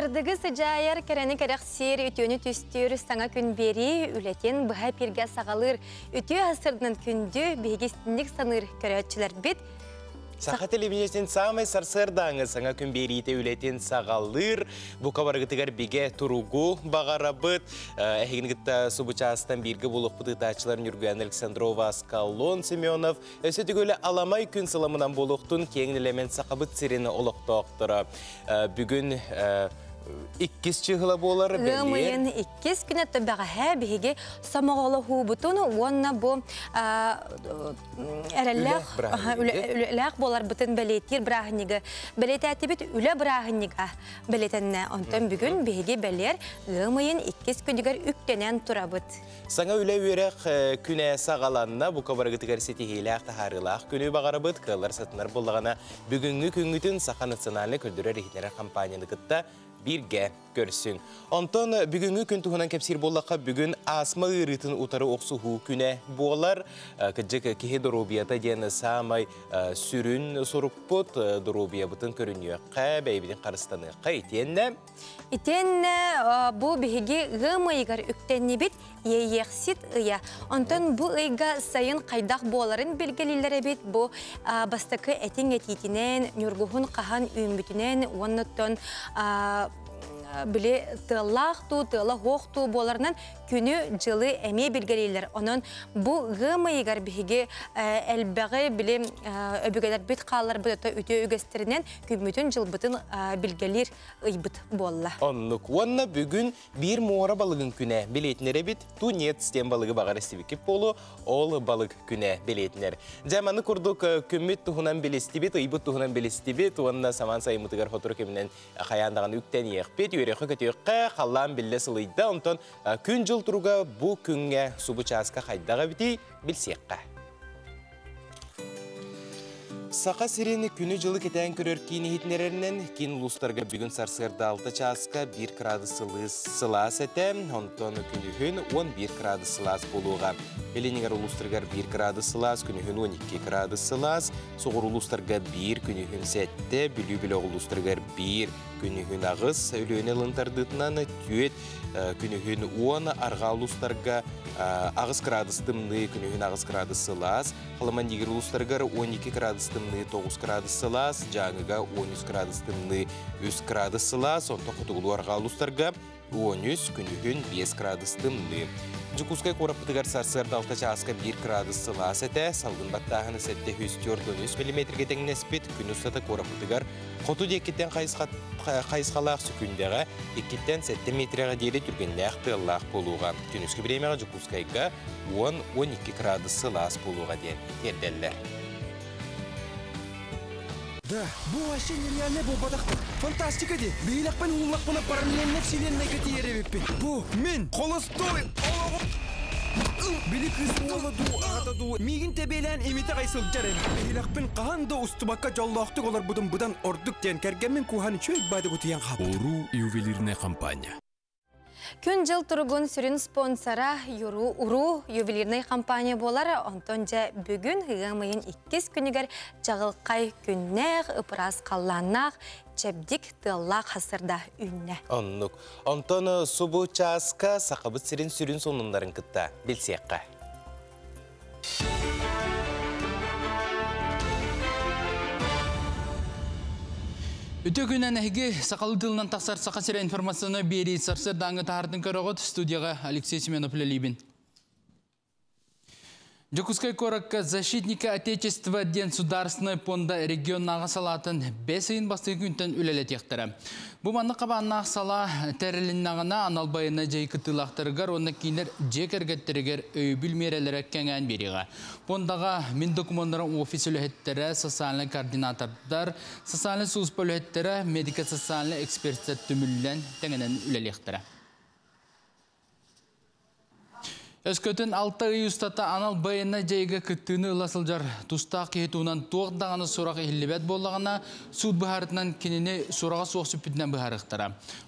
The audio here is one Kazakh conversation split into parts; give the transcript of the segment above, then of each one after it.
Сырдығы сыжайыр кәрәні кәрәқ сер үтіні түстер саңа күн бері үлетен бұға перге сағалыр. Үті асырдың күнді бейгестіндік саныр көрәтшілер бет. Саха телевизиясен самай сарсырдаңы саңа күн берейті үлетен сағалыр. Бұқа барғытығар беге тұруғу бағарабыт. Әхегінгітті субычастан бергі болық бұтытачылар Нүрген Александрова Аскалон Семенов. Өсі түгілі аламай күн сыламынан болуқтың кеңінілемен сақабыт сирені олықты оқтыра. Бүгін иккис чыгыла болар белер. Гымыйын иккис күнетті бәғі беге самағалы хубутуну, онна бұ әрәлләқ болар бұтын бәлетер бірағынығы. Бәлеті әті біт үлі бірағынығы бәлетінне. Онтан бүгін беге бәлер гымыйын иккис күнігер үктенен тұра бұт. Саңа үлі өрек күне сағаланна бұқа барғытығар сетихейләқ тахарылақ күні бағары бұт қылар сатынар болағана бүгінгі күнгітін Саха национальны күлдірі рейхінері компанияны күтті бірге көрсін. Онтан бүгінгі күн тұғынан кәпсір болаққа бүгін асма ғырытын ұтары оқсы ху күне болар. Күджік кеге дұрубията дені самай сүрін сұрып бұт, дұрубия бұтын көрінуі қай, бәйбіден қарыстаны қай етенне? Етенне бұл бігеге ғымайығар үктенне бет ейексит ұя. Онтан бұл ұйға сайын қайдақ боларын белгелілері бет бұл бастықы әтен әтетінен, нүргуғын қахан үйімбітінен, оннаттан біле тылақту, тылақ оқту боларынан күні жылы әме білгелейлер. Онын бұл ғымайығар бігі әлбәғі біле өбігелер біт қалар бұдата өте өгестерінен күмітін жыл бұтын білгелер ұйбыт болла. Оннық, онна бүгін бір моора балығын күне білетінері біт, тунет стен балығы бағар істебекіп болу, ол балық күне білетінер. Жаманы күрдік күміт тұғынан білесті бет, ұйбыт тұғынан білесті бет, онна саман сайымытығар хотыр кемінен қаяндаған үктен еқпет, өреқі көтеуққа қалан білі сылыйда, онтан күн жыл тұруға бұ күнге субычасқа қайдаға біті білсеққа. Сақа сирені күні жылы кетен көрер кейіні хетінерерінен кейін ұлыстарға бүгін сарсырды 6 часқа 1 градус сылас әтем, онтан күнігін 11 градус сылас болуға. Беленігер ұлыстырғар 1 градус сылас, күнігін 12 градус сылас, соғыр ұлыстырға 1 күнігін сәтті, білі-білі ұлыстырғар 1 күнігін ағыз, өліөне лынтардытынан түйет, күнігін 10 арға ұлыстырға ағыз градус дымны, күнігін ағыз градус сылас, қалыман егер ұлыстырғар 12 градус дымны 9 градус сылас, жаңыға 13 градус дымны 3 градус сылас, онта құтығылу арға ұлыстырға 13 күнігін 5 градус дымны. Жүкускай қорапытығар сарсырды 6 часқа 1 градус сылас әті, салғын баттағыны сәтті 104-13 мм тәңін әспет, күн ұстаты қорапытығар қоту декеттен қайысқалақ сүкіндеға, декеттен 7 метрға дейді түргенде ақты Аллах болуға. Күн үскі біремеға жүкускайға 10-12 градус сылас болуға дерделлер. Да, бұл вообще нереальный бұл бадақтық. Фантастика де. Бейлақпен ұлылақпына параллельно вселенной көтері беппен. Бұл мен қолыстой. Білі кристаллы ду, ағата ду. Мегін тебелән еметі қайсыл жарен. Бейлақпен қағанда ұстыбаққа жаллақтық олар бұдан ордық ден кәргенмен куханы чөйк байды көтіен қап. Ору ювелирная компания. Күн жыл тұрғын сүрін спонсора Уру ювелирный компания болары, онтон жа бүгін ғымайын 2 күнігер жағылқай күннәғ, ұпырас қалланнақ, чәбдік тыллақ қасырда үнне. Оннық. Онтон сұбы часқа сақабыт сирен сүрін сонындарын күтті. Білсеққа. Өте күнен әйге сақалы тылынан тақсар сақа сірі информацияны бері сарсыр даңы тағардың көріғыт студияға Алексей Семенов Лалибин. Жокускай коракка защитника Отечества ден сударственной понда регионнаға салатын 5 айын басты күнтен үлелет ектірі. Бұл манны қабаннақ сала тәріліннағына аналбайына жайқы тылақтырғар, оны кейінер жекергеттерігер өйбіл мерелері кәңән беріға. Пондаға мен документарын офис өліхеттері, социальный координатордар, социальный суыз өліхеттері, медико-социальный экспертер түмілілен тәңінен үлелектірі. Өскөтін 6 ай ұстата анал байына жайға күттіні ұласылжар тұстақ кейтуынан тоғдағаны сұрақ елебет болағына суд бұхарытынан кеніне сұраға соқсы бүтінен бұхарықтыра.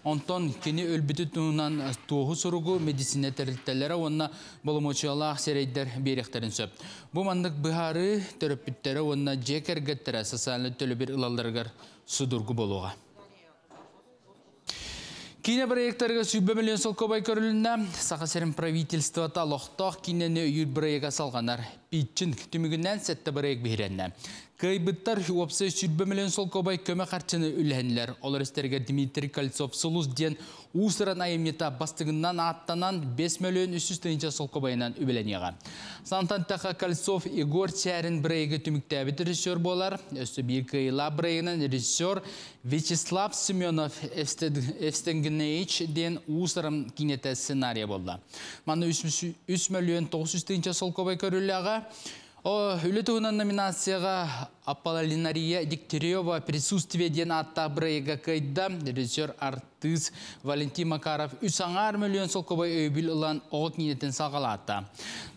Онтон кені өлбіті тұнынан тоғы сұруғы медицина тәрілттелері онына болымочалақ серейдер беректерін сөп. Бұл мандық бұхары төріппіттері онына жекергеттері социальны төлі бір ұлаларығар судырғы болуға. Кине проекттарға сүйбе миллион солкобай көрілінді. Сақасерін правительствота лоқтақ кинені үйір проекта салғанар. Питчин түмігінен сәтті проект бейренді. Кайбыттар опсы сүйбе миллион солкобай көмі қарчыны үләнілер. Олар істерге Дмитрий Кольцов сұлыз ден ұсыран айымнета бастығынан аттанан 5 миллион үстістейінше солкобайынан үбеленеға. Сантантаға Кольцов Игор Чәрін проекті түміктәбі режиссер болар. Өсті бір кайла проектінен режиссер Вячеслав Семенов Евстенгеневич ден ұсыран кинеті сценария болды. Маны 3 миллион 900 солкобай көріліға. Үлетуынан номинацияға Аполлинария Дегтярева присутствие ден атта проекта кайда режиссер артист Валентин Макаров 3 миллион солкобай өйбіл ұлан оғы кинетін сағалатта.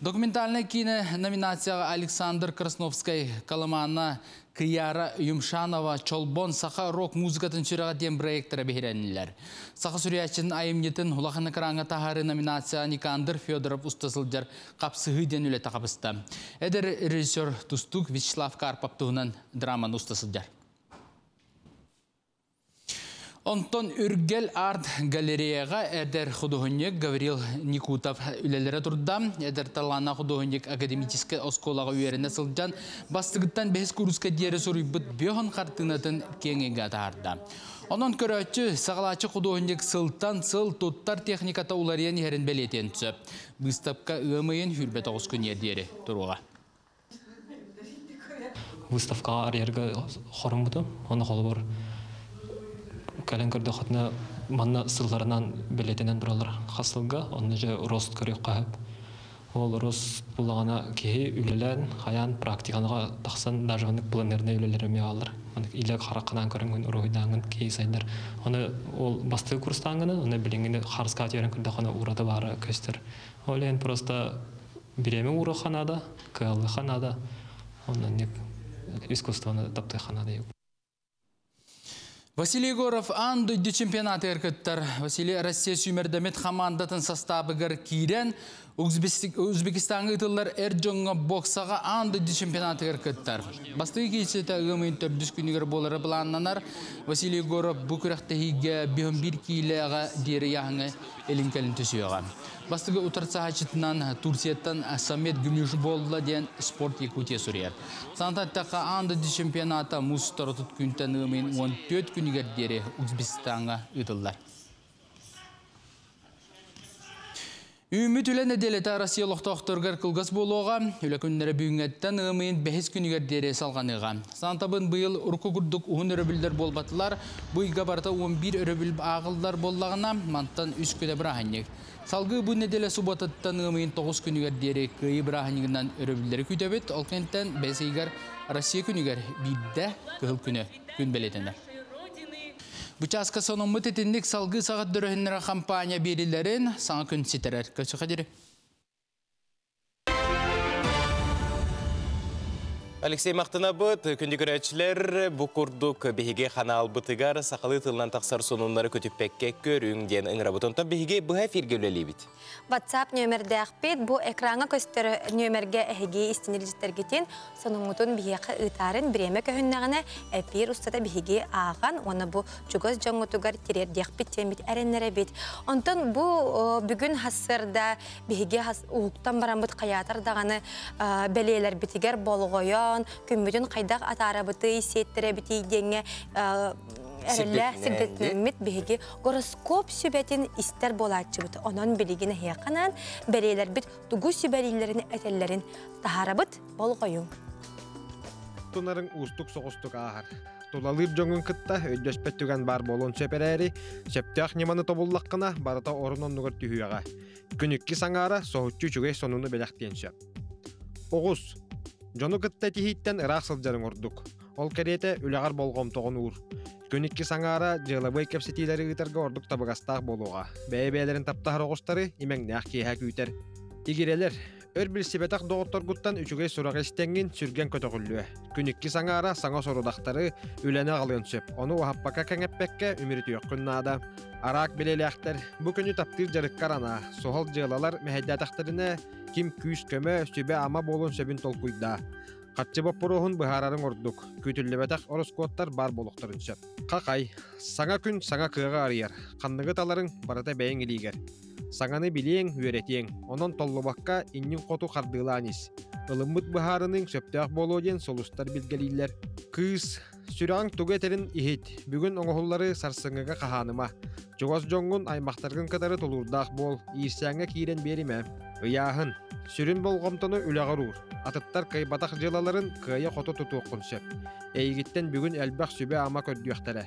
Документальный кино номинацияға Александр Красновскай Каламана Кияра Юмшанова Чолбон Саха рок музыкатын сүріға ден проекттары бейренілер. Саха сүрячын айымнетін ұлақыны қыраңа тахары номинация Никандр Федоров ұстасылдар қапсығы ден үлеті қапысты. Әдір режиссер Тустук Вячеслав Карпов тұғынан драманы ұстасылдар. Онтон үргел арт галереяға әдір художник Гаврил Никутов үлелері тұрда. Әдір талана художник академический осколаға үйеріне сылжан бастығыттан бәс күріске дері сұрыйбыт бүйін қартынатын кеңеге тағарда. Онын көрәтші сағалачы художник сылтан сыл тұттар техниката улариян ерін бәлетен түсіп. Выставка ұмайын хүрбет оғыз күн ердері тұруға. Выставка арерге хорым бұды, оны қолы бар. Кәлін көрді қатына манна сылларынан білетенен бұралар қасылға, оны же рост көрек қағып. Ол рост бұлағана кейі үлелен, қаян практиканыға тақсан дажығынық планеріне үлелеріме алыр. Илек қарақынан көріңін, ұройдаңын кейі сайындар. Оны ол бастығы курстаңыны, оны біліңгені қарысқа атерін көрді қана ұрады бары көстер. Ол ең просто біреме ұры қанада, кәлі қанада, оны искусствоны таптай қанада ек. Василий Егоров андыйды чемпионаты әркеттір. Василий Россия сүймердемет командатын составыгар кирен Өзбекстанғы ұтылар әржонға боксаға андыйды чемпионаты әркеттір. Бастығы кейсеті ғымын төрдіс күнігер болары бұланнанар. Василий Егоров бұқырақтығыға 51 кейліға дері яғыңы елінкелін түсіуға. Бастығы ұтарса хачытынан Турсияттан Самет Гүміш болыла ден спорт Якутия сүрер. Сантаттаққа андыйды чемпионаты мұстары тұт күнтен ғымын 14 күнігер дері Өзбекстанға ұтылар. Үміт үлі неделеті Россия лоқтақтырғар қылғас болуға, үлі күннері бүгінгеттен ұмайын 5 күнігер дере салғаныға. Сантабын бұйыл ұрқы күрдік 10 өрөбілдер болбатылар, бұйға барта 11 өрөбіл ағылдар боллағына манттан 3 күні бірағанек. Салғы бұл неделе сұбатыттан ұмайын 9 күнігер дере көйі бірағанегінен өрөбілдері күйтөбет, ол кенттен бәсейгер Россия күнігер бейді күл күні күн белетінді. Бұчасқа сонымы тетіндік салғы сағат дөрігінлері кампания берілерін саңа күн сетерер. Көсі қадері. Алексей Мақтынабыт, күнді көрәтшілер бұқұрдық бейге қанал бұтығар сақалы тылынан тақсар сонунлары көтіппәкке көріңден ұңыра бұтонта бейге бұға фергеулі бит. WhatsApp нөмірді ақпет, бұл экранға көстері нөмірге әйге істенелістергетін соныңытын бейеқі ұтарын біреме көхіннағына әпер ұстата бейге аған, оны бұл жүгіз жоңғытығар терер деқпет тембет әрінлері бет. Онтын бұл бүгін хасырда бейге ұлықтан барамбыт қаятардағаны бәлейлер бітігер болғойы күмбүтін қайдақ атары бұты, сеттірі біті денге әрілі сігдетінмет бейге гороскоп сүбәтін істер болатшы бұты. Онын білігіне хеқанан бәрейлер біт тұғу сүбәрейлерін әтелерін тахары бұт бол қойың. Тұнарын ұстық соғыстық ағар. Тұлалыр жоңын күтті өйдөспет түген бар болуын сөперәрі, сөптіғ неманы тобуллаққына барыта орынын нүгір түйіға. Күніккі саңары соғытчу жүгей сонуны бәләқтен сөп. Оғыз. Жону кытта тихиттен ырақ сылжарын ордук. Ол керете үлағар болғым тоғын ұр. Күніккі саңара жылабай кепсетилері ұтарға ордук табығастақ болуға. Бәйбәлерін таптағыр оғыстары имәңнәқ кейхә күйтер. Игерелер, өр біл себетақ доғыттаргуттан үчігей сұрақ істенген сүрген көтіғілі. Күніккі саңара саңа сорудақтары үләні ғалын сөп. Оны оғаппақа кәңеппәкке үмірі түйек күннада. Арақ білеліяқтар, бұ күні таптыр жарыққар ана. Соғыл жылалар мәхәддәтақтарына ким күз көмі сөбе ама болын сөбін толкуйда. Қатчы баппырохын бұхарарын ордук. Күтіллебетақ ороскоттар бар болуқтарыншап. Қақай, саңа күн саңа кыға арыяр. Қаннығы таларың барата бәйін илигер. Саңаны билең, үйретең. Онон толлубаққа иннин қоту қардыланис. Илыммыт бұхарының сөптеақ болу ден солустар білгелейлер. Кыз, сүраң түгетерін ихет. Бүгін оңғылары сарсыңыға қаханыма. Жоғас жоңғын аймақтарғын катары толурдақ бол. Ирсәңі кейрен беріме. Ыяхын, сүрін болғымтыны үлағарур. Атыттар кайбатақ жылаларын кыя қото тұтуққыншып. Әйгіттен бүгін әлбәқ сүбе ама көрдіяқтары.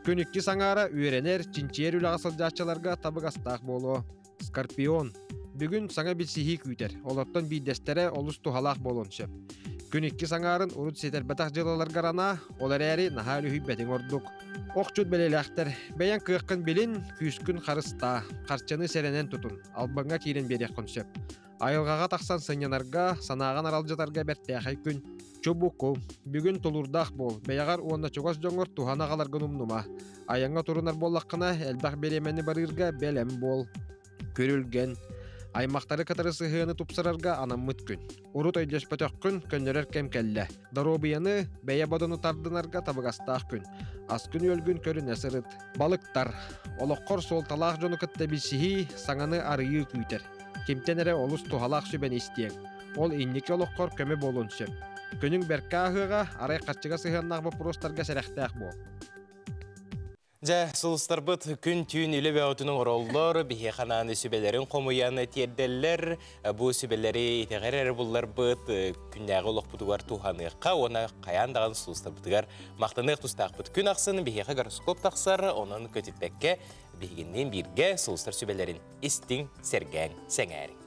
Күніккі саңара үйренер, чинчер үлағасыл жачыларға табығастақ болу. Скорпион. Бүгін саңа білсихи күйтер. Олаттан бейдестері олыс тухалақ болуыншып. Күніккі саңарын ұрыт сетербатақ жылаларға рана, олар әрі наға үліхі бәтің ордық. Оқчуд белеләқтер. Бәян күйіққын білін, күйіскін қарыста. Қарчаны сәренен тұтын. Албанға кейрен берек қыншып. Айылғаға тақсан сынянарға, санаған аралжатарға бәрттәқай күн. Чобуку, бүгін толурдақ бол. Бәяғар уанна чоғас жоңыр тухана қаларғын умнума. Аяңға тұрынар боллаққына әлбақ беремені барырға бәлем бол. Көрілген. Аймақтары катары сыхыны тупсырарға анаммыт күн. Урут өйдеспетек күн көннерер кәмкәлі. Даробияны бәйе бодыны тардынарға табығастақ күн. Аз күн өлгін көрін әсіріт. Балықтар. Олыққор сол талақ жоны кітті білсіхи саңаны арıyı күйтер. Кемтенері олыс тухалақ сүбен істең. Ол иннеке олыққор көмі болуншы. Күнің бәркі ағыға арай қатчыға сыхыннақ бұл простарға сәрәқтәқ бол. Жа, сұлыстар бұд күн түйін үлі бәуітінің ороллар, бейе қананы сүбелерін қомуяны терделер, бұл сүбелері етеғер әрі бұллар бұд күннәғі олық бұдығар туғаныққа, оны қаяндағын сұлыстар бұдығар мақтанық тұстақ бұд. Күн ақсын бейе гороскоп тақсар, оның көтіппәкке бейгеннен бірге сұлыстар сүбелерін істің сәргәң сәңәрің.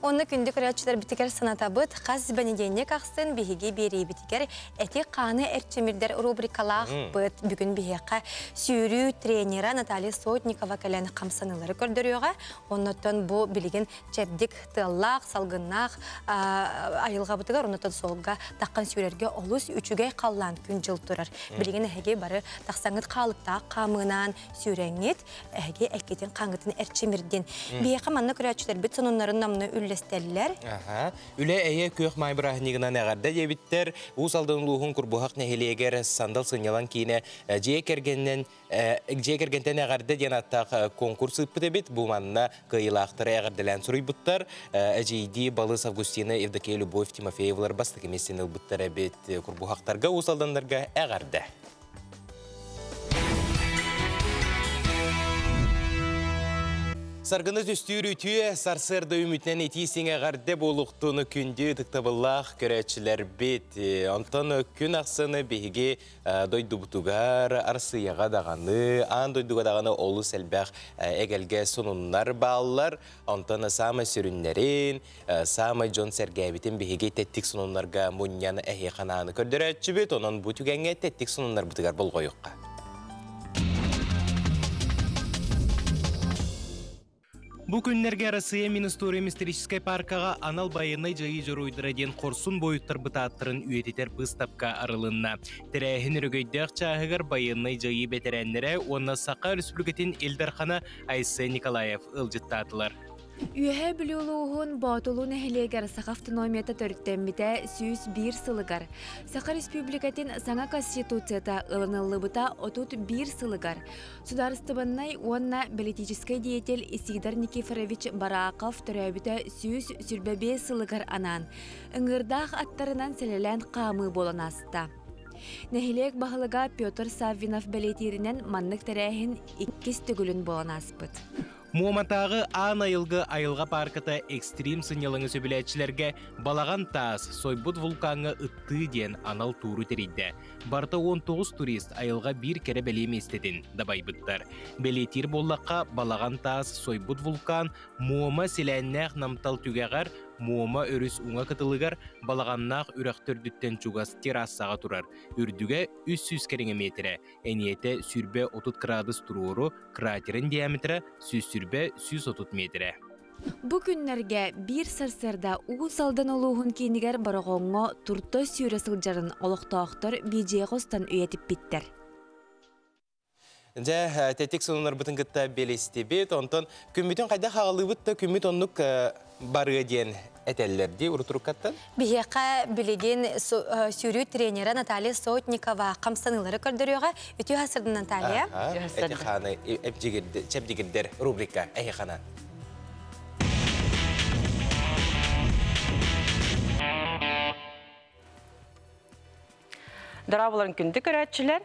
Оны күнді көрәтшілер бітігер саната бұд, қаз бәнеденне қақсын бейге бері бітігер, әте қаны әрчемірдер рубрикалақ бұд бүгін бейеқа сүйрі тренера Наталья Сотникова кәләні қамсанылары көрдіріуға, оннаттан бұл білген чәбдік тыллақ, салғыннақ айылға бұтығар, оннаттан солға таққан сүйрерге олыс үчіге қаллан күн жыл тұрар. Білген әге бары тақсаңыт қалықта қамынан сүйреңет, әге әкетін қаңғытын әрчемірден. Бейеқа манна көрәтшілер бұд онların namını üllesteliler. Üle eye kök maybırahınigina neğarda debitter. Uğuz aldığın luğun kurbuhaq neheleger sandal sınyalan kine jekergenden neğarda denattaq konkurs ıppı debit. Bu manna kıyılaqtara eğardelen soruy buttar. Ejeydi Balız Avgustina Evdokey Любовь Timofeyevlar bastık emesin ılbıttar ebit kurbuhaqtarga uğuz aldanlarga eğarda. Sargınız üstüyür ütüye, sarsırda ümitlen etiyesine garde boluqtuğunu kündü tıktabılaq köreçiler bit. Ondan gün aqsını bihigi doydu butugar, arsıyağa dağını, an doyduga dağını olu selbaq egelge sonunlar bağlar. Ondan sama sürünlerin, sama John Sergeyevitin bihigi tettik sonunlarga munyan ehi kanağını kördüretçi bit. Onun bu tügenge tettik sonunlar butugar bol koyuqqa. Bu günlerge Россия Министория Мистерической паркаға анал байынай жайы жоруйдыраден қорсын бойыттар бұтаттырын үйететер бұстапқа арылынна. Тірәхін үргөйдіғ чағығыр байынай жайы бетерәнлері онна Сақа Республикатын Элдархана Айсы Николаев ылжыттатылар. Үйе білуылуғын батылуын әхілегер Сақа автономията төрттенбіті сүйіс бір сылығар. Сақа Республикатын Саңа Конституцията ылынылы бұта отут бір сылығар. Сударыстыбыннай онна политической деятель Исидар Никифорович Барақов төрәбіті сүйіс сүрбәбе сылығар анан. Үңірдақ аттарынан сәлелән қамы болан аста. Нәхилек бағылыға Петр Саввинов бәлетерінен маннық тәрәхін 2 түгілін болан аспыт. Муаматағы айылға парката экстрим сынялыңы сөбіләтшілерге балаған тас Сойбут вулканы ытты ден анал туру терейді. Барта 19 турист айылға бір кәрі бәлем естедін дабай бұттар. Бәлетер боллаққа балаған тас Сойбут вулкан муама селәннәқ намтал түгәғар Муама өріс уңа кытылыгар балағаннақ үрәқтөрдіттен чугас террасаға турар. Үрдіге 300 кәріңе метрі. Әниеті сүрбе 30 градус туруыру, кратерін диаметрі сүрбе 130 метрі. Бу күннерге бір сарсарда уғыз алдан олуғын кейінігер барағонға турто сүйрі сылжарын олықтауқтыр бейжей қостан үйетіп биттер. Жа, тәтек сонынар бұтын күтті белесті бет, онтан күмбетін қайда қағалы бұтты күмбет онлық бары ден Этеллерди урутуруккаттан? Бихеқа білеген сүйрүү тренера Наталья Сотникова қамстанылары көрдіріуға. Үті ғасырдың Наталья. Эти ханы чепдигиддер рубрика әйе хана. Дарабыларын күнді көрәтшілер.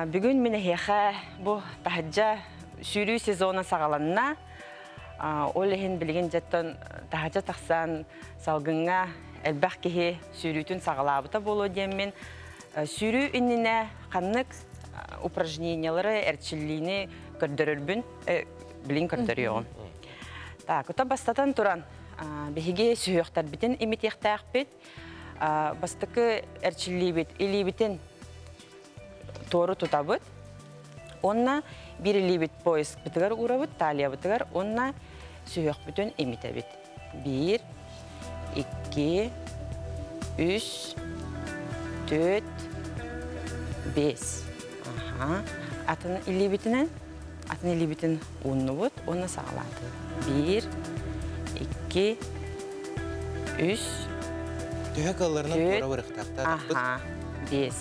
Бүгін мен әйеға бұл тахаджа сүйрүү сезона сағаланына ол ехін білген жаттан тахаджа тақсан салғынға әлбәқ кеге сүйрүүтін сағалабыта болу деймен. Сүйрүү үніне қаннық упражнениялары әртшіліні көрдірірбін, білін көрдіріуғын. Күті бастатан тұран бігеге сүйіқтар бітін емет бит. Бастықы әртшілі бит, илі бітін тору тұтабыт. Онна bir libit pois bitigar urabıt, talya bitigar, onna suyaq bütün emite bit. 1, 2, 3, 4, 5. Atın ilibitinen, atın ilibitin unnu bit, onna sağlatı. 1, 2, 3, 4, 5.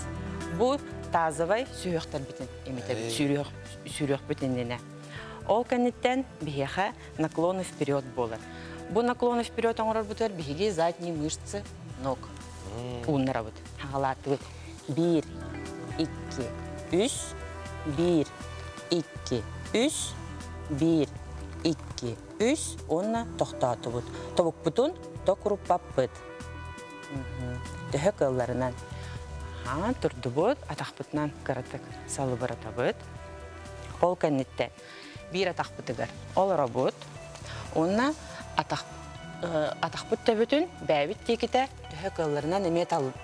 Bu тазовай сүйіқтар бітін, емете бит, сүйіқ бітініне. Ол кәнеттен бігеға наклоны вперед болар. Бұл наклоны вперед оңырар бұтар бігеге задние мышцы ног. Уннара бұт, ағалаты бұт. 1, 2, 3, 1, 2, 3, 1, 2, 3, онна тоқтаты бұт. Тобық бұтын, тоқырып бап бұт. Түхі қылларынан. Тұрды бұд, атақпытынан қаратық салы бір атабыд. Ол кәнетті бір атақпытығыр. Ол робот. Онына атақпыт төбітін бәбіт текеті түхі қылларынан әмет алып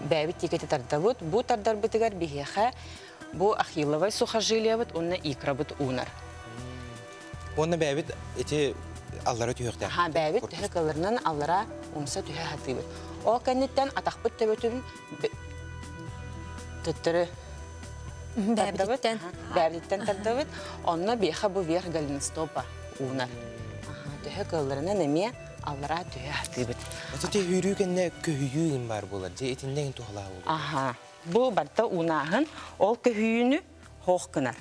бәбіт текеті тарды бұд. Бұ тардар бұтығыр бігеға бұ ахиловай сухожилия бұд, онына икра бұд ұнар. Онына бәбіт әте аллара түйіқті? Бәбіт түхі қылларынан аллара ұмса түхі хаты бұд. Ол кәнеттен атақпыт төбітін Тұттыры бәбіттен тардабыд. Онна бейха бұ верх голеностопа ұнар. Түхі қылларынан әме аллара түхі атыбыд. Өте үйрігенне көйүйін бар болар, де етінден тұғыла olur. Бұл барта ұнағын, ол көйүйіні хоқ кынар.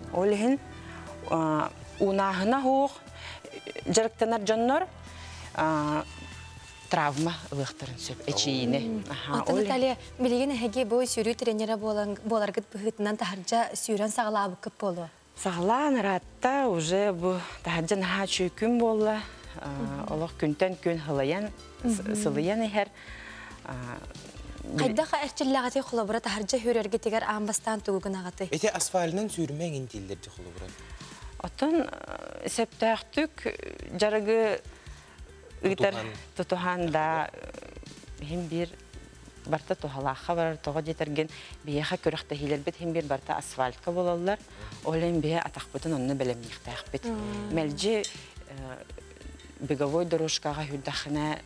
Ол ехін ұнағына хоқ жарықтанар жоннор травма ылықтырын сөп, әчейіне. Атын Наталья, білеген әге бұл сүйрүү тренера боларғыт бұғытынан тахаржа сүйрен сағалабы көп болу? Сағалан ратта уже бұл тахаржа наға чөйкін болу. Олық күнтен күн хылаян, сылыян әхер. Қайдаға әрчілі ағаты құлабыра тахаржа хөрерге тегер амбастан тұғығын ағаты? Әте асфалынан сүйірмен ентелдерді құлабыра? Атын сәптәқтік жарығы Үйтер тұтуғанда хем бір барта тұғалаққа барар, тұға жетерген бейеға көріқті хейлер бет, хем бір барта асфальтқа болалар, олайын бейе атақпытын онны бәлемнеқтәқ бет. Мәлже беговой дорожкаға хүлдақына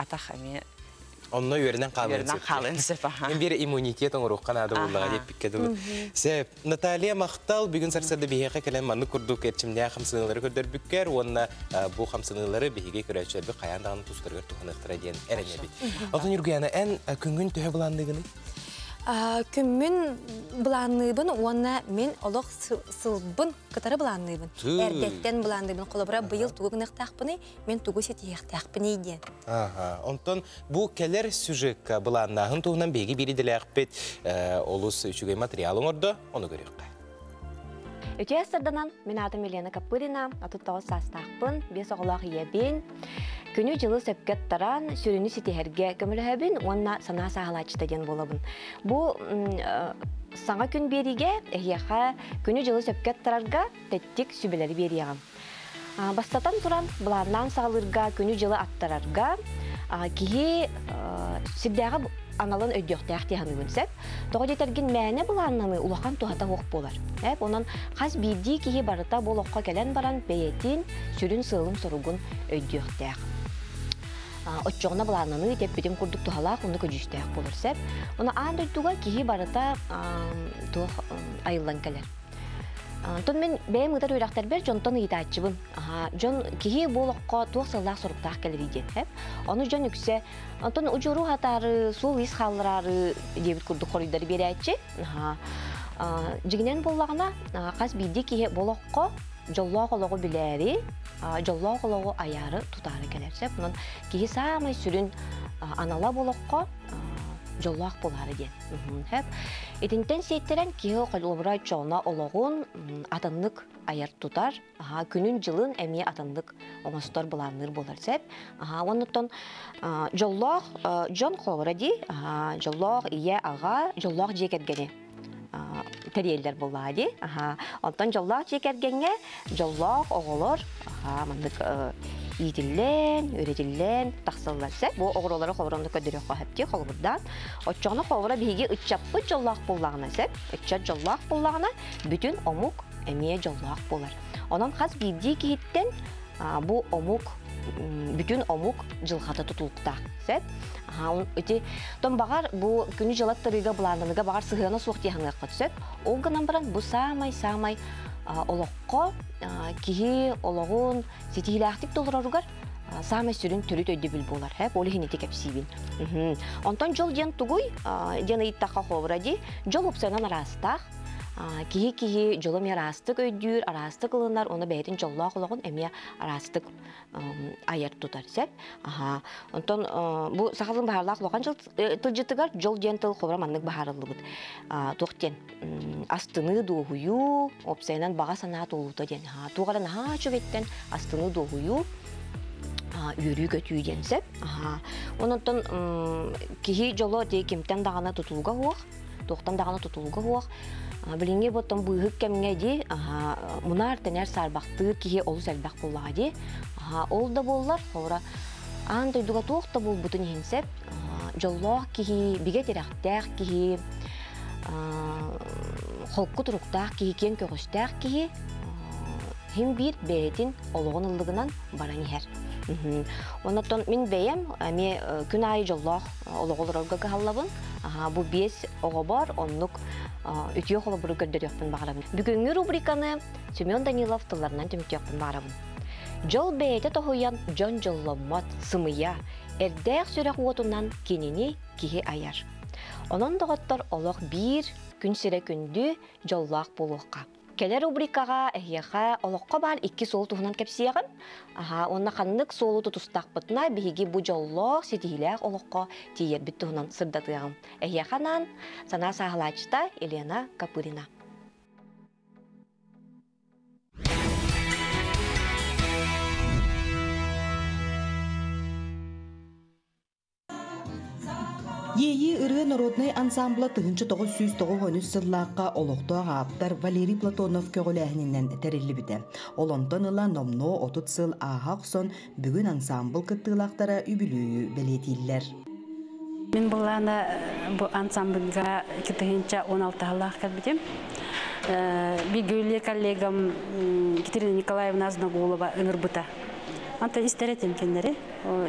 атақ әме Онно үйерінен қалын сөп. Мен бір иммунитет оңыруққан ады олыға деп біккеді бұл. Сөп, Наталья Мақтал бүгін сарсады бейеға кәлем маңны күрдік әрчімде қамсынылары көрдір бүккер, онына бұл қамсынылары бейеге көрәтшілбі қаяндағын тұстырғыр тұғанықтыра дейін әріне бейт. Алтын Юргияна, ән күнгін түйе бұландығыны? Күммін бұланыбын, оны мен олық сылбын қытары бұланыбын. Әрдеттен бұланыбын. Қолабыра бұйыл тұғығын әқтақпыны, мен тұғы сеті әқтақпыны еден. Онтон бұл кәлер сүжік бұланағын тұғынан бейгі береділі әқпет олыс үшіге материалың орды, оны көрек. Өте әсірдінен, мен атым Елена Капырина, атыттауыз састақпын, бес оғылақ ебен. Күні жылы сөпкет таран, сүріні сетехерге көміліғабін, онына сана сағалачыта ден болабын. Бұл саңа күн беріге, әйеға күні жылы сөпкет тарарға тәттік сүбелері беріғам. Бастатан тұран, бұларынан сағалырға, күні жылы аттарарға, кейі сірдәға аналын өйдіқтәқ тияны күнсәп, тоғы жетерген мәне бұларнаны улақан туғата оқ болар. Онан қаз бейді кейі барыта бол оққа кәлен баран бәйетін сүрін сылым сұрығын өйдіқтәқ. Отчоғына бұларнаны деп бедем күрдік туғалақ, оны көжістәқ болыр сәп. Оны аң дөйдіға кейі барыта туғы айылдан кәлер. Тон мен бәйім ұдар өрақтар бер жонтон ұйдатчыбын. Жон кихи болыққа туақ сыллақ сұрықтақ кәлір еден. Оны жон үксе, тон ұжыру хатары, сол ис қалырары дебіт күрді қорыдары бері әтші. Жігінен болағына қас бейді кихи болыққа жоллақ олығы біләрі, жоллақ олығы аяры тұтары кәлерсе. Бұнын кихи самай сүрін анала болыққа жоллақ болары ден. Этинтен сейттерен кихи қолыбыра чоғына олығын атынлық аяр тұтар, күнін жылын әмие атынлық оңастар бұланыр болар сәп. Оныттан жоллақ жон қолыбыра дей, жоллақ ие аға, жоллақ жекергені тәрелдер болады. Онтан жоллақ жекергенге жоллақ оғылыр, иетілен, өретілен, тақсылларса. Бұл оғыролары қолырынды көдірек қағыпте қолыбырдан. Отчағына қолыбыра бейге үтчаппы жоллақ болағына сәп. Үтчат жоллақ болағына бүтін омук әмие жоллақ болар. Онан қаз бейді кейттен бұл омук, бүтін омук жылғата тұтылықта сәп. Тон бағар бұл күні жылаттырыға бұландыныға бағар сығына соқтияғына қатысып. Оғынан баран бұл самай олыққа кихи олығын сетейләқтік толырарығар самай сүрін түрі төйді біл болар. Олы хенеті кәпсейбін. Онтан жол ден тұғой, ден ұйттаққа қобырады, жол ұпсайынан арастақ. Кихи жолым арастық өйдір, арастық ылынар, оны бәйтін жоллақ олығын әме арастық аяр тұтар сәп. Онтан бұл сақалын бағарлақ олған тұлжытығар жол ден тұл қобыра маннық бағарылы бұд. Тоқтен астыны доғыю, опсайынан баға санат олута ден. Туғарын чөгеттен астыны доғыю, үйірі көтүйден сәп. Онтан кихи жолы кемтен дағана тұтылуға хуақ, тоқтан дағана тұтылуға хуақ. Білінге боттан бұйғық кәмінге де мұнар тәнер сарбақтыр кихе олы сәлбәқ болаға де. Ол да болылар, қауыра аңдай дуға тоқта бол бұтын енсеп, жоллақ кихи біге терақтақ кихи, қолқы тұрықтақ кихи кен көғістақ кихи, хем бір бәйтін олығын ұлығынан баран ехер. Онаттан мен бәйем, күн айы жоллақ олығылыр олға қалабын. Бұл бес оға бар, онлық үтіе қолы бұры көрдер еқпін бағарабын. Бүгінгі рубриканы Семен Данилов тыларынан түмікті еқпін бағарабын. Жол бәйті тоғыян жон жолламат сымыя, әрдәқ сөрек уатынан кенені кеге аяр. Онын дұғыттар олық бір күн сірі күнді жоллақ болуққа. Келер рубрикаға әйеға олыққа бар 2 сол тұғынан кәпсияғын. Онна қаннық солы тұтыстақ бұтына бейге бұ жоллық сетейләқ олыққа тейер біт тұғынан сырдатығын. Әйеғанан сана сағылачыта Елена Капырина. Ейі ұры народный ансамбла тұғыншы 909 сыллаққа олықтуға аптар Валерий Платонов көгіләхінінен тәрелі біті. Олонтон ыла номно 30 сыл ағақ сон бүгін ансамбл кыттылақтара үбілуі бәлетейлер. Мен бұланы бұл ансамблға кетігінші 16 ағылақ кәлбітем. Бігейлі коллегам Катерина Николаевна Азнагулова ыңыр бұта. Анта истеретем кендері,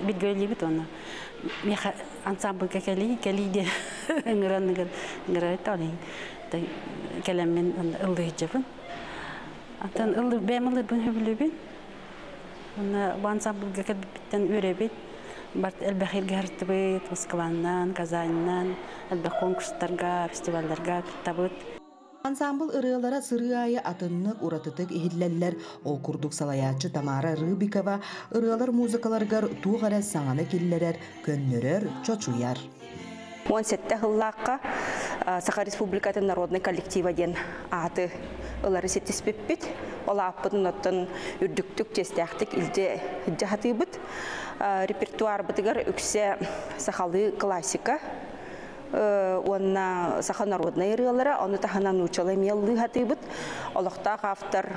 бігейлі біт оны. Меха ансамбльга кәлі де ыңырайты олейін. Кәлеммен ылды жабын. Антан ылды бәм ылды бұн өбілі бен. Бұл ансамбльга кәлбіттен өре бет. Барт әлбәхерге әрті бет, Москваннан, Казаннан, әлбәқ конкурстарға, фестивальдарға күттабыт. Ансамбл ырыалара сыры айы атыннық уратытык ихилләлләр ол курдук салаячы Тамара Рыбикова ырыалар музыкаларгар туғара саңаны келлерер, көннөрер, чочуяр. 17 хыллаққа Саха Республикатын народный коллектива ден аты ылары сеттеспеппет. Ола аппытын оттын үрдіктік тестяқтық илде жағаты бұд. Репертуар бұтығар үксе сахалы классика. Онна саха народная рыалара, оны тахана нучалы меллы хатыбыт. Олықтақ автор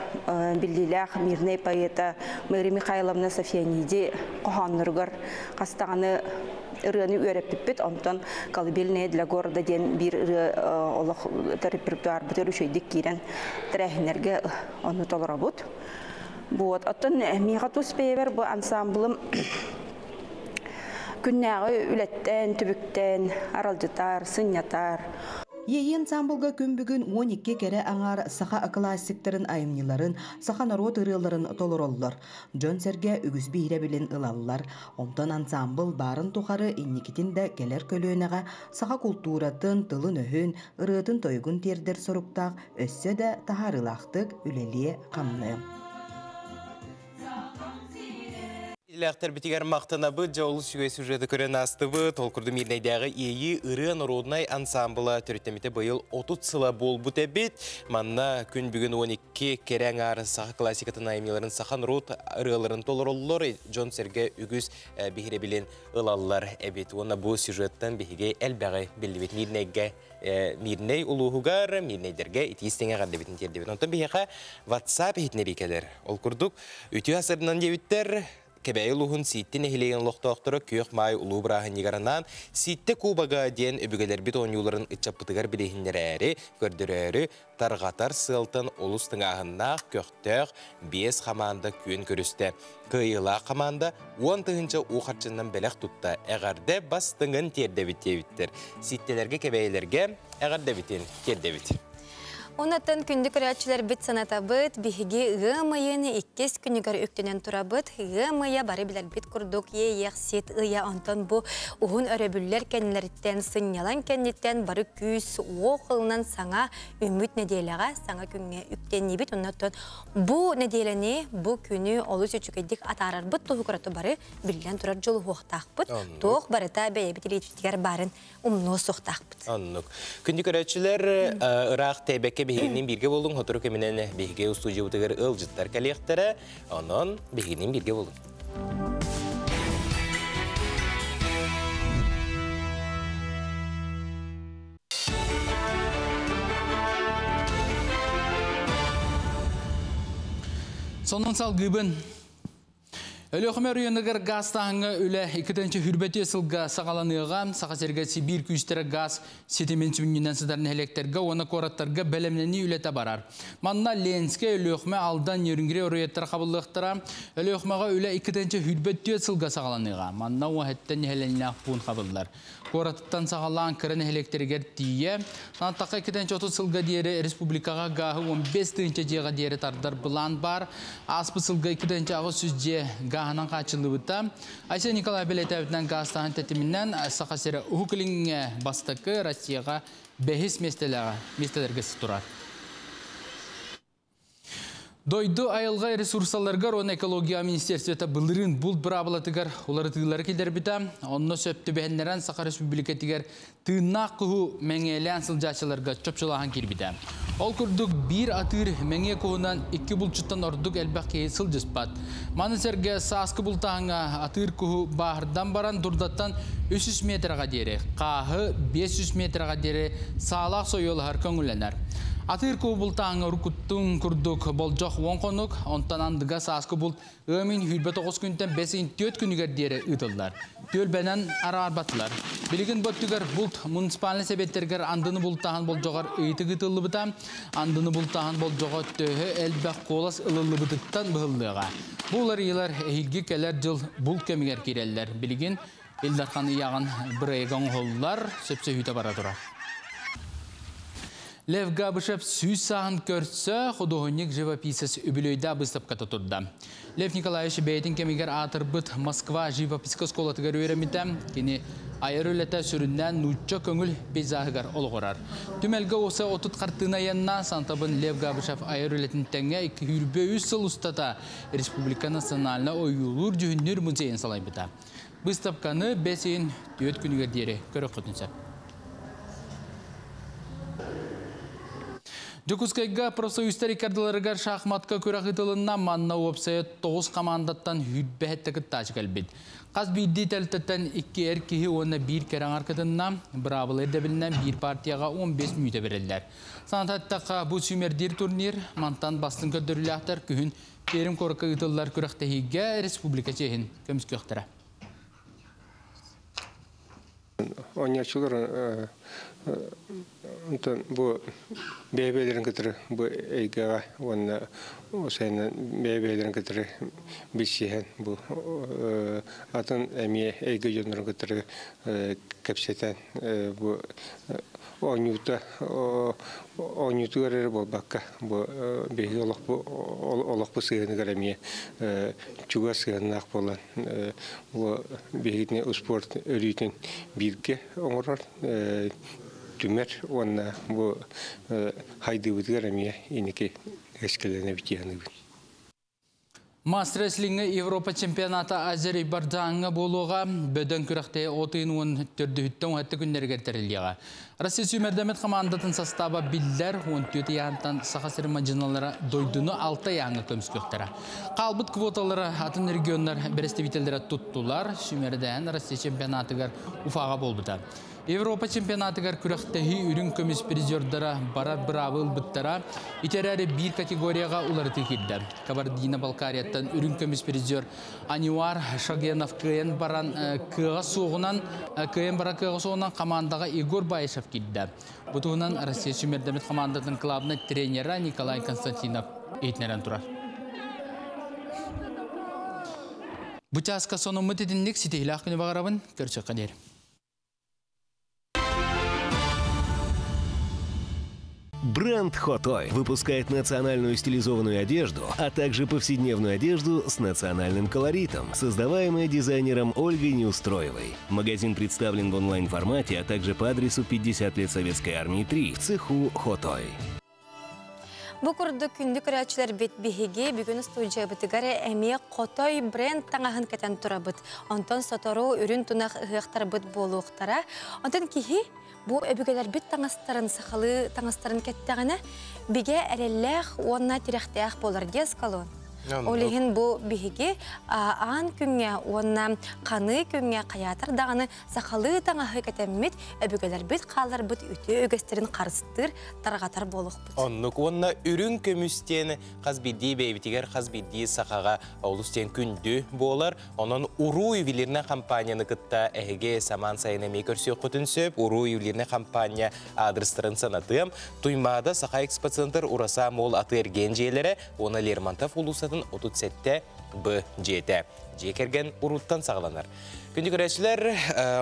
Беллилях, мирный поэта Мэри Михайловна Софьяниде қоғанырғар қастағаны рыаны өреппеппет, онтан колыбельная для города ден бір олық репертуар бұтыр үшейдік кейрен тәрәхінерге оны толыра бұд. Оттан меға тұспейбер бұл ансамблым күннәғы үлеттен, түбіктен, аралжытар, сынятар. Ейі ансамблға күн бүгін 12 кері аңар саха классиктерін айымныларын, саха народ ырыларын толыроллар. Джон Серге үгіз бейре білін ылалылар. Онтан ансамбл барын тухары инникитин де келер көлөнеға саха культуратын, тылын өхін, ырытын тойгун тердер соруктақ, өссө де тахарылақтық үлелие қамны. Иләқтер бітігер мақтана бұд, жаулы сүге сюжеті көрен асты бұд, толкурды мирнайдағы ейі ыры народнай ансамбыла түреттеметі бұйыл 30 сыла бол бұд әбет. Манна күн бүгін 12 керен ары сақа классикатын айымнеларын сақан рот ырыларын толыр олылар, Джон Серге үгіз бігіре білен ылалылар әбет. Оны бұл сюжеттен бігіге әлбәғі білдібет мирней улуғығар, мирнейдерге итістеңе ғарды бетін тердебет. Онтан бігіға WhatsApp етіне бекелер. Ол күрдік үті асырынан дебіттер Кебәй улуғын ситтен эхилеген лоқтоқтыры күйек май улу бұрағын егаранан ситте кубаға ден өбігелер бит оңюларын үтчаппытығар білейіндер әрі, көрдір әрі, тарғатар сылтын олыстың ағыннақ көқтөқ 5 қаманда күйін көрісті. Күйіла қаманда 10 тұғынша уқарчынан бәләқ тұтта. Әғарды бастыңын тердебіттер. Ситтелерге кебәйлерге әғардебітін тердебіт. Онаттан күнді көрәтшілер біт саната бұд, бігі ғымайын 2 күнігер өктенен тұра бұд, ғымая бары білер біт күрдік, еяқ сет ұя онтан бұ ұғын өребілер кәнілеріттен, сынялан кәнілеріттен бары күз оғылынан саңа үміт неделіға, саңа күнге өктен ебет. Онаттан бұ неделіні, бұ күні олыс өчікедік атарар бұд, тұғы көрәті бары білден тұрар жолы оқтақ бұд, тоқ барыта бәйбет елетіктер барын ұмны соқтақ бұд. Аннық. Күнді көрәтшілер ұрақ тәйбәкке бігінен бірге болың, хотыру көмінен бігіге студия ұтығыр ұлжыттар кәлектері, онын бігінен бірге болың. Сонын сал гыбын. Өліқымер үйінігір газ тағыңы өлі 2-ші хүрбәте сылға сағаланыға, сақасерге Сибир күйістері газ сетемен сүміннен сыдарын электерге, оны қораттарға бәлемнені үлеті барар. Манна Ленске өліқыме алдан ерінгіре өреттер қабылықтыра, өліқымеға өлі 2-ші хүрбәте сылға сағаланыға. Манна оғаттан әленіне ақпуын қабылдар. Қораттан сағалан кірін электергер тие, сантаққа 2-30 сылға дейері республикаға ғағы 15-ші жеға дейері тардар бұлан бар, аспы сылға 2-ші ағы сүзде ғағынан қачылы бұта. Айса Николай Белетәвітінен ғастағын тәтімінен сақасері ұхықылыңе бастықы Россияға 5 местелерге тұрар. Дойду айылға ресурсаларғар, оны экология министерствета бұлырын бұлт бұрабылатығар, олары тығылары келдер біта. Онны сөпті бәхінлерін Сақа Республикатығар тығынақ құғы мәңелі сылжашыларға чөпшылаған кербіді. Ол күрдік бір атыр мәңе құғынан 2 бұлтшыттан ордық әлбәқ кейі сылжыспад. Манысерге сасқы бұлтағыңа атыр құғы бағырдан баран дұрдаттан 300 метрға дері, қағы 500 метрға дері сағалақ сойылығар көңіленер. Атыр көу бұлтағыңа ұрқыттың күрдік болжақ оң қонық, онтан андыға сасқы бұлт өмін хүрбе 9 күнтен 5-4 күнігер дері ұтылдар. Төл бәнен ара арбатылар. Білігін бұттығар бұлт муниципалны себеттергер андыны бұлтағын болжағар ұйты ғытылы бұта, андыны бұлтағын болжаға төхі әлбәқ қолас ұлылы бұтықтан бұғылдыға. Бұлар елер әйілге кәлер жыл бұлт көмігер керелілер. Білігін елдархан ұяған бір айған ғолылар сөпсе үйті бара тұра. Лев Габышев сүйіз сағын көртсі, құдығынек живописес үбілейді бұстап қата тұрды. Лев Николаевич бәйтін кемегер атыр бұд Москва живописка сколатығар өреметі, кені айыр өлеті сүрінден нұтчы көңіл пейзағығар олғырар. Түмелгі осы отыт қартына янна сантабын Лев Габышев айыр өлетін тәңе 200 сыл ұстата Республика националына ойылыр жүхіндер музейін салай бұта. Бұстапқаны 5-4 күнігер дері көрі құтынса. Жокускайга профсоюздар икардыларыгар шахматка көрағытылына манна опсая 9 командаттан хүтбәхеттігі тачық әлбет. Қаз бейді тәлттен 2 әркеғі оны 1 кәрің арқытынна, бірабыл әрдебілінен 1 партияға 15 мүйті берелдер. Санататтаққа бұл сүймердер турнир, мантан бастың көдірілі ақтар күхін керім қорқы ұтылар көріқтігі республика чейін көміз көқтірі. Ойнашылар bu bebelerin katırı bu eyga ona o sene bebelerin katırı bir şeyhen bu atın emiye eyga yönlerin katırı kapseten bu Oynutular bolbakka bu behi olaq bu sığını garamiye çuga sığınak bolan bu behitne sport örüyten bilge onurar tümer ona bu haydi garamiye iniki eşkelene bitiyanı. Master Wrestling'e Avrupa Çempionatı Azerbaycan'a boluğa böden kürekte otuyun türdühütten hatta günleri getirildiğe. Rusya Sümerdemet komandatın sastaba biller 14 yandan sakasır macinalara doyduğunu 6 yanı kömsküktara. Kalbıt kvotaları atın regionlar berestevitellere tuttular. Sümerden Rusya Çempionatı'gar ufağa bolbuda. Avrupa Çempionatı'gar kürektehi ürün kömüs prizordara bara bravıl bıttara itereri bir kategoriyaga uları tükildi. Kabardina-Balkarya'dan ürün kömüs prizor Anivar Shagenov kıyan baran kığa soğunan komandaga Igor Bayeshev kildi. Butuğunan Rusya Sümerdemet komandatın klubunun treneri Nikolay Konstantinov eğitneren turar. Bu çaska sonu mütedinlik sitehilak günü bağırabın görüşük kader. Бренд Hot-Toy выпускает национальную стилизованную одежду, а также повседневную одежду с национальным колоритом, создаваемая дизайнером Ольгой Неустроевой. Магазин представлен в онлайн-формате, а также по адресу 50 лет Советской армии 3 в цеху Hot-Toy. Bu kurdu kündük rəçlər bet bihigi bugün stüdyo bitigare emeği Hot-Toy brend tağahın keten turabıt. Ondan sotoru ürün tunaq ığıqtar bit boluqtara. Ondan kihi bu öbügeler bit tağastarın saxalı tağastarın ketteğine bige erelləq onna tirəxtəq bolar gez kalon. Olihin bu bihigi an künge onna kanı künge kayatar dağını saxalı tağahı ketemmit öbügeler bit qallar bit ütü ögesterin qarısıtır tarğatar boluq bit. Onnuk onna ürün kömüsten qaz bildiği beyvitiger qaz bildiği saxağa oğlusten kündü bolar. Onun uru üvilerine kampanyanı kıtta ehege saman sayına mekörsüyor kutun söp. Uru üvilerine kampanya adreslerin sanatım. Tuymada saxa ekspatsantar urasa mol atı ergenceylere ona Lermontov ulusatın 37'te B-C'de. Cekergen uruttan sağlanar. Күнді көрәшілер,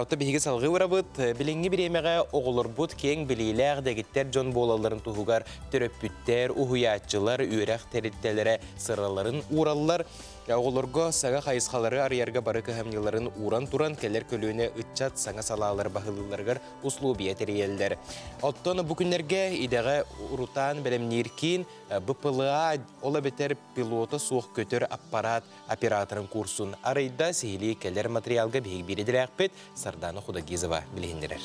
ота бейге салғы ұрабыт, біліңгі бір емеға оғылыр бұд кен білейләғ дәгіттер жон болаларын тұғығар түрөппүттер, ұхуятчылар, үйрәқ тәріттелері сыраларын уралылар. Оғылырға саға қайысқалары арыярға бары көхәмнеларын уран туран кәлер көлуіне үтчат саңа салалар бағылыларғар услубия тәрелдер. Оттаны бұл күнлерге идеға урутан бәлемнеркин БПЛА ола бетер пилота суық көтер аппарат операторын курсын арайда сейлі кәлер материалға бейг бередір әқпет Сарданы Худагизова білгендерер.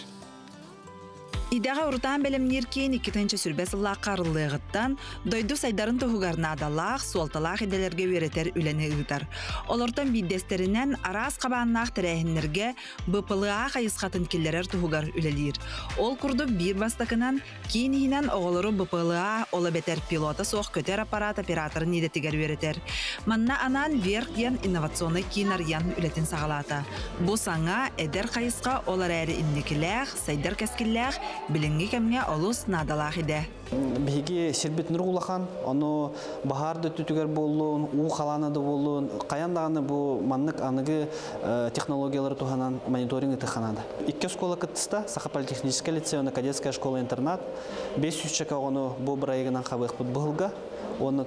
Идаға ұртан бәлемнеркен 2-ші сүрбәсілі қарылығыттан дойду сайдарын тұғығарына адалақ, суалталақ еделерге өретер үләні ұғытар. Олардан биддестерінен арас қабаннақ тәрәхінлерге БПЛА қайысқатын келлерер тұғығар үләлер. Ол күрді бір бастақынан кейінінен оғылыры БПЛА ола бетер пилота соқ көтер аппарат операторын едетігер өретер. Манна анан верх ден инновационный кейін ариян үлетін сағалата. Бұл саңа әдер қайысқа олар әрі иннекіләқ, сайдар кәскіләқ, билинги кемге олус надалах иде. Биги сирбит нурулахан, оно бахарды түтүгер болуун, у халанады болуун, каяндаганы бу маннык аныгы технологиялары туханан мониторинг таханада. Икки школа кыттыста, Саха-политехническая лицей, кадетская школа-интернат, 500 чека оно бу брайыгынан кабык бутбылга. Оннан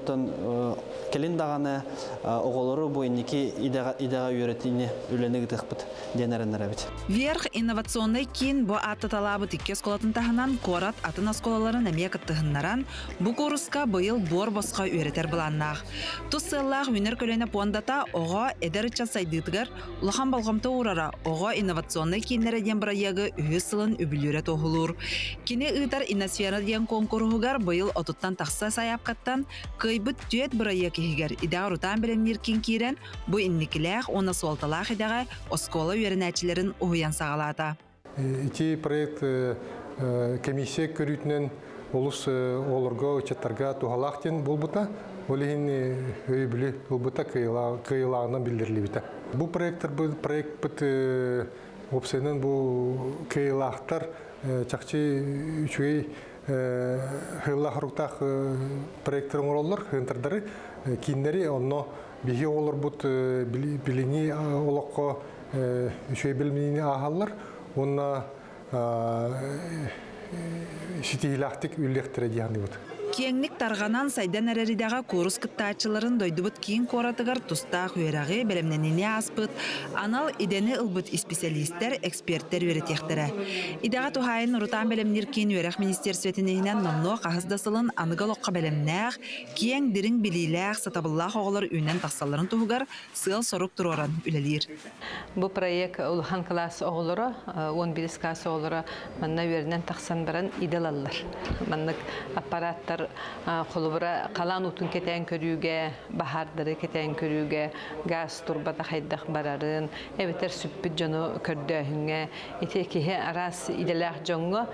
келин даганы оголору бойники идага үйрөтүнү үлөнүгү тыкпыт денеренер бит. Верх инновационный кин бу аты талабы тикке сколатын таханан корат атын асколаларын эмек тыгыннаран бу курска быйыл бор боска үйрөтер буланнак. Тусыллах үнер көлөнө пондата ого эдерча сайдыгыр улахан болгомто урара ого инновационный кинлер ден браягы үсылын үбүлүрө тохулур. Кини ыйтар инновацион ден конкурсугар быйыл отуттан такса саяпкаттан Кайбыт түйет бұрайы кегер идағыр ұтан білімнер кенкерен бұ инникіләқ, оны суалталақ идаға оскола үйерінәчілерін ұғыян сағалата. Ити проект комиссия көрітінен олыс олырға, ұчаттарға туғалақтен бұл бұта, олығын өй білі бұл бұта кайылағынан білдірілі біта. Бұл проект бұт опсайынан бұл кайылақтар чақчы үшуей Хылла харуктах проекттер оңроллар, хынтардары, киндери, онно биги олар бут билини олаққа үшөй білмейні ағалар, онна şitihilahtik üllektere diyandı bud. Кеңник тарганан сайдан әрәридәға курус кыттаачыларын дойдубут кийин коратыгар туста хуйрагы белемненине аспыт, анал идени ылбыт специалисттер, эксперттер өретехтере. Идага тухайын Урутан белемнер кийин өрәк министерсветинен номно кахыздасылын аныгалокка белемнәк, киең дирин билиләк сатабыллах оғылар үйнен тақсаларын туғығар сыл сорук туроран үлелер. Бу проект улхан класс оғылары, 11 класс оғылары манна өрінен тақсан баран идалалар. Маннык аппараттар қолыбыра қалан утун кетен көрүүгө, бахардары кетен көрүүгө, газ турбата хайдах барарын, эбетер сүппүт жону көрдөһүнгө, ите кихе арас иделах жоңго,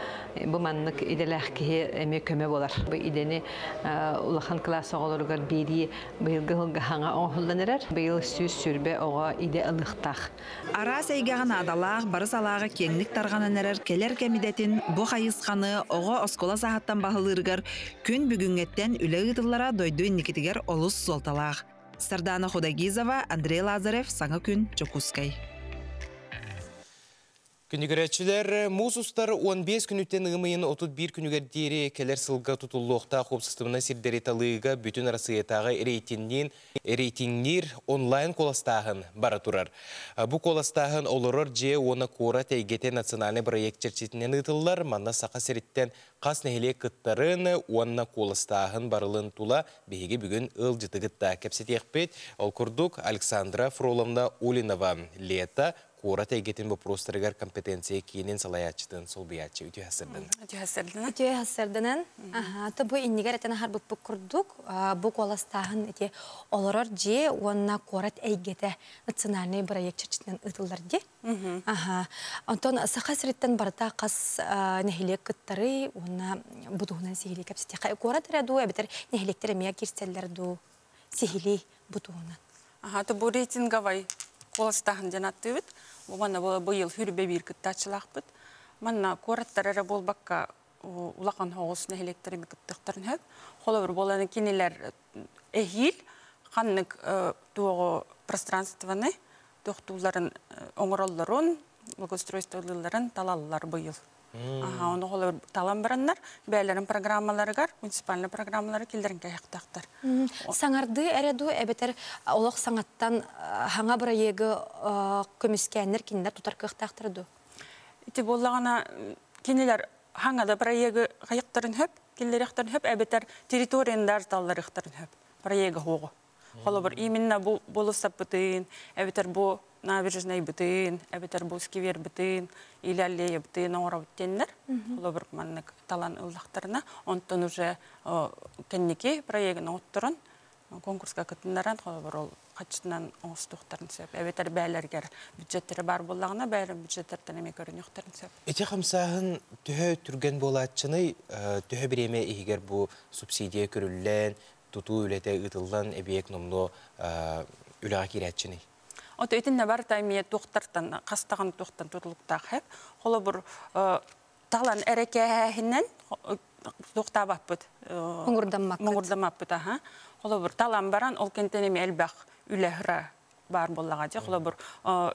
бу маннык иделах кихе эме көмө болар. Бу идени улахан класс оголоргар бири быйылгы хаңа оңхулданырар, быйыл сүз сүрбе ого иде ылыктах. Арас эйгаган адалах барыс алагы кеңник таргананарар келер кемидетин бу хайысқаны ого оскола сахаттан бахылыргар күн бүгүнгеттен үле ыдыллара дойду никитигер олус золталах. Сардана Худагизова, Андрей Лазарев, Саңа күн, Чокускай. Күнігерәтшілер, мусустар 15 күніттен ұғымайын 31 күнігер дері келер сылға тұтылуқта қоп сыстымына сирдері талыға бүтін арасыетаға рейтингнер онлайн коластағын бара тұрар. Бұ коластағын олырыр же оны қора тәйгеті национальный проект черчетінен ұтылар, манна сақа серіттен қас нәхеле күттарын онына коластағын барылын тула бейге бүгін ұл жытығытта кәпсетек ол күрдік Александра Фроловна Улинова лета Кора тәйгетін вопростарыгар компетенция кейінен салаячытын сол биячы үті хасырдын. Үті хасырдынын. Бұ иннигер әтін har бұп күрдік. Бұ қоластағын оларар же онына кора тәйгеті национальный проект чечітінен ұтылдар де. Антон сақа сіреттен барда қас нәхелек күттары онына бұдуғынан сихили кәпсете. Кора тәрәду әбітер нәхелектер әмея керселерду сихили бұдуғынан. Бұ рейтинговай қоластағын жанатты өт. Бұмана бұйыл хүрбе бір күттачылақ бұд. Манна кораттарары бол баққа улақан хоғысына электрими күттіқтарын хөп. Қолы боланы кенелер әйіл, қаннық туғы пространстваны, тоқтуларын оңыролларын, благоустройстволыларын талалылар бұйыл. Оны қолы талан бараннар, бәлерін программаларығар, муниципальный программалары келдерін кәйіқтақтар. Саңарды әрәду әбетер олық саңаттан хаңа бұра егі көміскәнер кенелер тұтар кәйіқтақтырды? Ити болағана кенелер хаңада бұра егі қайықтарын хөп, келдер ектарын хөп, әбетер территорияндар таллар ектарын хөп, бұра егі хоғы. Қолы бір именно болыстап бұтын, әбетер бұл набережный бытын, әбетер бұл скивер бытын, иляллея бытын оңыра бүттенлер. Қолы бір маннық талан ұллақтарына. Онтын уже кәннеке проегін оттырын, конкурсқа күтіндерін, қолы бір ол қачытынан оңыстықтарын сөп. Әбетер бәлергер бюджеттері бар болағына, бәлерін бюджеттерден әме көрін yoқтарын сөп. Эти қамсағын түхі түрген болатшыны, түхі біреме егер бұл субсидия көрілген, туту үлеті ұтылдан әбек номно үліға керетшіні? Ота өтінне бар таймия тоқтартан, қастаған тоқтан тұтылықтақ хеп. Қолы бір талан әрекәхінен тоқтабақ бұд. Мұңырдамақ бұд. Қолы бір талан баран, ол кентенеме әлбәқ үләхіра бар болаға де. Қолы бір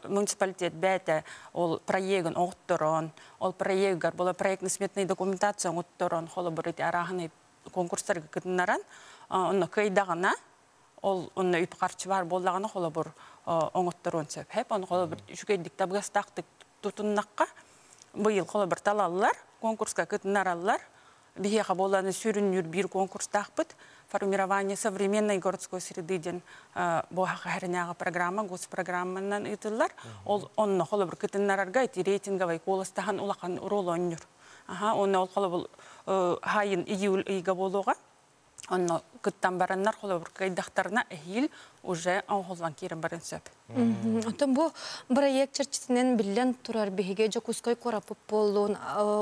муниципалитет бәті ол проегін оқтырын, ол проегар, бұл проектно-сметный документация оқтырын, қолы бір өте арағыны конкурстарға күтінаран, оны көйдағына, оны үйіп қарчы бар болағына қолы бір оңыттырын сөп. Оны қолы бір жүкейдік табғастақтық тұтыннаққа бұйыл қолы бір талалылар, конкурсқа күтінаралылар. Бігеға боланы сүрінер бір конкурстақ бұд. Формирование современной городской среды ден бұғаға әрінеға программа, госпрограмманан ұйтылар. Оны қолы бір күтінарарға әйті рейтинговай қолыстаған ұлақан рол ойныр. Оны ол қолы бұл хайын июл үйге болуға. Оны күттан бараннар қолы бір қайдақтарына әйіл уже ауғылан керін барын сөп. Антон бұл проект черчетінен білен тұрар бейге жокускай қорапып болуын,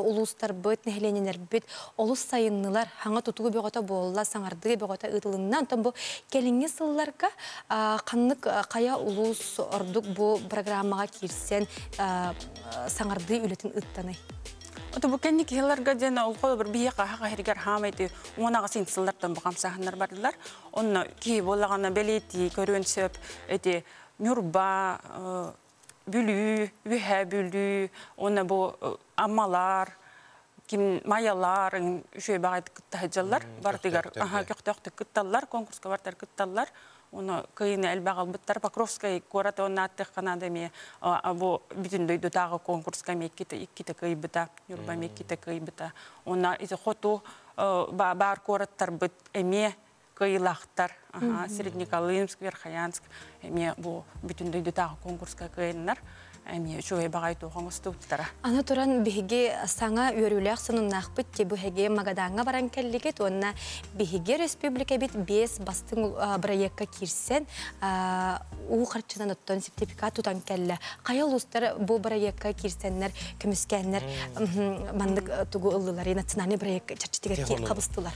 ұлыстар бұд, нәхелененер бұд, олыс сайыннылар, хаңа тұтуғы беғота болула, саңардығы беғота ұтылынна. Антон бұл келіңе сылларға қанлық қая ұлыс ордық бұл программаға керсен саңарды үлетін ұттанай. Ота бұл кәннік еларға дені ол қолы бір бейеқа хаға хергер хамайды, онаға сенсілдерден бұғам сағынлар бардылар. Оны кей болағана бәлеті, көрін сөп, мүрба, бүлі, үхә бүлі, оны бұл амалар, ким маяларын үшөй багайт кыттахыжаллар бартыгар көктөктү кытталлар конкурска бартар кытталлар оны кыйны элбагал быттар Покровская город он аттык канадами бу бүтүндөйдү тагы конкурска мекките кыйбыта юрба мекките кыйбыта она изе хоту бар городтар быт эме кыйлактар Среднеколымск Верхоянск эме бу бүтүндөйдү тагы конкурска кыйнар эми чуй багайт оңоступтара. Аны туран биһиге саңа өрүләк сыныннакпыт ки бу хеге магаданга баран келлигет онна биһиге республика бит 5 бастың проектка кирсен у харчынан оттон сертификат тутан келле. Каял устар бу проектка кирсеннер, көмүскәннәр мандык тугу ыллылары национальный проект чарчытыга кеп кабыстылар.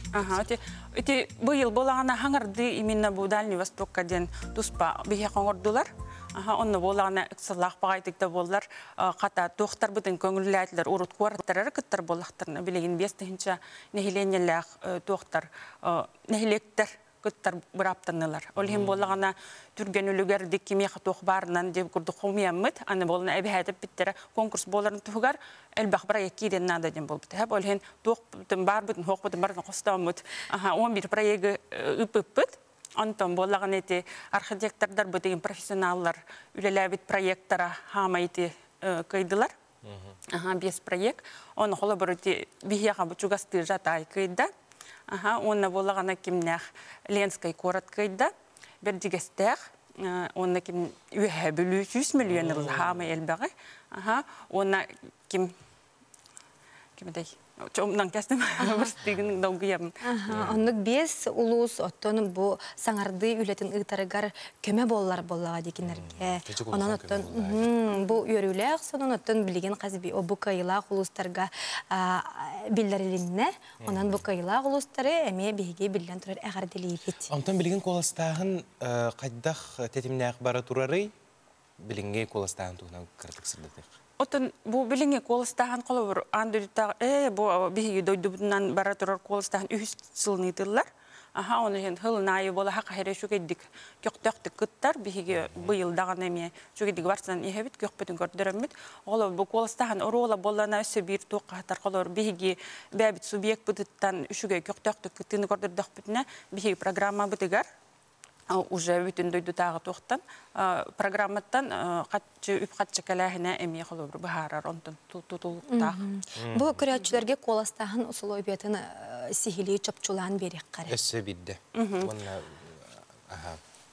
Эти быйыл болагана хаңарды именно бу Дальний Востокка ден туспа биһе коңордулар. Онны болағына ұқсылақ бағайтықта болар, қата тоқтар бұдың көңілі урут қуарттарары күттар болақтарына білеген бестігінші нәхіленелік тоқтар, нәхілектер күттар бұраптанылар. Олхен болағына түрген үлігерді кемеқі тоқ барынан деп күрді қомияммыд, аны болына әбіхәдіп біттері конкурс боларын тұғығар, әлбақ бірақ кейден нада ден бол біті. Олхен тоқ бұдың бар бұдың, хоқ бұдың барын қостауымыд, 11 проегі үп-үп-бүд. Антон болағын еті архитектордар бұдеген профессионаллар үлеләбіт проекттара хамайты көйділар. 5 проект. Оны қолы бір өте бігеға бұчуғасты жатай көйді. Оны болағына кемнәқ Ленскай корат көйді. Бердігестәқ. Оны кем үйе бүлі 100 миллион ыл хамай әлбәғі. Оны кем... Кемедей? Чомнан кәстім бірстігінің дауғыям. Онлық 5 улус оттон бұл саңарды үлетін ұйтарығар көме болалар болаға декенерге. Онан оттон бұл өріләқ сонын оттон білеген қазби бұл қайылақ улустарға білдірілінне. Онан бұл қайылақ улустары әме бейге білден тұрар әғарделей бет. Онтан білген қоластағын қайдақ тәтімнәқ бара тұрары білінге қоластағын туғынан кірдік сырдадық. Отын бу билинге колыстахан колобур андыртак бу биги дойдубунан бара турар колыстахан 3 сылнытылар. Оны hen хылнайы бола хакы херешү кеддик. Көктөктү кыттар биги быйыл даган эме чөгедик барсан ихебит көкпөтүн көрдөрөмүт. Оло бу колыстахан орола боллана өсө бир токкатар колор биги бәбит субъект бутуттан үшүгө көктөктү кыттыны көрдөрдөк бүтүнө биги программа бутыгар. Уже бүтін дөйді тағы тоқтан. Программаттан үп қатшы кәләхіне әмей қолы бір бұхарар онтын тұтылықтағы. Бұл көрәтшілерге қоластағын ұсылы өбетін сихили чопчулан берек қары. Өсі бидді.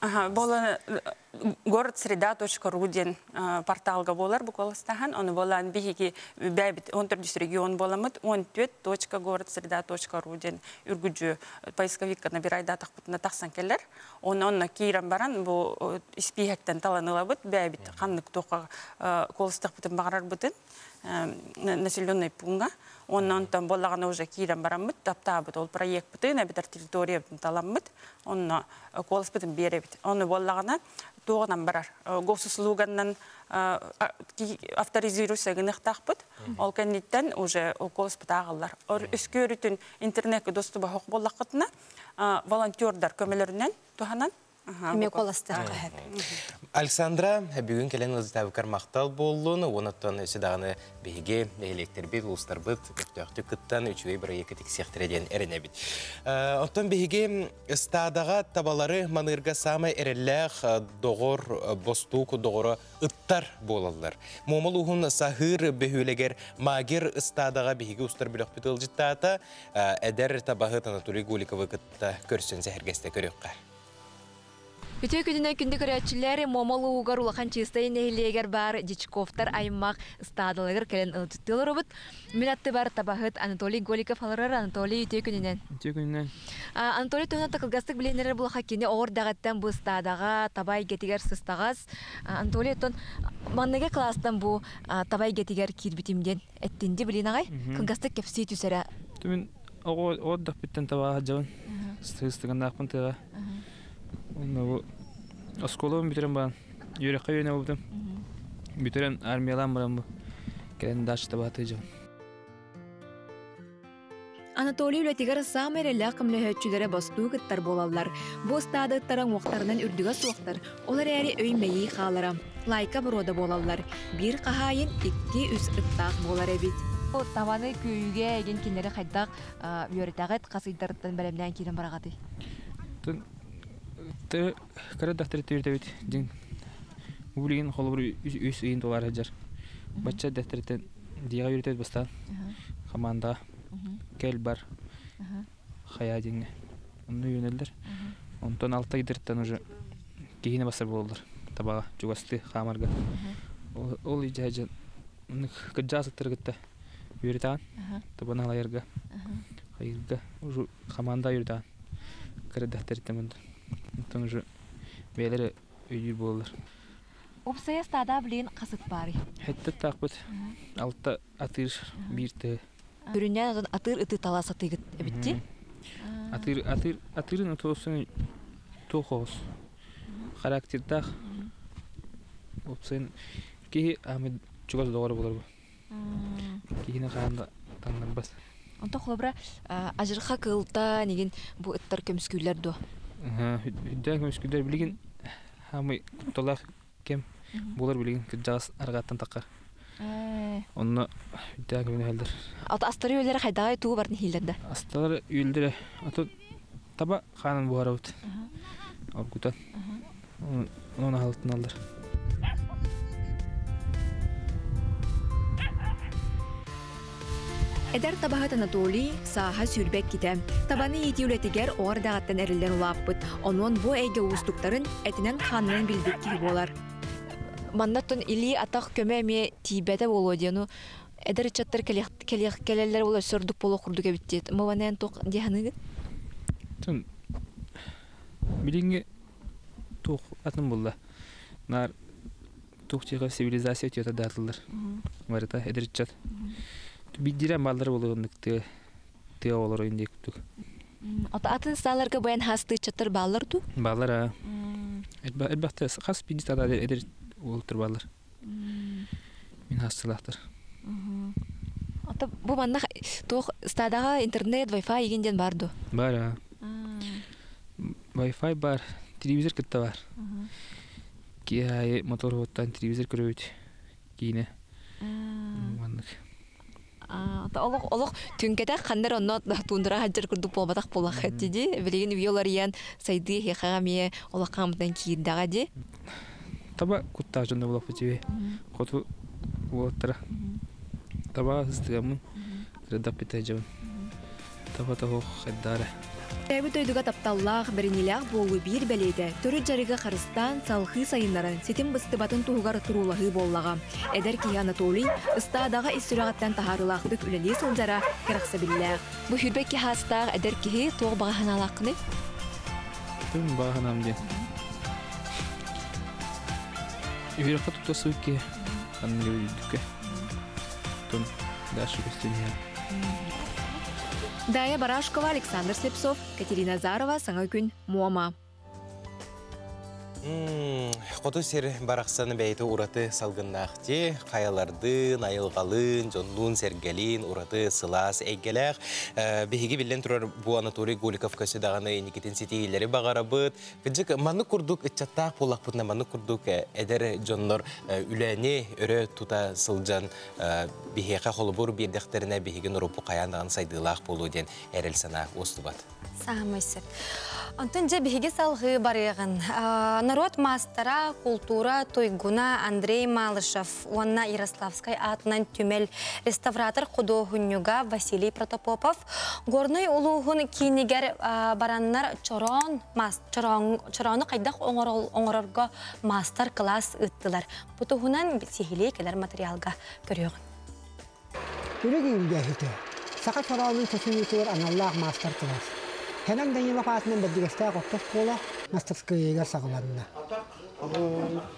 Болан город-среда.ру ден порталга болар бұл қоластағын. Оны болан бейге бәбіт 14 регион боламыд 14.город-среда.ру ден үргіджі поисковикка набирайда тақпытына тақсан келер. Оны кейран баран бұл испейхектен таланыла бұд бәбіт қанлық тоққа қолыстық бұтын бағарар бұтын населенный пунга. Оннан там болағына уже кейран баран бұд, таптабыд ол проект бұтын, әбітар территория бұтын талан бұд, оны қолыс бұтын бере бұд. Оны болағына тоғынан барар. Госуслуганнан авторизируйся гынықтақ бұд, ол кәнеттен уже қолыс бұт ағылар. Үскі өрітін интернетке доступа хоқ болақытына волонтердар көмелерінен туғанан Александра, бүгін келен ұзытабы кармақтал болуын, онаттан өсідағыны бейге, электр бет, ұлыстар бет, көптөқті күттан, үчуей бір екетік сектіреден әріне бет. Оттан бейге ұстадаға табалары манырға самай әрелләқ доғыр, бостук, доғыры ұттар болалар. Момыл ұғын сахыр бөхілегер магер ұстадаға бейге ұстар біліқ бітіл жыттата, әдер табағы Анатолий Голиковы күтті көрсін зәхіргесті көріққа. Үтө күнүнө күндү көрөчүлөр момол угар улахан чыстай нехилегер бар Дичковтар аймак стадалыгыр келен ылтыттылар бут. Минатты бар табахыт Анатолий Голиков аларар Анатолий үтө күнүнөн. Анатолий тона такылгастык биленер булаха кини оор дагаттан бу стадага табай кетигер сыстагас. Анатолий тон маннеге класстан бу табай кетигер кирбитимден эттинди билин агай. Кылгастык кепси түсөрө. Түмүн оор дакпиттен табага жабын. Сыстыгандакпын тыга. Осколовым битерем бан. Юрекка үйіне болдым. Битерем армиялан барам бұл. Келен дашты баты жау. Анатолий үлетігер самерелі қымлы бастуу кыттар болалар. Бұл стадыттарын уақтарынан үрдігі суақтар. Олар әрі өймейі қаларам. Лайка бұрода болалар. Bir қағайын 2-3 ыттақ болар әбет. Бу таваны күйге еген кинлери хайдак үйрөтагыт касыйдырдан беремнен кирен барагаты. Ты когда дәфтәрдә бит дин. Улыгын холбыр $100 хаҗар. Бача дәфтәрдән дига йөртәд бастан. Команда Келбар. Хая динне. Аны юнелдер. Онтон 6 айдыртан уже кийине басар болдылар. Табага жугасты хамарга. Ол ижажан кыджасыктыр гытта. Юртан. Табана лайырга. Хайырга уже команда юртан. Кыры дәфтәрдән. Онтон уже белер үйүр болдылар. Опсая стада билен касыт бары. Хетте такбыт. 6 атыр бирте. Бүрүннән атыр ыты таласаты битти. Атырын отосын тохос. Характердах. Опсын ки амид чугас догор болор бу. Кийине канда таңдан бас. Онто хобра ажырха кылта неген бу ыттар көмскүлөр до. Хүддә көмскүлөр билген хамы толах кем булар билген кыжас аргаттан таккар. Онна хүддә көмне халдыр. Ата астары үйләре хайдагай туу барын хилдә. Астары үйлдәре ата таба ханын буараут. Алгута. Оны халтын алдар. Эдер табахат Анатолий саха сүрбек китем. Табаны етеулетигер оғардағаттан әрілден улаппыт. Онуан бу әйге уыстуктарын әтінен ханынан білдік ки болар. Маннаттын или атақ көмі әме тибәді болу дену. Эдер чаттар келелер олар сөрдік болу құрдық әбіттет. Маванайын тоқ дияныгын? Тун билинге тоқ атын болла. Нар тоқ чеға цивилизация өтеті датылдар. Марыта эдер чат. Биддирен балдар болуындық тыа олар ойынды күттік. Атын сталарға баян хасты чаттар балдар ту? Балдар, а. Әлбәқті қас бидді тада әдер олықтыр балдар. Мен хастылақтыр. Бұ манна тоқ стадаға интернет, Wi-Fi егенден барды? Бар, а. Wi-Fi бар, телевизор күтті бар. Кей мотор оттан телевизор көрөйт. Кейіне. Мандық. Олық түнкеті қандар онна туындыра хаджар күрдік болбатақ болақ әттеді. Білеген үйелар иян сайды хеқаға мие олақ қамыдан кейірдаға де. Таба күтті ажында болақ бөтебе. Қоту болаттыра. Таба ұстығамын. Кірдап беті жауын. Таба тағуқ қайдары. Әбі тойдуға тапталлақ бірінеләқ болу бір бәлейді. Түрі жарыға қарыстан салқы сайынларын сетім бұсты батын туғар тұрулағы боллаға. Әдер кей Анатолий ұстадаға историяғаттан тахарылақтық үлелі солжара қырақса білләқ. Бұ хүрбек ке хастақ әдер кей тоғы бағахан алақыны? Түн бағанам ден. Үйеріққа тұтасы өкке. Қанын өйдікке. Түн дашы көстенея. Дая Барашкова, Александр Слепцов, Катерина Зарова, Саңа күн, Муама. Қоты сер барақсаны бәйті ұраты салғыннақты, қаялардың, айылғалын, жонлун сергелин, ұраты сылас әйгеләқ. Бейгі білден тұрар бұ Анатолий Голиков көсідағаны Никитин сетейлері бағарабыд. Күджік маны күрдік үтчаттақ болақ бұтына маны күрдік әдір жонлар үләне өрі тута сылжан бейхеқа қолы бұр бердіқтеріне бейген ұрыпы қаяндағын сайдылақ болу ден әріл сана осты бат. Сағымайсыр. Онтын же бейге салғы барығын. Народ мастера культура тойгуна Андрей Малышев, онна Ярославскай атынан түмел реставратор художнюга Василий Протопопов, горной улуғын кейнегер бараннар чороны қайдақ оңырырға мастер класс үттілер. Бұтығынан сехилей келер материалға көріғын. Үрегі үлгәхеті. Сақа чороның төсінетер аналлақ мастер класс. Хенен дәйілі қатының бәдігістәй қоқтық қола мастерскайыға сағыланына.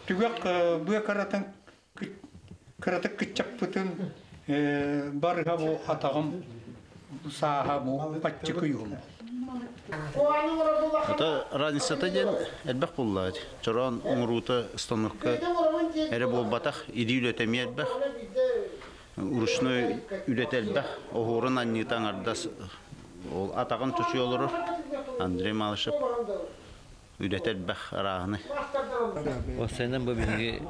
Түгек бұя қаратық күтчап бұтын барыға бұл атағым саға бұл патчы күйім. Это разницата ден әлбәқ боллады. Чоран оңыруыты станокка әрі бол батақ иди үлетемей әлбәқ. Урушной үлет әлбәқ. Оғырын аннетан ардас атағын түші олырыр. Андрей Малышев үлет әлбәқ арағыны. Осенен bu bilgi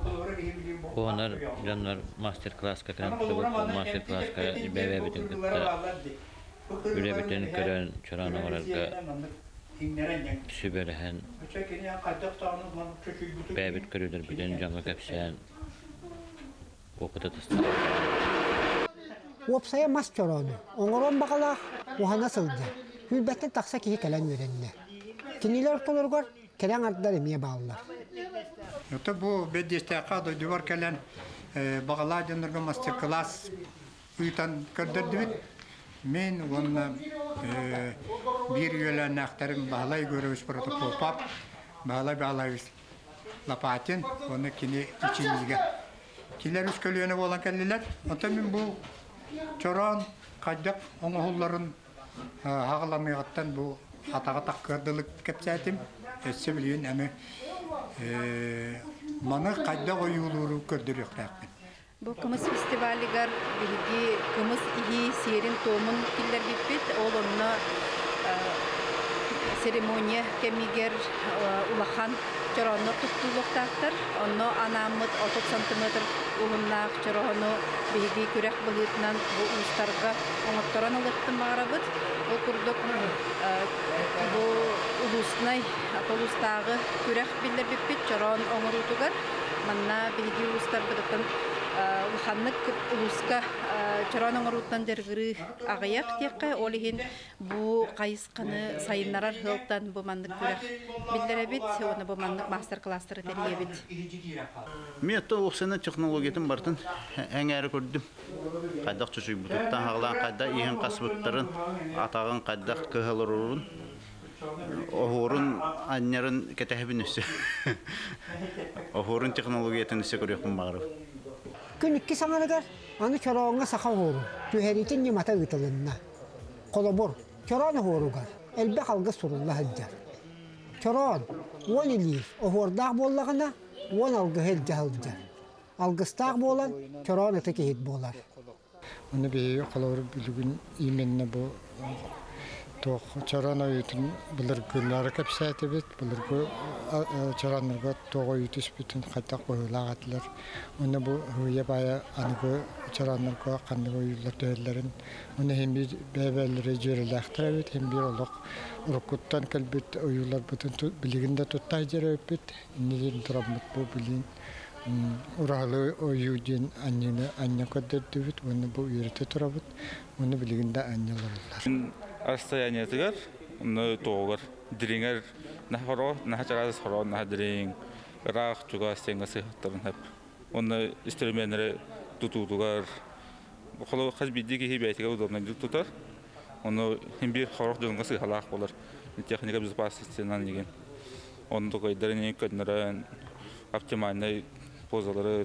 onlar canlar masterclass kakan masterclass ka bebe bütün kıtta öyle bütün kören çorana olarak süberhen bebe körüler bütün canlı kapsayan okuda tasla. Opsaya mas çoronu. Oğuran bakala ohana sıldı. Hülbetten taksa ki kelen verenler. Kiniler ortalargar kelen artlar emiye bağlılar. Yoksa bu bediyesteka da duvar kelen bağla canlarga masterclass uyutan kırdırdı. Men onunla bir yölen aktarım bağlayı görüyoruz protokol pop. Bağlayız lapatin onu kini içimizge. Kiler üst kölüyene olan kelliler. Otamin bu çoran kaydak oğulların hağılamıyattan bu hatağa takkırdılık kepsetim. Sebiliyin ama bana kaydak oyuluru kördürüyor. Bu Kımız Festivaligar bilgi Kımız iyi serin tomun killer bipit olunna seremoniya kemiger ulahan çoronu tuttuluqtaqtır. Onu anamıt 30 cm ulunnak çoronu bilgi kürek bıhıtnan bu ustarga oңотторон ılıttım bağırabıt. O kurduk bu ulusnay atolustağı kürek biller bipit çoron oңоруtugar. Manna bilgi ulustar bıdıtın Uhanlık uluska çorana orutan dergiri ağayak diye olihin bu kayıskanı sayınlarar hıldan bu mandık kürek bildirebit onu bu mandık master classları teriyebit. Miyette o sene teknolojiyetin bartın engeri gördüm. Kaydak çocuğu bututtan hağlan kaydak ihin kasbıtların atağın kaydak kıhılır olurun. Ohorun annerin ketehbin üstü. Ohorun teknolojiyetin üstü görüyorum bağırım. Gün iki sanarıgar, anı çorağına saka horu. Tüheritin nimata ıtılınna. Kolobor, çorağını horugar. Elbe halga surulla hıccar. Çorağın, 10 ilir, o hordağ bollağına, 10 algı hıcca hıccar. Algıstağ bolan, çorağın öteki hit bolar. Onu bir kolobor bilgin imenine bu çorağına yutun bilir günleri kapsaydı bit, bilir bu çorağınırga toğu yutuş bütün kaytak koyulağatlar. Onu bu hüye baya anıgı çorağınırga kanıgı yıllar döylerin. Onu hem bir bebeleri jörelektir bit, hem bir oluk urukuttan kalbit oyular bütün bilginde tuttay jere bit. Nilin duramut bu bilin. Uralı oyudun anne kadar bit, onu bu yürüte turabut. Onu bilginde annelerler. Расстояниятыгар, оны тоғыр, диреңер, нахаро, нахачараз харо, нахадирeng, рах чуга стенга сыхаттарын хеп. Оны инструментері тутудугар, қолы қаз биддеги хебейтіге удобно тутар. Оны хембир харох жонга сыхалақ болар. Техника безопасностьнан деген. Оны тоқайдарын көднерен оптимальный позалары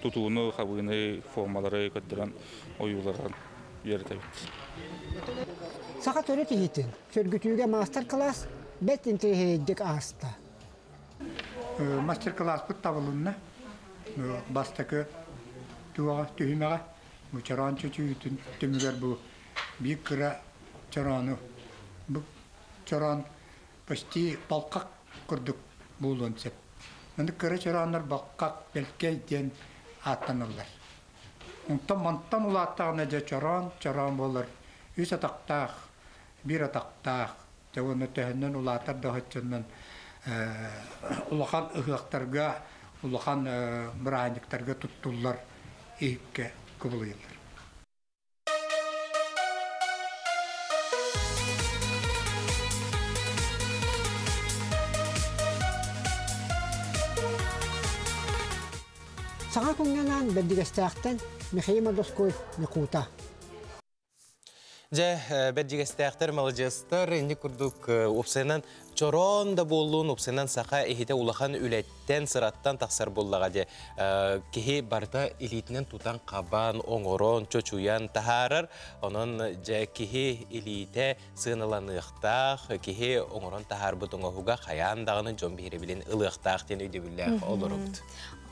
тутууну хабыны формалары көддерен оюлардан беретебит. Saka törü tihitin, sörgütüge master class, bet intiheddik asta. Master class bu tavulunna, bastakı tuğa tühümeğe, bu çoran çocuğuyutun tümüger bu büyük kıra çoranı, bu çoran pasti balkak kurduk bulun sep. Şimdi kıra çoranlar balkak belki diyen atlanırlar. Ondan mantan ulattağına da çoran bollar. Üç ataktağ, bir ataktağ. Onu tehenden ulattar da hıçından ulakan ıhıqtarga, ulakan mırayniktarga tutturlar, ihke kıbılıyorlar. Sağa kunyanan beddigestağtan Mikhail Doskoy Mikuta. Je bedjigestaqtar malajastar indi kurduk opsenan çoron da bolun opsenan saqa ehite ulahan ületten sırattan taqsar bollaga de kihi barda elitinen tutan qaban oңорон çoçuyan taharar onun je kihi elite sığınalanıqtaq kihi oңорон tahar butunga huga qayan dağını jon birebilin ılıqtaq den ödübillah olurubdu.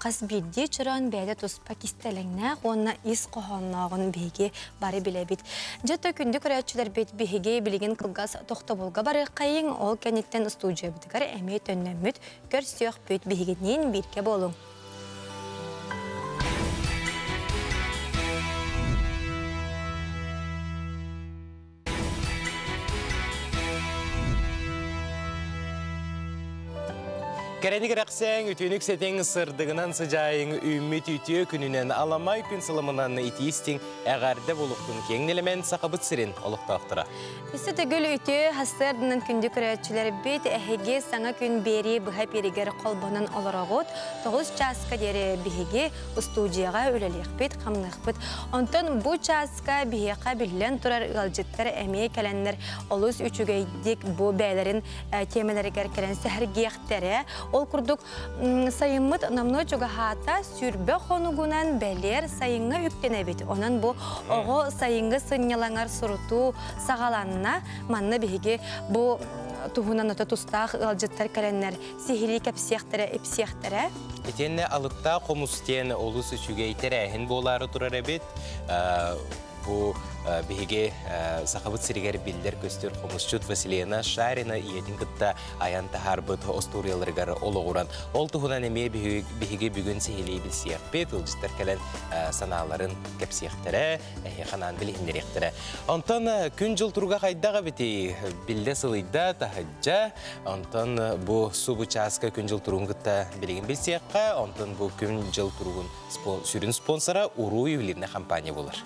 Qas bildi çıran bəydə tospak istələnə, ona is qoğanlağın beygi bari bilebit. Jetta kündü körətçülər bet beygi bilgin qılğas toxta bolga bari qayın, ol kənitten Итен студия бітігер әме төннәміт көрсіяқ бөт бігінен бірке болың. Кәрәнік рәқсәң, үтінік сәтең сырдығынан сыжайың үммет үтіе күнінен аламай күн сылымынан итейістің әғарды болуқтың кеңнелемен сақабыт сірін олықтақтыра. Үсі түгіл үтіе хастырдынан күнді күрәтшілер бет әхеге саңа күн бері бұға перегер қолбанын оларағыт, 9 часқа дері бігеге студияға өлелек бет, қамнық бет. Онтан бұ часқа бігеға білен тұрар ғалжеттер әмей кәләнлер олыс үчігейдік бұ бәйлерін темелерігер кәләнсі әргеқтері. Ол күрдік сайымыт намны чуга хата сүрбе қонугунан бәлер сайынға үктене бет. Онан бұ оғы сайынғы сыннялаңар сұруту сағаланына манны беге бұ туғынан ота тұстақ ғалжеттер кәләнлер сихили кәпсияқтары, эпсияқтары. Етенне алықта қомыстен олыс үчігейтер әйін болары тұрар әбет. Бұл беге сақабыт сірігер білдер көстер қомысчут Василена Шарина иетін күтті аянты харбыт осторияларығар олығыран. Ол тұғынан әме беге бүгін сехелей білсияқ бет, ұлжыстар кәлін саналарын кәпсияқтары, әйханан білігіндеректері. Онтан күн жыл тұрға қайдаға беті білді сылыйда тахаджа, онтан бұл субы часқа күн жыл тұрғын күтті білігін білсияққа, онтан бұл күн жыл тұрғын сүрін спонсора Уру евлеріне компания болыр.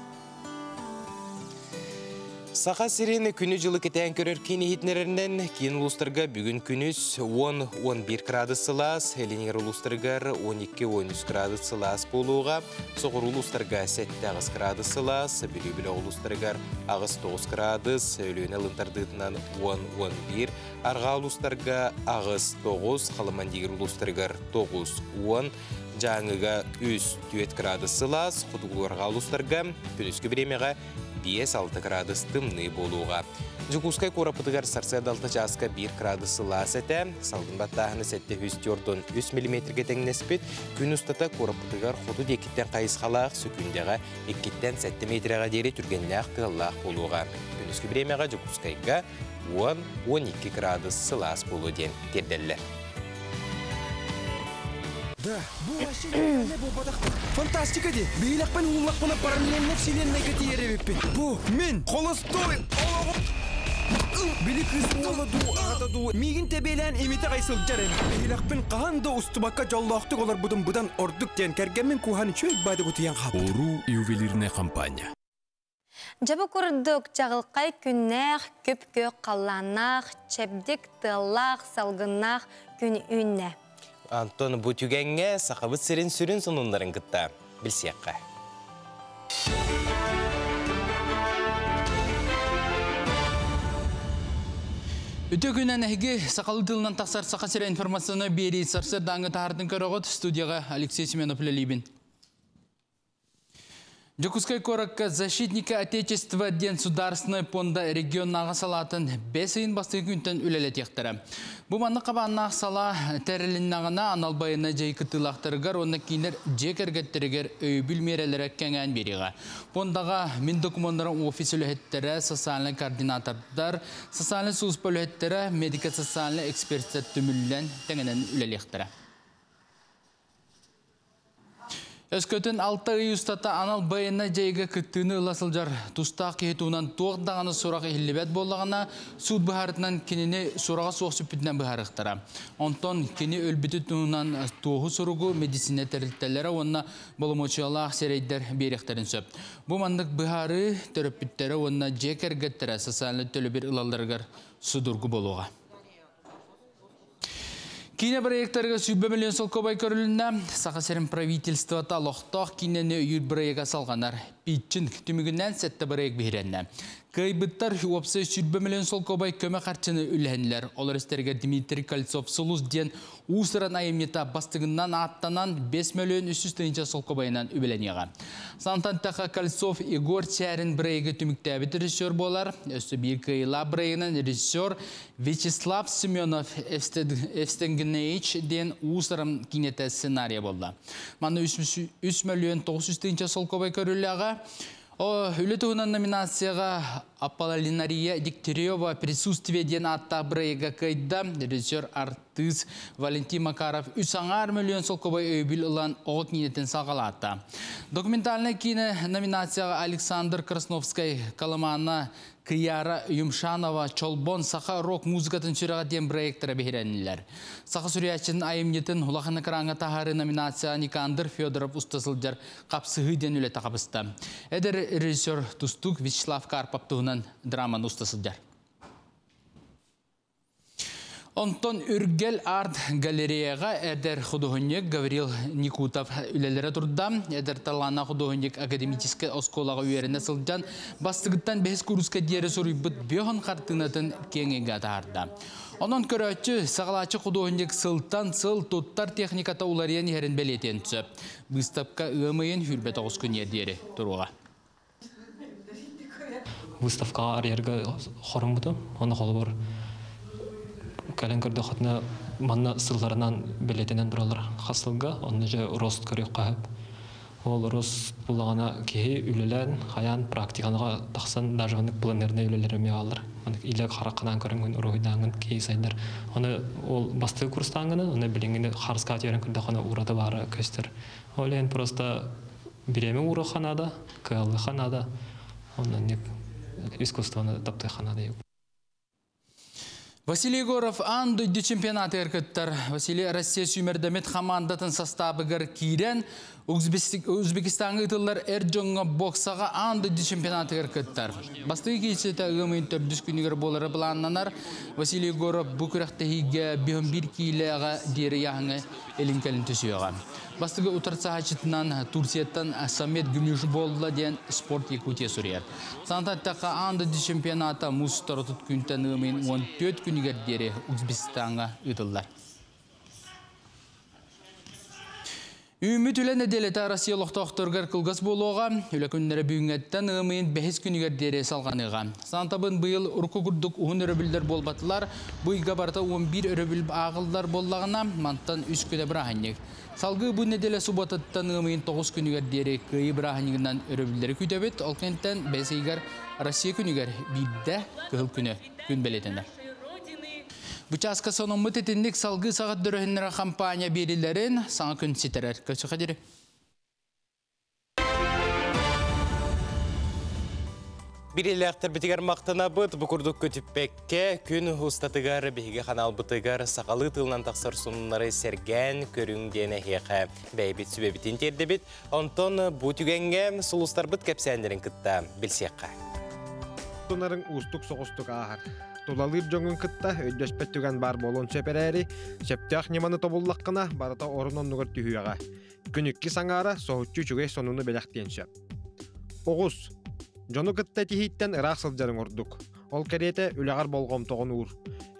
Сақа сирені күні жылы кетен көрер кені хитнерінен кейін ұлыстырға бүгін күніс 10-11 градус сылас, әленер ұлыстырғар 12-13 градус сылас болуға, соғыр ұлыстырға 7-9 градус сылас, білі-білі ұлыстырғар ағыз 9 градус, өліні лынтардығынан 10-11, арға ұлыстырға ағыз 9, қалымандегір ұлыстырғар 9-10, жаңыға 3-4 градус сылас, құдығыларға ұлыстырға, күніскі біремеға 5-6 градус тымны болуға. Жүкускай қорапытығар сарсайдалты жасқа 1 градус сылас әті, салдың баттағыны сәтті 3 мм-ге тәңнеспет, күн ұстата қорапытығар құды декіттен қайыз қалақ, сөкіндеға 2-тен 7 метрға дері түргенләқ тығылақ болуға. Күніскі біремеға жүкускайға 10-12 градус сылас болу ден терделі. Да, бұл ашын не бұл бадақ. Фантастика де. Бейлақпен ұллақпына параллельно вселенной көтері беппен. Бұл мен холостой. Білі кызын оладу, ағатаду. Мегін тебелән еметі қайсыл жарен. Бейлақпен қағанда ұстыбаққа жаллақтық олар бұдан ордық ден кәргенмен куханы чөй байды көтіян қап. Уру ювелирная компания. Жабы көрдік жағылқай күннәқ, көп-көк қаланақ, чәбдік тылақ, салғынақ күн үнне. Антон Бутюгенге сақабыт сірін сүрін сонындарын күтті білсеққа. Өте күнен әйге сақалы тылынан тақсар сақа сірі информацияны бері сарсыр даңғы тағардың көріғыт студияға Алексей Семенов Лелибин. Жокускай коракка защитника Отечества Ден Сударственной понда регионнаға салатын 5 айын басты күнтен үлелетектірі. Бұл манны қабаннақ сала тәріліннағына аналбайына жай күттілақтырығар, оны кейінер жекергеттерігер өйбіл мерелері кәңән беріға. Пондаға мен документарын офис үліхеттері, социальный координатордар, социальный суыз бөліхеттері, медико-социальный экспертер түмілден тәңінен үлелектірі. Өскөтін 6 ай ұстата анал байына жайға күттіні ұласылжар тұстақ кейтуынан тоғдағаны сұрақ ehillibet болағына суд бұхарытынан кеніне сұраға соқ сүппітінен бұхарықтара. Онтон кені өлбіті тұнынан тоғы сұруғы медицина тәрілттелері онына болымочалақ серейдер беректерін сөп. Бұл мандық бұхары төріппіттері онына жекергеттері социальны төлі бір ұлаларығар судырғы болуға. Кине проекттарға сүйбе миллион солкобай көрілінна сақасерін правительствата лоқтақ кинені үйір проекта салғанар. Питчин түмігінен сәтті проект бейренне. Кайбыттар опсы сүйбе миллион солкобай көмі қарчыны үләнілер. Олар істерге Дмитрий Кольцов сұлыз ден ұсыран айымнета бастығынан аттанан 5 миллион үсістейінче солкобайынан үбіленеға. Сантантаға Кольцов Игор Чәрін проекті түмікті әбіті режиссер болар. Өсі бір кайла проектінен режиссер Вячеслав Семенов Евстенгенейч ден ұсыран кинеті сценария болды. Маны 3 миллион 900 солкобай көріліға Үлетуынан номинацияға Аполлинария Дегтярева присутствие ден атта бірайға кайда режиссер артист Валентин Макаров 3 миллион солкобай өйбіл ұлан оғыт ниетін сағалатта. Документальный кино номинацияға Александр Красновскай Каламана Кияра Юмшанова Чолбон Саха рок музыкатын сүріға ден проекттері бейренілер. Саха сүрячын айымнетін ұлақыны қараңа тахары номинация Никандр Федоров ұстасылдар қапсығы ден үлі тақабысты. Әдір режиссер Тустук Вячеслав Карпов туғынан драманы ұстасылдар. Онтон үргел арт галереяға әдір художник Гаврил Никутов үлелері тұрда. Әдір талана художник академический осколаға үйеріне сылжан бастығыттан бәс күріске дері сұрыйбыт беғын қартынатын кеңеге атарды. Онын көрәтші сағалачы художник сылтан сыл тұттар техниката улариян ерін бәлетен түсіп. Выставка ұмайын хүрбет оғыз күн едері тұруға. Выставкаға арерге хорым бұды, оны қолы бар. Кәлін көрді қатына манна сылларынан белетенен бұралар қасылға, оны же рост көрек қағып. Ол рост бұлағана кейі үлілен, қаян практиканыға тақсан дажығынық планеріне үлілеріме алыр. Илі қарақынан көрінген ұройдаңын кейі сайдар. Оны ол бастығы курстаңыны, оны білінгені қарысқа атерін көрді қана ұрады бары көстер. Ол ең просто біреме ұры қанада, кәлі қанада, оны искусствоны тапты қанада ек. Василий Егоров анды чемпионаты әркеттір. Василий Россия сүймердемет командатын составыгар кирен Өзбекистанғы ұтылар әржонға боксаға анды чемпионаты әркеттір. Бастығы кейсеті ұғымын төрдіс күнігер болары бұланнанар. Василий Егоров бұқырақтығыға 51 кейліға дері яғыңы елін кәлін түсіуға. Бастығы ұтырца хачытынан Турцияттан Самет Гүміш болыла ден спорт Якутия сүрер. Сантаттаққа анды чемпионаты мұстар ұтыт күнтен ұғымын 14 күнігер дері Өзбекистанға ұтылар. Үміт үлі неделеті Россия лоқтақтырғар қылғас болуға, үлі күннері бүйінгеттен ұмайын бәхіз күнігер дере салғаныға. Сантабын бұйыл ұрқы күрдік ұғын өрөбілдер болбатылар, бұйға барта 11 өрөбіл ағылдар боллағына манттан 3 күні бірағанек. Салғы бұл неделе субатыттан ұмайын 9 күнігер дере көйі бірағанегінен өрөбілдері күтөбет, ол кенттен бәсейгер Россия күнігер бидді күл күні күн белетінді. Бұчасқа соның мұтетіндік салғы сағат дөрігінлері компания берілерін саңа күн сетерер. Көсі қадері. Бірелі ақтар бітігер мақтына бұд, бұқырдық көтіппекке күн ұстатығар бейге қанал бұтығар сақалы тылынан тақсыр сұнлары сәрген көріңдені хеқі бәйбет сүбебітін терді бет. Онтон бұ түгенге сұлыстар бұд кәпсәндерін күтті білсеққа. Тұнарын ұстық соғыстық ағар. Тулалыр жоңын кытта өйдөспет түген бар болон сөперәри, сөптяқ неманы тобуллаққына барыта орынын нүгір түйіға. Күніккі саңара соғытчу чүгей сонуны беләқтен сөп. Оғыз. Жоны кытта тихиттен ырақ сылжарын ордук. Ол кәреті үләғар болғым тоғын ұр.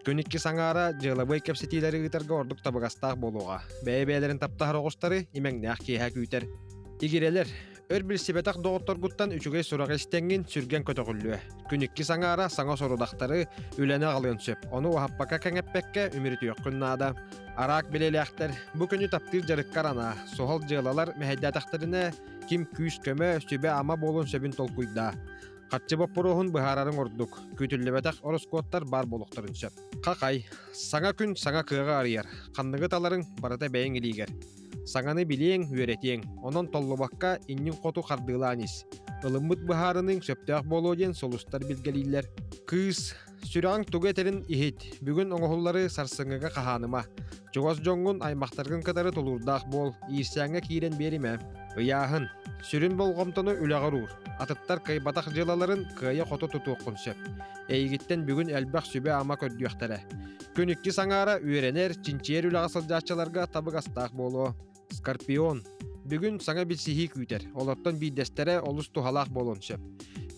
Күніккі саңара жылыбай кәпсетилері ғытарға ордук табығастақ болуға. Бәйбәлерін таптағыр оғыстары имәңнәқ кейхә күйтер. Игерелер. Өрбіл себетақ доғыттар құттан үчігей сұраға істенген сүрген көтіғілі. Күніккі саңара саңа сорудақтары үләні ғалын сөп. Оны оғаппақа кәңеппәкке үмірі түйек күннада. Арақ білеліқтер, бұл күні таптыр жарыққар ана. Соғал жылалар мәхәддәтақтарына ким күйіс көмі сөбе ама болын сөбін толқуйда. Қатшы боп бұрығын бұхарарын ордық. Күтілі ороскоттар бар болуқтарын сөп. Қақай, саңа күн саңа кыға арияр. Қандығы таларын барыта бәйін елігер. Саңаны білең, өретең, онын толлыбаққа иннің қоту қардыланис. Үлімбіт бұхарының сөптіғ болуын солыстар білгелейлер. Кыз, сүраң түгетерін ихет, бүгін оңғылары сарсыңыға қағаныма. Жоғыз жоңғын аймақтарғын қыдары толурдақ бол, ирсәңі кейрен беріме. Ұяғын, сүрін болғымтыны үләғыр ұр. Атыттар кайбатақ жылаларын кайы қоту тұтуқын сөп. Әйгіттен бүгін әлбәқ сүбе ама көрдіяқтары. Күніккі саңара үйренер, чинчер үләғасыл жачыларға табығастақ болу. Скорпион. Бүгін саңа білсихи күйтер. Олаттан бейдестері олыс тухалақ болын сөп.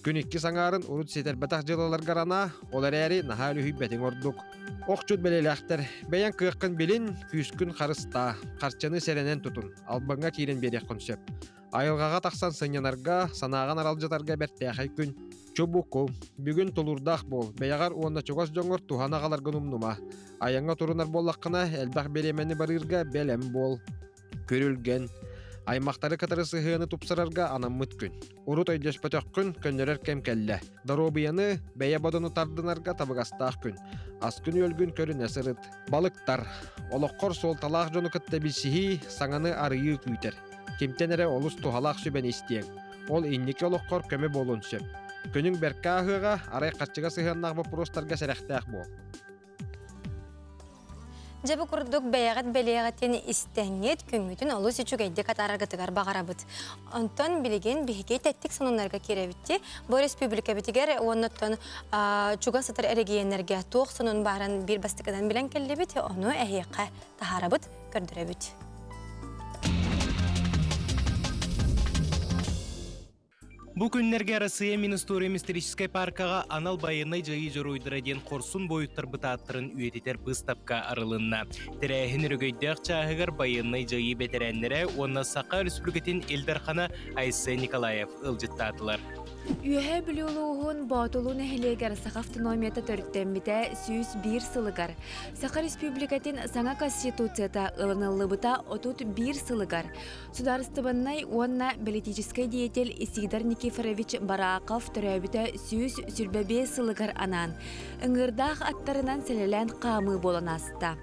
Күніккі саңарын ұрыт сетер батақ жылаларға рана, олар әрі наға үлі бәтің ордық. Оқчуд бәлеләқтір. Бәян қыққын білін, күйіскін қарыста. Қарчыны сәренен тұтын. Албаңға кейрен береққын сөп. Айылғаға тақсан сынянарға, санаған аралжатарға бәрттәқай күн. Чобуку, бүгін толурдақ бол. Бәяғар уанна чоғас жоңыр тухана қаларғын умнума. Аяңға тұрынар боллаққына әлбақ беремені барырға бәлем бол. Көрілген. Аймақтары катарысы хыаны тупсарарга анаммыт күн. Урут өйдөспөтөк күн көннөрөр кем келле. Доробияны бәйе бодону тардынарга табыгастаах күн. Ас күн өлгүн көрүн эсырыт. Балыктар. Олоққор солталаах жону кытта бисихи саңаны арыйы күйтер. Кемтенере олус тухалаах сүбен истиең. Ол инники олоққор көмө болун сөп. Күнүң берка ахыга арай каччыга сыһаннаах вопростарга сәрәхтәэх бол. Жабы курдук бәягат бәлегатен истәңет күңүтүн олус үчүгәйде катарагытыгар багарабыт. Онтон билеген бихикей тәттик санунарга керебитти. Бу республика битигер оннотон чуга сатыр эрегиеннерге тоқ санун барын бир бастыкадан билен келлебит, ону әһиякка тахарабыт көрдүрөбүт. Бу күннерге Россия Министория исторической паркага анал байынай жайы жоруйдыраден корсун бойуттар бытааттырын үйететер быстапка арылынна. Тірәхін үргөйдәк чағығыр байынай жайы бетерәнлері онна Сақа Республикатын Элдархана Айсы Николаев ылжыттатылар. Үйе білуылуғын батылуын әхілегер Сақа автономията төрттенбіте сүйіз бір сылығар. Сақа Республикатын саңа конституцията ылынылыбыта отут бір сылығар. Сударыстыбыннай онна политической деятель Исигдар Никифорович Бараков төрәбіті сүйіз сүрбәбе сылығар анан. Үңірдақ аттарынан сәлелән қамы болан аста.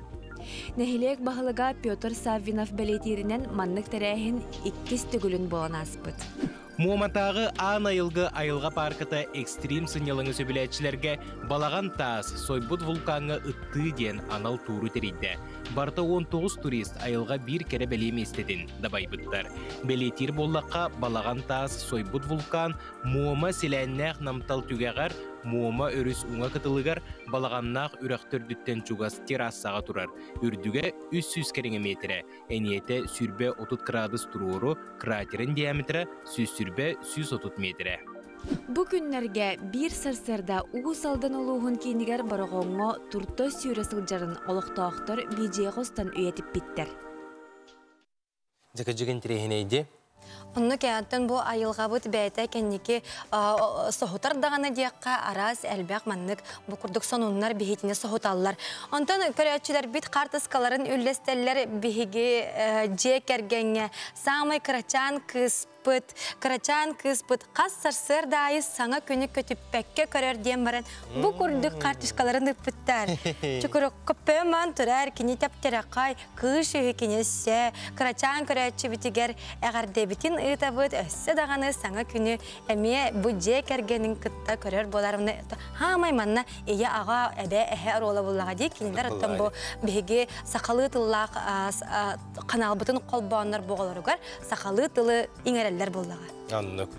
Нәхилек бағылыға Петр Саввинов бәлетирінен маннық тәрәхін 2 түгілін болан аспыт. Муаматағы айылғы айылға паркыта экстрим сынялыңы сөбіләтшілерге балаған таас Сойбут вулканы ытты ден анал туру терейді. Барта 19 турист айылға бір кәрі бәлеме істедін дабай бұттар. Бәлетир боллаққа балаған таас Сойбут вулкан муама селәннәқ намтал түгәғар муама өріс уңа кытылығар балағаннақ үрәқтөрдіттен чугас террасаға турар. Үрдіге 300 кәріңе метрі. Әниеті сүрбе 30 градус туруыру, кратерін диаметрі сүрбе 130 метрі. Бу күннерге бір сарсарда уғысалдан олуғын кейінігер барығоңға турто сүйрі сылжарын олықтауқтар бейджеғостан өйетіп биттер. Жакаджыгын тірехінейді? Онны кәйттен бу айылға бұт бәйті кәннеке соғытар дағаны дейққа араз әлбәқ маннық бұ күрдік сонунлар бейетіне соғыталылар. Онтан көрәтшілер бит қартыскаларын үллестелер бейге жек әргенге самай крачан кыспыт, қас сарсыр дайы саңа күні көтіппәкке көрер дем баран бұ күрдік қартышкаларын үппіттар. Чүкірі көппөман тұрар кені тәптерақай кыш үйі кенесе крачан көрәтші бітігер әғарде бітін ұйтабыд өссі дағаны саңа күні әме бұ жек әргенің күтті көрер боларымны хамай манна ие аға әбе әхе арола болаға дей кенелер ұттан бұ бейге сақалы тыллақ қанал бұтын қолбауынлар боғаларығар сақалы тылы иңерелер болаға. Аннық.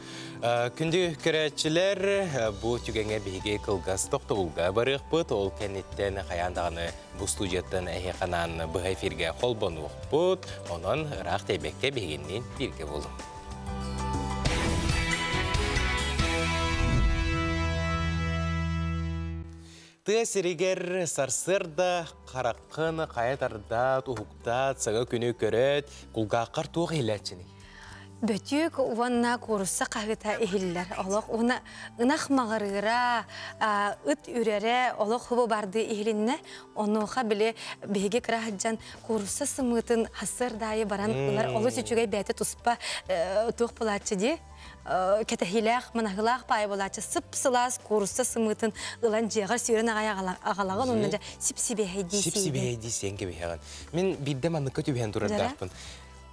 Күнді көрәтшілер бұ түгенге бейге қылғас тоқтығылға барық бұд, ол кәнеттен қаяндағыны бұ студияттан әйе қанан бұға эфирге қолбану бұд, онын рақ тәйбекке бейгеннен бірге болу. Тәсірігер сарсырда, қараққын, қаятарда, тұхуқтат, саңа күні көрет, құлғаққар туғы еләтшіні. Бөтүк уанна курса қағыта ehiller. Олық уна ынақ мағырыра, үт үрере, олық хубы барды ehlinne, онуға біле беге кірахаджан курса сымытын хасыр дайы баран, олы сүчугай бәті тұспа тұқ бұлатшы де. Кәтәхиләқ, манағылақ пай болатшы, сып-сылас курса сымытын ұлан жеғар сүйрен ағалағын, онында сіп-сібе дейсейді. Сіп-сібе дейсейін кебе яған. Мен бидде маныққа төбен тұрардақпын.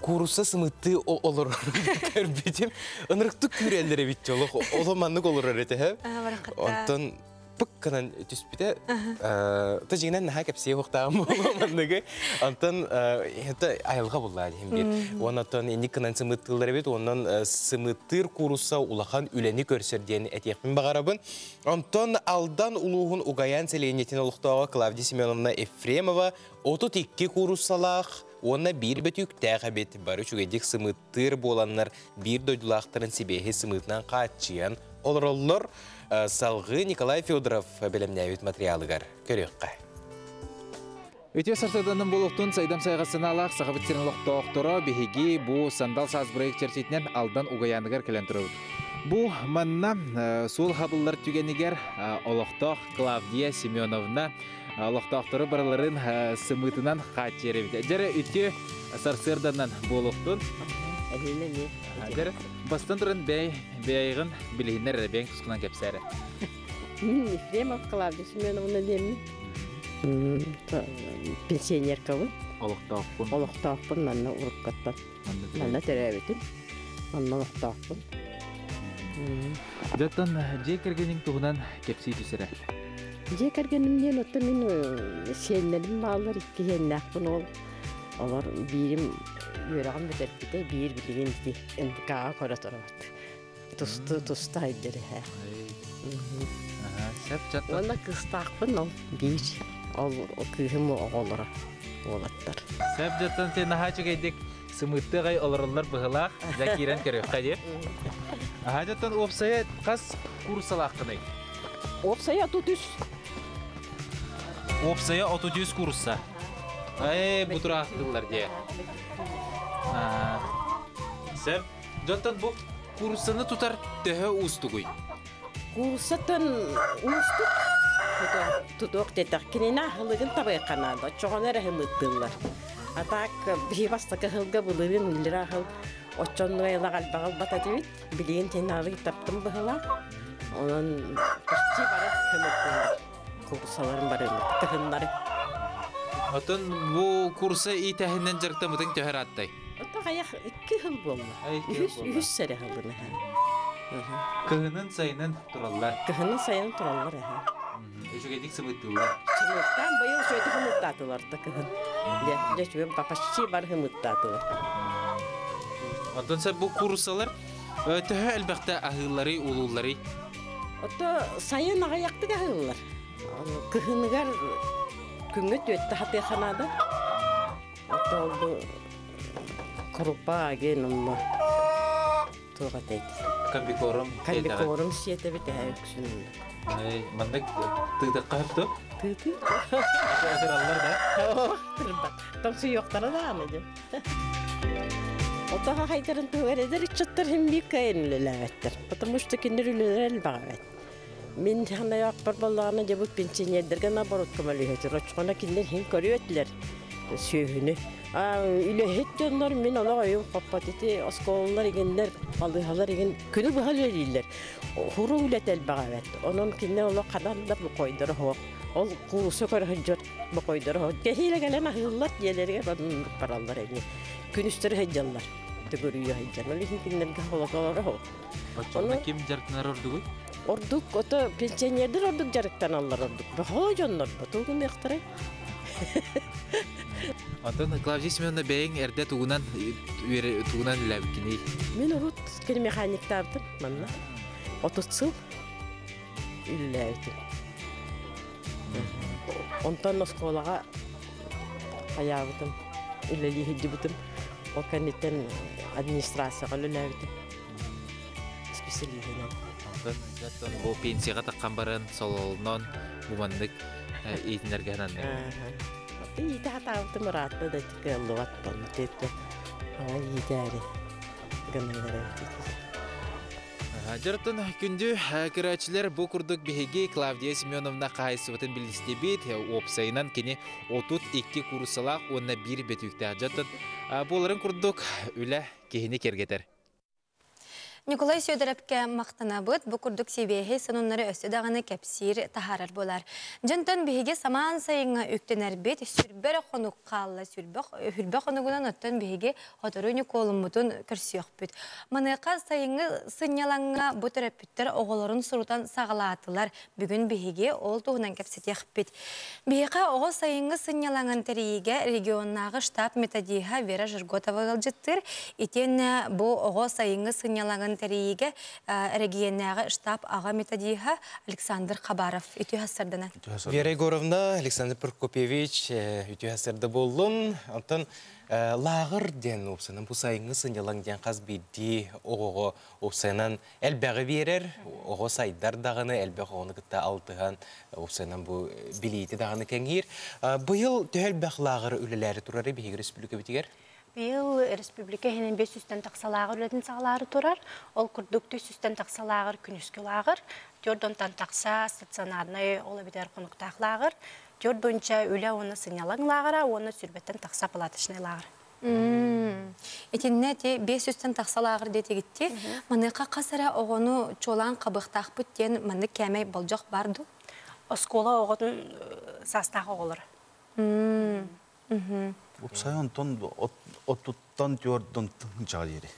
Куруса сымытты olur көрбетім. Анырықты күрелдері бітті олық. Олыманлық olur әреті, хә? Онтан пыққынан түспіде. Та жегінен наға кәпсие оқтағым оламанлығы. Онтан айылға болады. Онтан енікінен сымыттылары бет. Онан сымыттыр куруса улақан үләні көрсерден әтекпен бағарабын. Онтан алдан улуғын уғаян сәлейнетін олықтауға Клавдия Семеновна Ефремова 32 курусалақ. Онна bir бөтүк тәғабет бары чүгедек сымыттыр боланлар bir дойдулақтарын себехе сымытынан қатчиян олар салғы Николай Федоров білімнәует материалығар көрекқа. Өте сарсырданын болуқтың сайдам сайғасына алақ сағабеттерін лоқтауқтыры бігеге бұ сандал саз проект черсетінен алдан уғаянығар кәлентірі. Бұ манна сол хабылар түгенігер олықтақ Клавдия Семеновна олықтақтыры барыларын сымытынан қатчері. Жәрі өте сарсырданын болуқтың. Әліне не? Адер, бастан тұрын бәйғын білігінер бәйін тұсқынан кәпсәрі. Ефремов Клавдия Семеновна демін. Пенсионерка вы? Олықтауқпын. Олықтауқпын, манна ұрып қаттан. Манна тәрәбетін. Манна олықтауқпын. Жаттан жей кергенің тұғынан кепсей түсірі? Жей кергенімден отты мен сенлерім балалар ikki хеннақпын ол. Олар бирим үйраған бітірпіде бир білген де НК-ға қора тұрабат. Тұсты айдыры. Онда қыстақпын ол бир. Ол күйім оғылыры олаттар. Сәп жаттан сен ағачы қайдек сымытты ғай оларылар бұғылақ жәкерен көрек қайдер? Ағачаттан опсая қас курсалақ қынай? Опсая 33. Опсая 33 курса. Бұтыра ақтылар де. Сәп жаттан бұл курсаны тұтар төхі ұсты қой? Курсатын ұсты Тутук детак кинина хылыгын табай канада. Чоғанар хымыттылар. Атак бивастакы хылга булырын үллера хыл. Очонну айлагал багал бата дебит. Билген тенары таптым быгыла. Онан почти бары хымыттылар. Курсаларын бары тыгыннары. Отон бу курсы итәһиннән жыртымытың төһәр аттай. Ата аяк 2 хыл булды. 100 сәре хылдыны. Кыһынын сайынын тураллар. Кыһынын сайынын тураллар. Өшөгедик сымыттылар. Сымыттан быйыл шөйді хымыттатылар тақығын. Жөшуен папашчи бар хымыттатылар. Онтан сәп бұл курсалар төһі әлбәқті ағыллары, улулары? Ото сайын ағаяқтық ағыллар. Кыһыныгар күнгөт өтті хатыханада. Ото бұл крупа аген ұмма. Туға тәйді. Камбикорым сиеті біті әйіксінді. Мандак тыдық қайыпты? Тыды. Ақыралар да? Тырбақ. Тамсы yoқтары да амады. Отаға қайтарын төвередер, үтчаттар хембек кайынлылағаттар. Потому что кендер үлілер әлбағават. Мен хана яқпар балағына жабыт пенсионердерге наоборот көмәлігетер. Очқана кендер хем көрі өттілер сөйіні. Үлехеттенлер мен олаға үйім қаппат еті, осколалар егендер, балығалар еген күні бұғал өрейлер. Хұру үлет әлбағават. Onun кенде олаға қадандар бұл қойдары хоқ. Ол құрусы көрі жүр бұл қойдары хоқ. Кәхейлі кәлем ағылар елерге баралар әне. Күністері хәджалар. Түгірүйі хәджалар. Олеген кендерге қолақалары хоқ. Очқана кем жарқынар орды ғой? Ордук, ото пенсионердер ордук жарықтан алар ордук. Бұқала жонлар, бұтылғын яқтырай. Антон Клавдия Семеновна бәйін әрді туғынан үләбікіней? Мен ұғыт кені механикта абдым, манна. 30 сыл үләбікін. Онтан осколаға аяғытым, үләлі хеджі бұтым. Ол кәнеттен администрацияға үләбікін. Специализінен. Антон бұл пенсияға таққан барын сололынан бұмандық ейтінерге ғананды. Иде хатаавты муратты да тике лугат болну тетте. Ага идере. Гынылары. Жартын күндү кирачилер бу курдук биһиги Клавдия Семеновна кайсыбытын билистебит, опсайынан кини 32 курсалак, онна 1 бетүктә жатын. Боларын курдук үле кехини кергетер. Николай Сёдоровке мақтанабыт, бұ күрдік себейхе сынынлары өсті дағыны кәпсир тахарар болар. Жантан бігі саман сайыңа өктенер бет, сүрбер қонуқ қалла, сүрбер қонуғынан өттен бігі отыру Николын бұтын көрсіяқ бүт. Манықа сайыңы сынялаңға бұтыр өпіттер оғыларын сұрутан сағалатылар, бүгін бігі ол туғынан кәпсетеқ бүт. Бігі оғы сайыңы сынялаңын тәрейге регионнағы штаб методиға Вера Жирготова ғылжыттыр, етен бұ оғы сайыңы сынялаңын Тарийге регионнағы штаб аға методиха Александр Хабаров үті хасырдана. Вера Егоровна, Александр Прокопьевич үті хасырды болын. Антон лағыр ден опсанын бұл сайыңы сынялаң ден қаз бейді оғығы опсанын әлбәғі берер, оғы сайдар дағыны әлбәғі оны күтті алтыған опсанын бұл білейті дағыны кәңгер. Бұйыл төхәл бәқ лағыр үлілері тұрары бейгі республика бітігер? Бұл республика хенен 500-тен тақсалағыр үлетін сағалары тұрар. Ол күрдік 400-тен тақсалағыр күніскі лағыр. Төрдонтан тақса стационарный олы бедер қонықтақ лағыр. Төрдонча үлі оны сынялаң лағыра, оны сүрбеттен тақса палатышный лағыр. Этинне те 500-тен тақсалағыр деті кетті. Манықа қасыра оғыны чолан қабықтақ бүттен маны кәмей болжақ барды? Оскола оғытын састағы олар. Ұпсай онтон оттуттан түйордон жаға ері.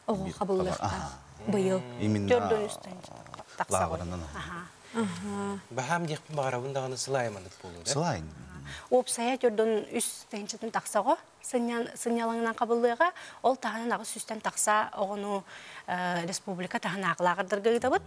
Оғы қабылдықта бұйыл. Төрден үстін лағырынан. Бахам декпін бағарабындағаны сылайманып болу, да? Сылайын. Опсая төрден үстенчетін тақсаға, сынялыңынан қабылдыға, ол тағынан ағы сүстен тақса оғыну республика тағын ағылағырдырғы ұйтабыд.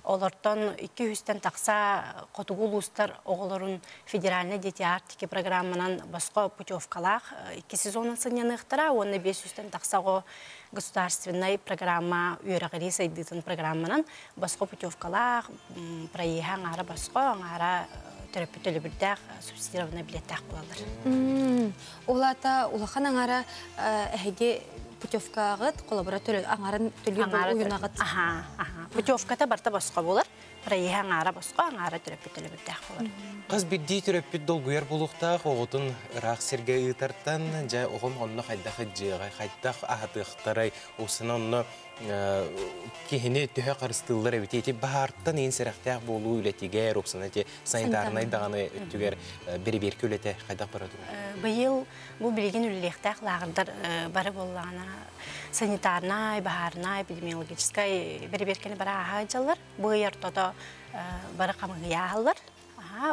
Олардан 200-тен тақса қотуғыл ұстар оғыларын федеральны дети артики программынан басқа путевкалақ 2 сезонын сыняны ұқтыра, оны 500-тен тақсаға государственной программа үйрағыри сайдытын программынан басқа путевкалақ, проехан ары басқа, аңара терапевтөлі бірдәқ субсидированный билеттәқ болалар. Олата улахан аңара әйге путевкағыт, коллаборатор аңарын төлген ойынағыт. Путевката барта басқа болар, проеха аңара басқа, аңара терапевтөлі бірдәқ болар. Қыз бидді терапевт долгуяр болуқтақ, оғытын рақ серге ұйтартан, жай оғым онны қайдақы жиғай, қайдақ ағатықтарай, осыны онны кехіне түхе қарыстылдар әбететі бағарттан ең сәріқтәқ болу үлетігер, оқсына те санитарнай дағаны өттігер бері-бер көлеті қайдақ барады? Бұйыл бұл білген үлелектәқ лағырдар бары болуғана санитарнай, бағарнай, эпидемиологическай бері-беркені бара аға жалар. Бұй ортада бары қамығы яғылар.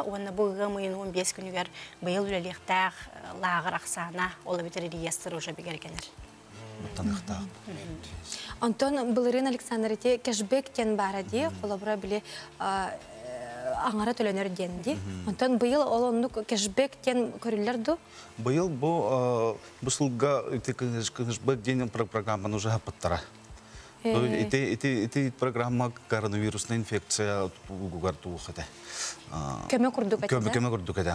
Оны бұғы мұйын 15 күнігер бұйыл үлелектәқ лағыр ақсана олы бітір реестр уже бігергенер. Антон Былырын Александрете кэшбэктен бара ди, коллабора биле аңара төлөнөр денди. Антон быйыл ол онну кэшбэктен көрүлөрдү. Быйыл бу бусулга кэшбэк ден программаны уже хапаттара. Эти программа коронавирусная инфекция угарту хата. Көмө курдук эти. Көмө курдук эти.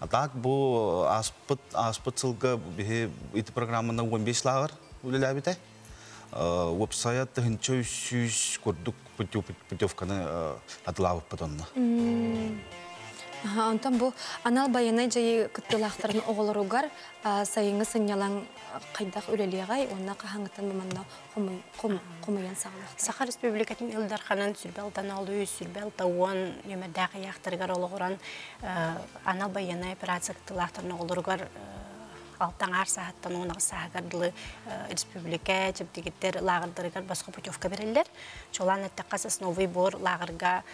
А так бу аспытсылга эти программаны 15 лагер үлеләбите. Веб-сайт хинчо сүз курдук путевканы атлавып потонна. Антон бу анал баянай жайы кыттылақтарын оғылыругар сайыңы сынялан қайдақ үлелеғай, онна қағаңыттан бұманда қомыян сағылық. Саха Республикатын Илдарханын сүрбәлдан алу, сүрбәл тауын, өмірдәғі яқтырғар олығыран анал баянай операция кыттылақтарын оғылыругар алтаңар сағаттан оңығы сағағардылы республика жептігеттер лағырдырығар басқа путевка берелдер. Чолан әттіққасы новый бор лағырға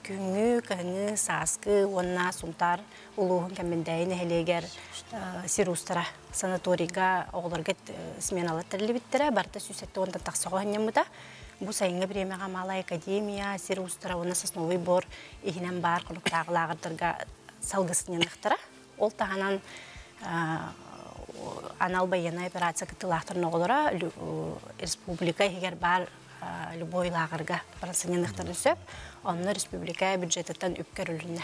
күңі, кәңі, сасқы, онна, сумтар, ұлуғын кәмендәйін әлегер сирустара санаторийға оғыларға сменалы тәрілі біттірі. Барта сүйсетті онда тақсығы ғаннеміда. Бұл сайынғы біремеға мала академия, сирустара, онна сасновый бор, егінен бар, құлықтағы лағырдырға салғысынен ұқтыра. Ол тағанан анал баяна операция кытылақтырын оғылыра республика егер бар любой лағырға барасынен ұқтырын сөп, онны республика бюджеттен үпкер үліне.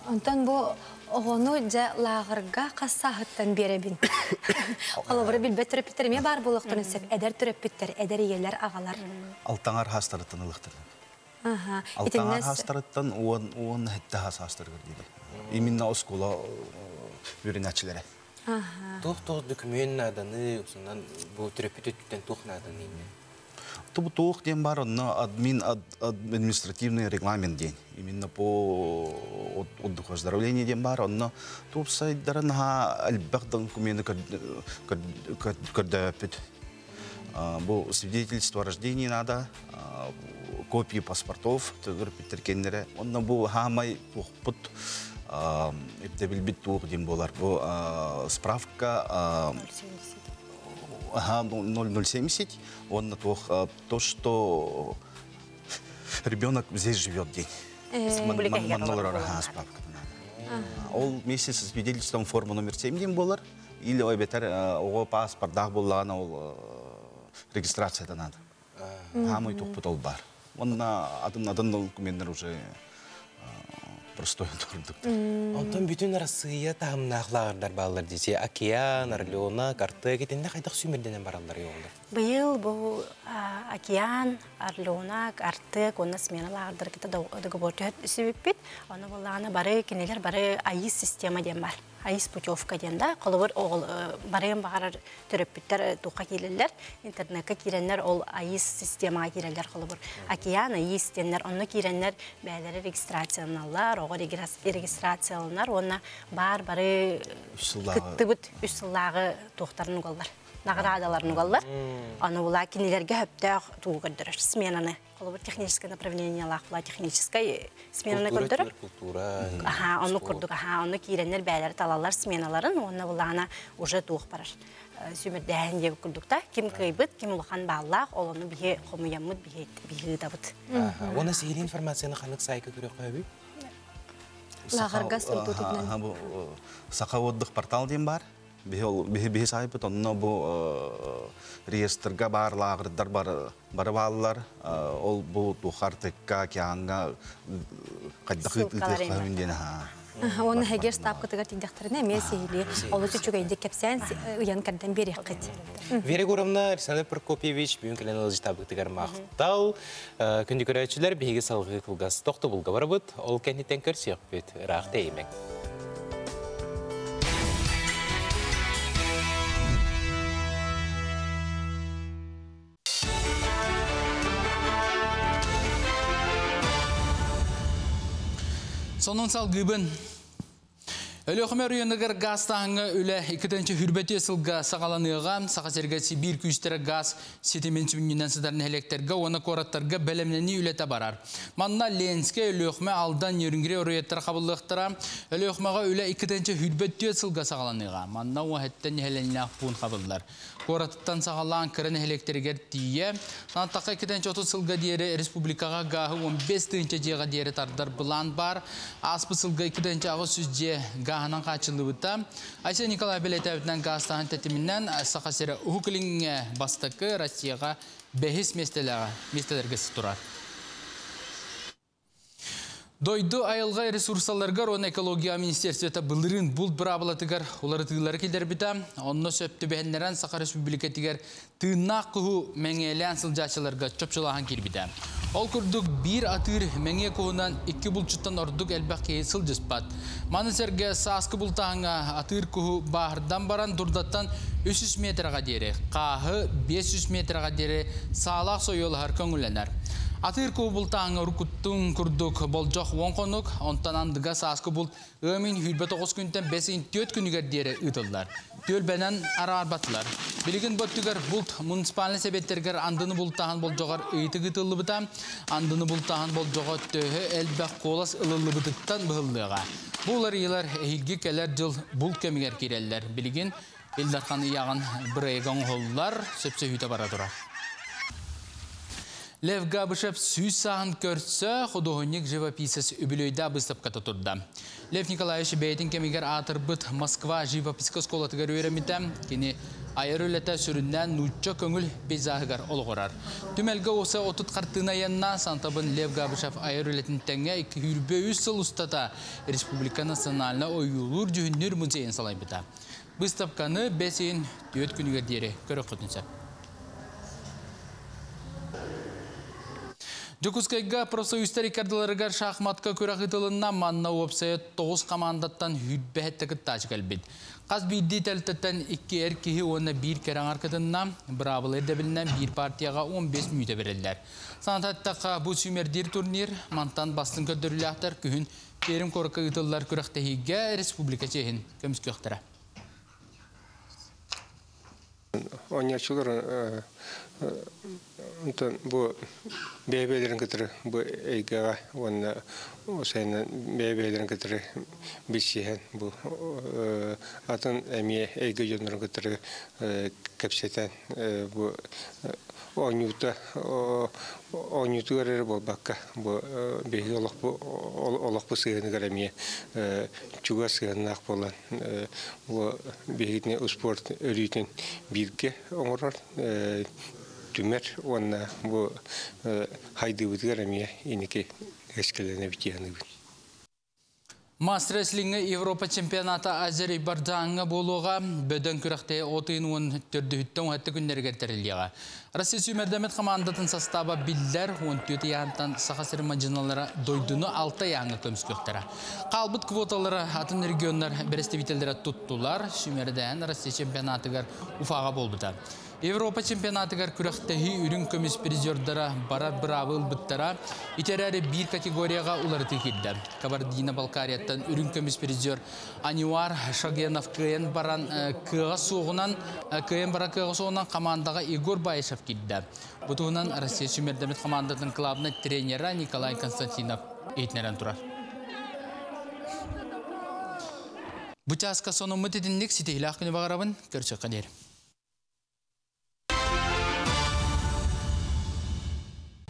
Онтан бұл оғыну жа лағырға қассағыттан беребін. Қолыбыры білбет түріппеттеріме бар болуқтырын сөп, әдер түріппеттер, әдер елер ағалар. Алтаңар хастарыттан ұлықтырын. Алтаңар хастарыттан оғын әтті хастарығыр дейді. Именно оскола үйренәтшілері. Тоқ документ наданы, бұл түріппет өттен тоқ наданы. Бұл тоқ ден бар, административный регламент ден. Именно по отдыху оздоровления ден бар, тоқ сайдарын әлбәқ документы көрдәпет. Бұл свидетельство о рождении надо, копии паспортов, түрпеттеркендері. Онна бұл хамай тоқпыт білбет тоқ ден болар. Бұл справка 0070, онна тоқ то, что ребенок здесь живет день. Ол вместе со свидетельством форма номер 7 ден болар. Или ойбетер оғы паспорттағы болағына ол регистрация надо. Хамай тоқпыт ол бар. Онна адын документтер уже простой тұрдық. Онтан бүтін Россия тағымнақлағырдар балалар десе, океан, Орлеона, карты кетінде қайдақ сүймерденен баралар еғылдар? Бұйыл бұл океан, Орлеона, карты, онна сменалағырдар кеті договор түйет себеппет. Оны болағына бары кенелер бары айыз система ден бар. айыс путевка денда. Қолыбыр ол барайын бағарар түріппіттер туқа келелер. Интернетке керенлер ол айыс системаға керелер қолыбыр. Океан айыс денлер, оны керенлер бәлері регистрацияланалар, оғы регистрацияланар, оны бары күтті бұд үсіллағы тоқтарын қолдар. Наградаларын угаллар. Аны була кинилерге хөптө туу көрдүрөр. Сменаны. Колобур техническое направление лахла техническое сменаны көрдүрөр. Культура. Аха, аны көрдүк. Аха, аны киренер бәйләр талалар сменаларын, оны булана уже тук барар. Сүмөрдән деп көрдүк та. Ким кыйбыт, ким улхан баллах, олону бие комуямыт бие табыт. Аха, оны сирий информацияны ханык сайка көрө койбу? Лагарга статутунан. Ха бу сака отдых портал дем бар. Бихи сайпыт, онно бу реестрга бар, лагырдар бары балалар, ол бу тухартыкка, кианга, кайдак үтлетек Оны хәгер стапка тыгар тиндәхтерне месели, олы чүчүгә инде кепсән уян кәрдән бери кыт. Вера Гуровна, Александр Прокопьевич, бүгін кілен ылжы табы тыгар мақтал. Күнді көрәчілер бейгі салғы қылғасы тоқты бұлға бар бұд, ол кәнеттен көрсек бет, рақты емек. Сонун салгыбын. Өлөкмөр үйөнөгөр газ таңы үле 2-нче хүрбөтө сылга сагаланыга, сакасерге Сибир күчтері газ сетемен сүннүнөн сыдарын электерге, оны кораттарга белемнени үлете барар. Манна Ленске өлөкмө алдан йөрүнгүрө өрөйөттөр кабылдыктыра, өлөкмөгө үле 2-нче хүрбөтө сылга сагаланыга. Манна уахеттен хеленне пун кабылдар. Кораттан сагалан кырын электергер тие, сантакка 2-30 сылга диери республикага гахы 15-нче жега диери тардар булан бар. Аспы сылга 2-нче агы сүзже гаханан качылыбыта. Айса Николай Белетевитнен гастан тетиминен сакасера ухуклинге бастакы Россияга бехис местелерге турар. Дойду айылға ресурсаларга он экология министерствета былырын бул брабалатыгар олары тыылары келдер бита. Онно сөпті бәхенлерен Сақа Республикатыгар тыынақ құху мәңелен сылжачыларга чөпчылаған келбита. Ол күрдік бір атыр мәңе құхынан 2 бұлчыттан ордық әлбәқ кейі сылжыспат. Манысерге сасқы бұлтағыңа атыр құху бағырдан баран дұрдаттан 300 метрға дері, қағы 500 метрға дері сағалақ сойылы харкан үленер. Атыр көу бұлтаңы ұркуттың күрдік болжақ оңқонық, онтан андыға сасқы бұлт өмін хүрбет 9 күнтен 5-4 күнігер дері ұтылдар. Төл бәнен арар батылар. Білігін бұттығар бұлт муниципалны себеттергер андыны бұлтағын болжағар өйті ғытылы бұта, андыны бұлтағын болжаға төхі әлбәқ қолас ылылы бұтықтан бұғылдыға. Бұлар елер әйілгі кәлер жыл бұлт көмігер керелілер. Білігін елдарқаны яғын бір айған ғолылар сөпсе үйті бара тұрар. Лев Габышев сүйіз сағын көртсі, құдығынник живописес үбілөйді бұстапқаты тұрды. Лев Николаевич бәйтін кемегер атырбыт Москва живописка сколатығар өремітім, кені айыр өлеті сүрінден нұтчы көңіл бейзағығар олғырар. Түмәлгі осы отыт қартына янна сантабын Лев Габышев айыр өлетін тәңе 200 сыл ұстата Республика националына ойылыр жүхіннер музейін салай бұта. Бұстапқаны бәсейін 4 күнігер дері көрі құтынса. Жокускайга профсоюздар икардыларыгар шахматка көрағытылынна манна опсая 9 командаттан хүтбәхеттігі таж кәлбет. Қаз бейді тәлтеттен 2 әркеге оны 1 кәрің арқытынна бұрабыл әрдебілінен 1 партияға 15 мүйті берелдер. Санататтаққа бұл сүймердер турнир мантан бастың көдірілі ақтар күхін керім қорыққа ұтылылар көріқтігіге республика чейін көміз көқтірі. Bu bebelerin kıtırı bu eygağa ona o senin bebelerin kıtırı bir şey bu atın emiye eyga yönlerin kıtırı kapseten bu Onyutu görer bu bakka bu bir olak bu sığını göremiye çuga sığını akbolan bu bir spor örüyten bilgi onurar tümer ona bu haydi bu göremiye iniki eskilerine bitiyanı. Мас рестлингі Европа чемпионаты Азербайджанға болуға бөден күріқте отыйын түрдіхіттен өтті күндері кертіріліға. Россия сүймердемет командатын состава биллер 14 яғантан сақасыр мажиналары дойдуны 6 яңы көміскөктері. Қалбыт квоталары атын регионлар берестевителдері тұттылар, сүймерден Россия чемпионатығар уфаға болбыда. Европа чемпионатығар күріқтегі үрін көміс призердары барар бравыл бұттара итерәрі бір категорияға улары текілді. Кабардино-Балкарияттан үрін көміс призер Ануар Шагенов күйен баран кыға соғынан командаға Игорь Байышев келді. Бұтығынан Россия сүймердемет командатын клабының тренері Николай Константинов ейтінерен тұрар. Бұтасқа соны мұтедіндік сетейлі ақыны бағарабын көрші қадер.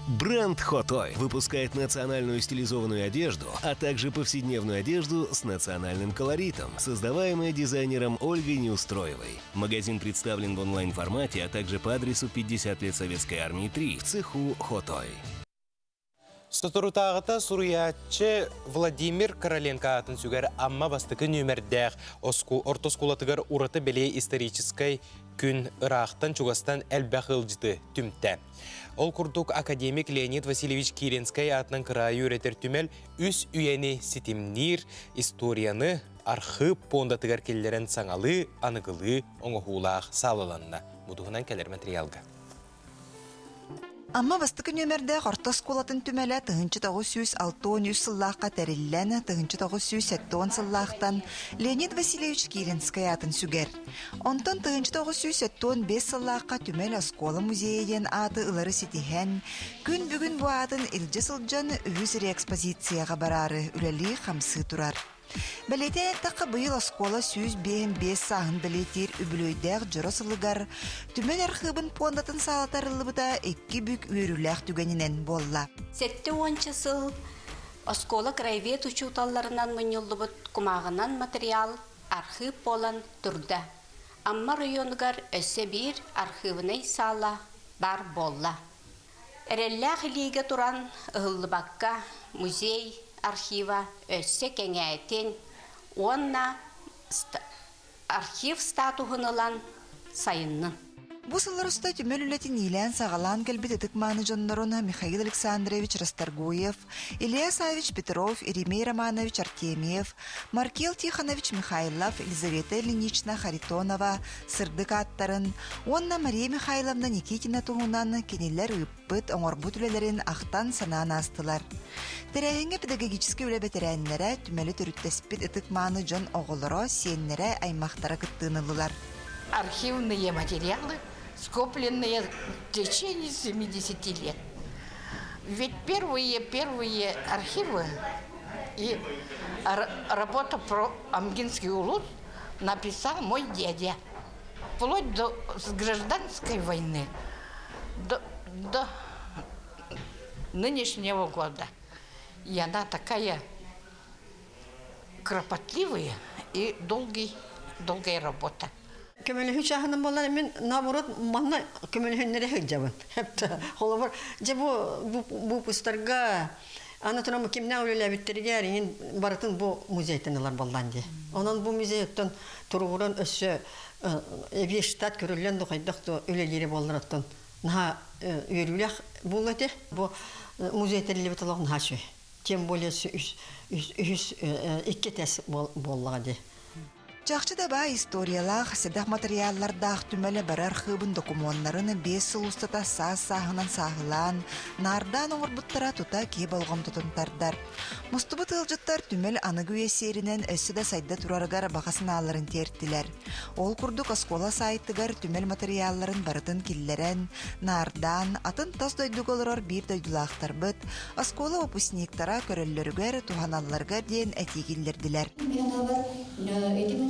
Бренд Хотой выпускает национальную стилизованную одежду, а также повседневную одежду с национальным колоритом, создаваемая дизайнером Ольгой Неустроевой. Магазин представлен в онлайн-формате, а также по адресу 50 лет Советской армии 3 в цеху Хотой. Статурутағыта суруячы Владимир Короленко атын сүгер амма бастықы нөмірдәғ ортоскулатығыр ураты беле историческай күн ырақтан чугастан әлбәқ ылжыты түмтті. Ол күрдік академик Леонид Васильевич Киренскай атынан кырайы өретер түмел үс үйені сетимнир историяны архып пондатығар келдерін саңалы, анығылы, оңығулақ салыланна. Мұдығынан кәлер материалға. Amma bastıkı nömerde Hortos Kulatın tümele 1906 sıllıqqa tərillən 1907 sıllıqtan Leonid Vasilievich Kirinskaya atın süger. Ondan 1905 sıllıqqa tümel Askola muzeyyen adı ıları sitihen, gün bugün bu adın ilci sılcan ühüz reekspozisiyaga bararı üleli hamsı turar. Belediye takı bıyıl Askola 105 sahın belediyer übülöydəq jorosılıgar, tümen arxıbın pondatın salatarılıbı da ekki bük üyürülək tügeninen bolla. 7-10 sıl Askola kraевед uçutallarından mınyollubu kumağınan material arxıp olan turda. Amma rayonugar össe bir arxıvınay sala bar bolla. Erellaq iliğe turan ıhıllıbakka muzey arxiva össe kengayeten onna arxiv statuhыныlan sayının. Bu sıllar usta tümel ületin ilan sağalan kelbet etikmanı jonlarona Mikhail Alexandrovich Rastorguyev, Ilyasavich Petrov, Irimey Romanovich Artemiev, Markel Tikhonovich Mikhailov, Elizaveta Ilinichna Kharitonova, Sırdık attarın, onna Maria Mikhailovna Nikitina tuğunan keneller ıppıt oңорбут ülelerin ahtan sanağına astılar. Terehenge pedagogiski üle veteranlere tümeli törüttespit etikmanı jon oğulları siyenlere aymaqtara kıttığınılılar. Архивные материалы, скопленные в течение 70 лет. Ведь первые архивы и работа про Амгинский улус написал мой дядя. Вплоть до гражданской войны, до нынешнего года. И она такая кропотливая и долгая работа. Kömülühü şahının bolan men namurat manna kömülühünleri hıcabın. Hep de holavar. Je bu pustarga anatonomu kimna öyle bitiriyor. Yin baratın bu muzeyteneler bolan diye. Onun bu muzeyten turuğuran össe evi ştat körülen doqaydak öleleri bolanattan. Naha yürülük buladı. Bu muzeytenleri bitalağın haşı. Tem bolesi üs iki tes bolladı. Çaqçı da bağ istoriyalar, sedah materiallardağ tümele barar xıbın dokumonlarını 5 sıl ustata sahınan sahılan, nardan oğurbuttara tuta ki balgam tutuntardar. Mustubut ılcıttar tümel anıgı üyeserinin össü de sayda turargar bağasını alırın terttiler. Ol kurduk Askola saytıgar tümel materialların baratın killeren, nardan, atın tas doyduk olurur bir doydulağtar bıt, Askola opusniktara köröllörüger, tuhanallargar diyen etigillerdiler.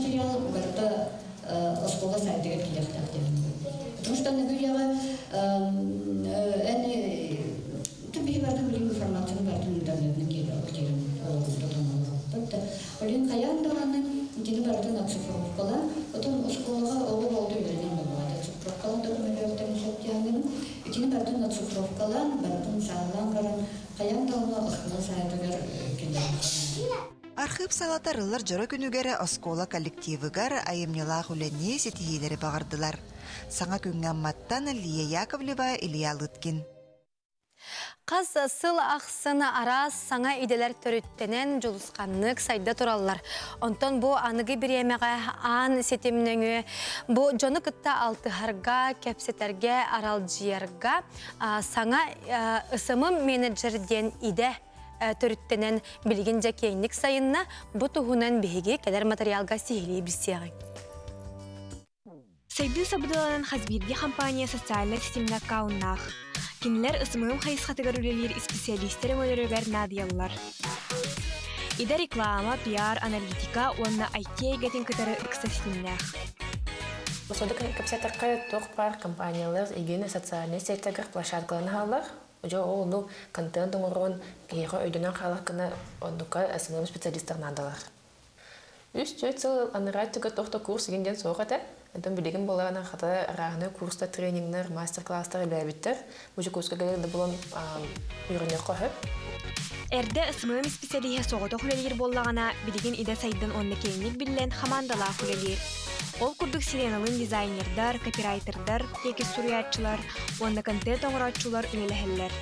Материалы города Оскола сайдыга килектер. Потому что на гүяга они түбей барды билим информацияны барды интернеттен келген оларды. Олин каян даганы кини барды оцифровкала, потом Осколага олу болду үйренен болду. Оцифровкала документтен септиянын, кини барды оцифровкала, барды саалан гаран каян даганы Оскола сайдыга келген. Архив салатарылар жора күнүгәрі оскола коллективыгар айымнылақ үләне сетихилері бағардылар. Саңа күнгән маттан Лия Яковлева, Илья Лыткин. Қаз сыл ақсыны арас саңа иделер төріттенен жолысқанлық сайда тұралар. Онтон бұл анығы біремеға ан сетемнеңі, бұл жоны күтті алтығарға, кәпсетерге, аралжиярға саңа ысымым менеджерден иде төріттенен білген жәкейінік сайынна бұл тұғынан бейге кәдер материалға сихилей білсеғі. Сайды сабыдыланын Хазбирге компания социальный системна кауннақ. Кинлер ысымым хайысқатығар үлелер специалистері мөлірігер надиялылар. Ида реклама, пиар, аналитика, онна IT гәтін күтәрі үксі системнақ. Соды кәпсәтірқі тоқ бар компаниялар егені социальный сеттегір площадкаланы қалар. Уже ол контент оңырын кейіға өйдінен қалар күні ондыққа ысымым специалистер надалар. Үст-өт сыл анырай түгі тоқта курс егенден соғады. Әдім білеген болағына қата рағыны курста тренингнер, мастер-кластар бәбіттер. Бұжы курсқа келеді бұлын үйрінер қойып. Әрді ысымым специалиге соғыты құлелер болағына білеген иде сайдың онны кейінік білен хамандала құлелер. Ол күрдік сиреналын дизайнердар, копирайтердар, теке суриятчылар, онны контент оңыратчылар үлеләхеллер.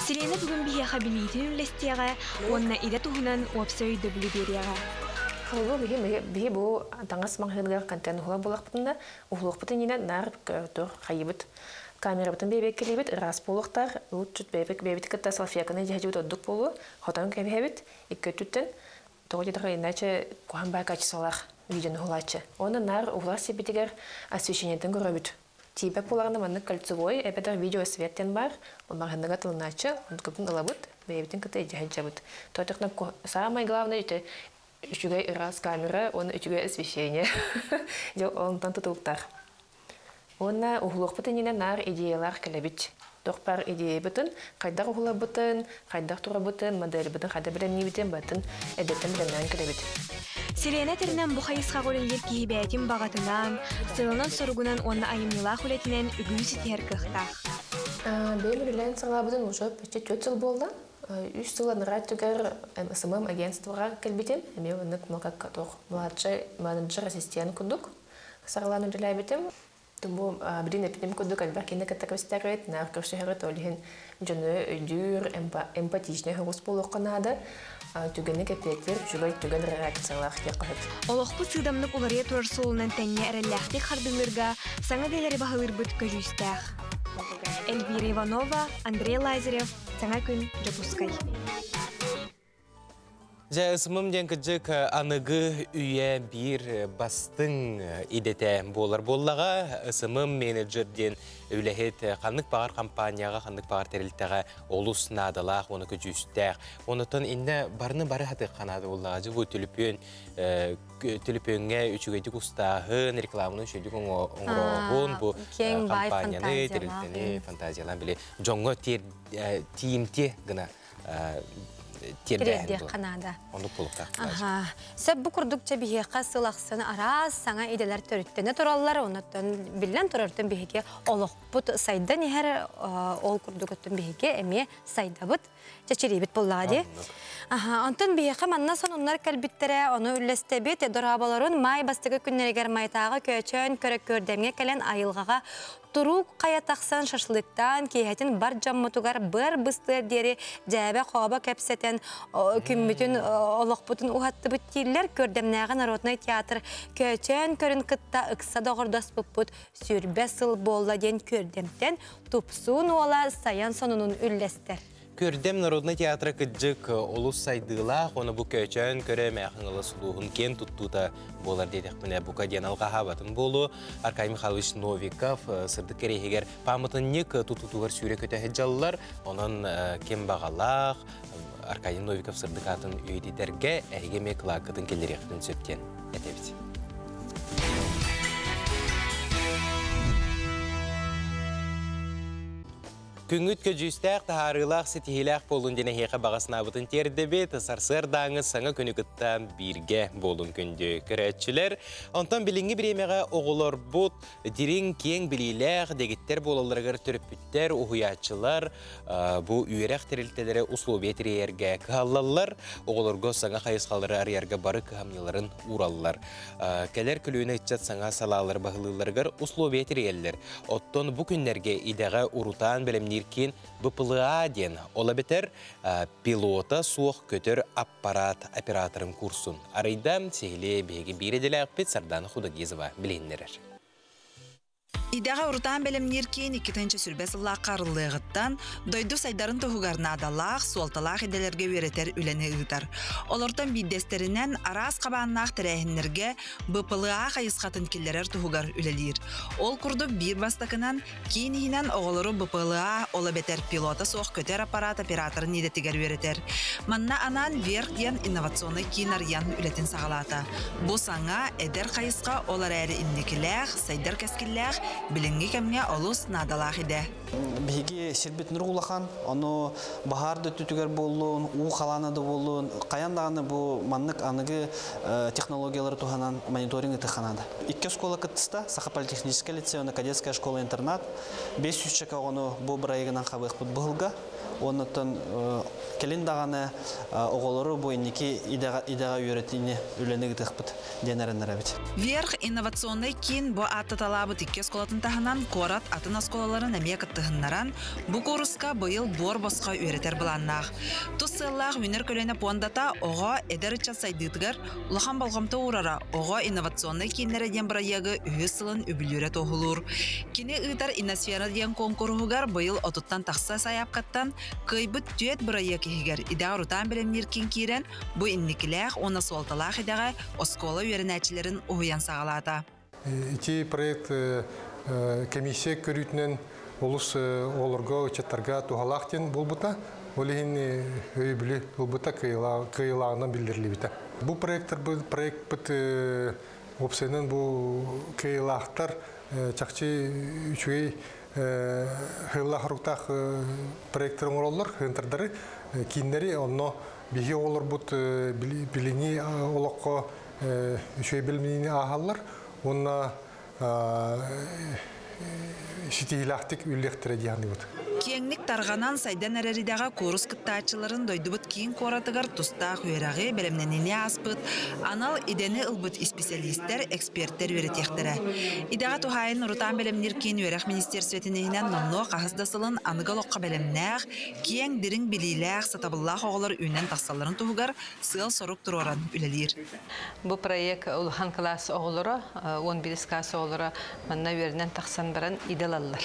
Сирена бүгін бейе қабилейтін үлестеға, онны иде тұғынан опсой дөбілі береға. Бұл бейі бұл таңас маңғылығар контент ұғылар болақ бұтында, ұғылық бұтын ені нар тұр қайыбыт. Камера бұтын бейбек келебет, рас болуқтар, ұлт бейбет кітті салфияканы жәжебет отдық болу, қотан кәбет, екі түттін, тоғылдыға иначе қоған бай качестволақ видеоны ұғылачы. Оны нар ұғылар себетігер освещениетін көрөбіт. Тибек болағына манны кольцевой, әбетер видео светтен бар, олмағынныға тылыначы, оны көптің ұлабыт, бейбетін кітті жәжебет. Тойтықна самый главный Üçüge раз камера, оны üçüge освещение. Онтан тұтылықтар. Оны ұғылық бұтынына нар идеялар кәлебет. Тоқпар идея бұтын, қайдар ұғыла бұтын, қайдар тұра бұтын, модель бұтын, қайдар білен не бітен бұтын, әдеттен біленнен кәлебет. Сирена терінен бұқайысқа қолелер кейбәтін бағатынан, сылынан сұрғынан оны айымнылақ үлетінен үгіз етер қықтақ. Беймір үлен сырла бұтын ұжы пәтче 4 жыл болды. 3 жылы нырай түгер СММ агентствоға кәлбетен, әме өнік мұлғақ тоқ младший менеджер ассистент күндік. Сарлан үлілі бетім. Бұл бірін әпінем күндік әлбәр кені кәттік өстәрет, нар көршігірет олығын жөні өйдір, эмпатичный ғыз болу қанады. Түгені кәпектер жүгай түген реакциялар яқығыт. Олықпы сыдамнық олария тұрар солынан тәнне әрәләқтек қардылырға саңа дәлері бағылыр бұт көжістәқ. Эльвира Иванова, Андрей Лазарев, Саңа күн, Жапускай. Жа ысымым ден күджік анығы үйе бір бастың идете болар боллаға. Ысымым менеджерден үләхет қанық бағар компанияға, қанық бағар тәрілттіға олыс надалақ, оны күджістәқ. Онытын инде барыны бары хатық қанады боллаға. Бұл түліпөнге үчігейдік ұстағын, рекламының шөлдік оңырағын, бұл компанияны тәрілттіні, фантазиялан біле. Жоңғы тиімте ғына Терде қанада. Оны полықта. Сөп бұл күрдік жабиге қасылақсыны арас саңа иделер төріттені тұралар, онаттан білен тұрартын бейге олық бұт сайдан ехер ол күрдік өттін бейге әме сайда бұт жачеребет боллады. Антон бейге манна сон онлар кәлбіттері оны үлестебет, дұрабаларын май бастығы күннерегер майтағы көчен көрік көрдемге кәлен айылғаға Турук қаятақсан шашлықтан кейхетін бар жамматугар бір бұстыр дері жәбе қоба кәпсетен күммітін олықпытын ұхатты бүттейлер көрдемнәғы народный театр көчен көрін қытта ұқса доғырдас бұппыт сүрбе сыл болла ден көрдемтен тупсуын ола саян сонының үллестер. Көрдем народный театры кыджык олус сайдыла, оны бұ көчен көрі мәқыңылы сұлуғын кен тұттута болар дедек міне бұқа деналға хабатын болу. Аркай Михайлович Новиков сырды керейгер памытын нек тұтутуғар сүйре көті хеджалылар, оның кен бағалақ, Аркай Новиков сырды қатын өйдедерге әйгеме қылақытын келеректін сөптен әтебіз. Күнгүт көжүстәк тахарылах сетихилах болун дене хеха багасына бутын тердебе тасарсыр даңы саңа күнүкыттан бирге болун күндү көрәтчилер. Онтан билинги биремеге оголор бут дирин кең билилер дегиттер болаларгар төрөпүттер уhuятчылар бу үйрәк терилтелери условия тиреерге каллалар оголорго саңа хайыскалары арыярга бары кыhamныларын ураллар. Келер күлүүнө ичат саңа салалар багылыларгар условия тирееллер. Оттон бу күннерге идега урутан белемниркин БПЛА ден ола бетер пилота суох көтөр аппарат операторын курсун. Арайдам сехиле беги биределе акпет Сардана Худагизова билиннерер. Идеға уртан белемниркин 2-нче сүрбе сыллақ қарылығыттан дойду сайдарын тұғығарына адалақ, суалталақ еделерге өретер үләне ұйтар. Олортан биддестерінен арас қабаннақ тірәйінлерге БПЛА қайысқатын келлерер тұғығар үлелер. Ол күрді бір бастақынан кейінігінен оғылыры БПЛА ола бетер пилота соқ көтер аппарат операторын едетігер өретер. Манна анан верх ден инновационный кейін ариян үлетін сағалата. Бұл саңа әдер қайысқа олар әрі индекіләқ, сайдар кәскіләқ, билинги кемге олус надалах иде. Биги сирбит нургулахан, оно бахарды түтүгер болуун, у халанады болуун, каяндаганы бу маннык аныгы технологиялары туханан мониторинг таханады. Икки школа кытыста, Саха-политехническая лицей, кадетская школа-интернат, 500 чека оно бу брайгынан хабык бутбылга. Оннан келиндаганы оголору буйники идега үйрөтүнү үлөнүгү тыкпыт денеренер бит. Верх инновационный кин бу атты талабыт икки школатын таханан корат атын школаларын эмек тыгыннаран бу курска быйыл бор боско үйрөтер буланнак. Тусыллах үнер көлөнө пондата ого эдерча сайдыгар улахан болгомто урара ого инновационный кинлере ден браягы үсылын үбүлүрө тохулур. Кини ыйтар инносфера ден конкурсугар быйыл отуттан такса саяпкаттан кыйбыт түет бұрайы кегер идеға рутан білімнеркен керен бұ инникіләқ, оны солталақ идеға оскола үйерінәчілерін ұйан сағалады. Ити проект комиссия көрітінен олыс олырға, ұчаттарға туғалақтен бұл бұта, олығын өйбілі бұл бұта кыйлағынан білдірілі біті. Бұл проект бұт опсайынан бұл кыйлақтар чақчы үшуей хылла харуктах проекттарын ороллар, хынтардары киндери онно биги олар бут билини олоққа үшөй билмини ахаллар, онна шитихилақтик үллектері дияны бут. Кеңник тарғанан сайдан әреридеға корус кыттачыларын дойдубыт кейін коратыгар туста хуерағы белемненіне аспыт, анал идені ылбыт специалисттер, эксперттер өретектері. Идеға тухайын Рутан белемнер кейін өреқ министерсветінігінен номно қағыздасылын анығалоққа белемнәқ, кең дирин білиләқ, сатабыллақ оғылар үйнен тақсаларын туғығар сыл сорук тұроран үлелер. Бұл проект Улхан класс оғылары, 11 класс оғылары манна өрінен тақсан баран иделалар.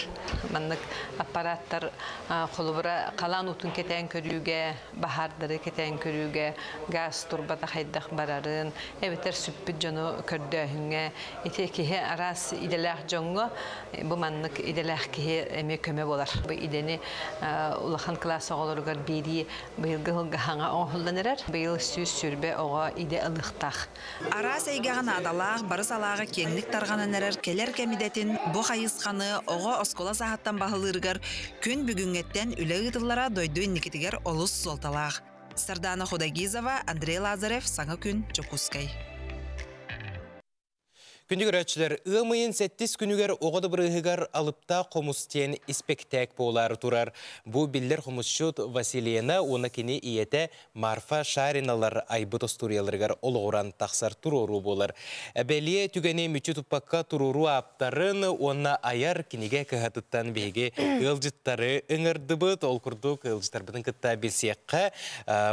Маннық аппараттар қолыбыра қалан ұтын кетен көрүүге, бахардары кетен көрүүге, газ турбата қайдақ барарын, әбетер сүппіт жону көрдіғіңе, ете кеге арас иделәқ жоңғы, бұл маннық иделәқ кеге әме көме болар. Бұл идені Улахан класс оғылырғар бейді бұйылғы ғаңа оңғылданырар, бұйыл сүз сүрбе оға иде ылықтақ. Арас әйгіған адалақ, барыс алағы кеңлік тарғанын әрер келер кәмидетін бұ қайысқаны оға оскола сағаттан бағылырғар күн бүгінгеттен үлі ұйтылара дойду инникетігер олыс солталақ. Сардана Худагизова, Андрей Лазарев, Саңа күн, Чокускай. Күндігер өтшілер, ұғымайын сәттіс күнігер оғады бірігігер алыпта қомыстен іспектәк болар тұрар. Бұ білдер қомысшыт Василияна, оны кені иеті Марфа Шариналар айбыт осторияларығар олығыран тақсар тұрору болар. Әбәлие түгәне мүчі тұппаққа тұрору аптарын, оны аяр кенеге кіғатыттан бейге ұлжыттары үңірді бұд, ол күрдік ұлжыттар бұдың күтта білсеққа.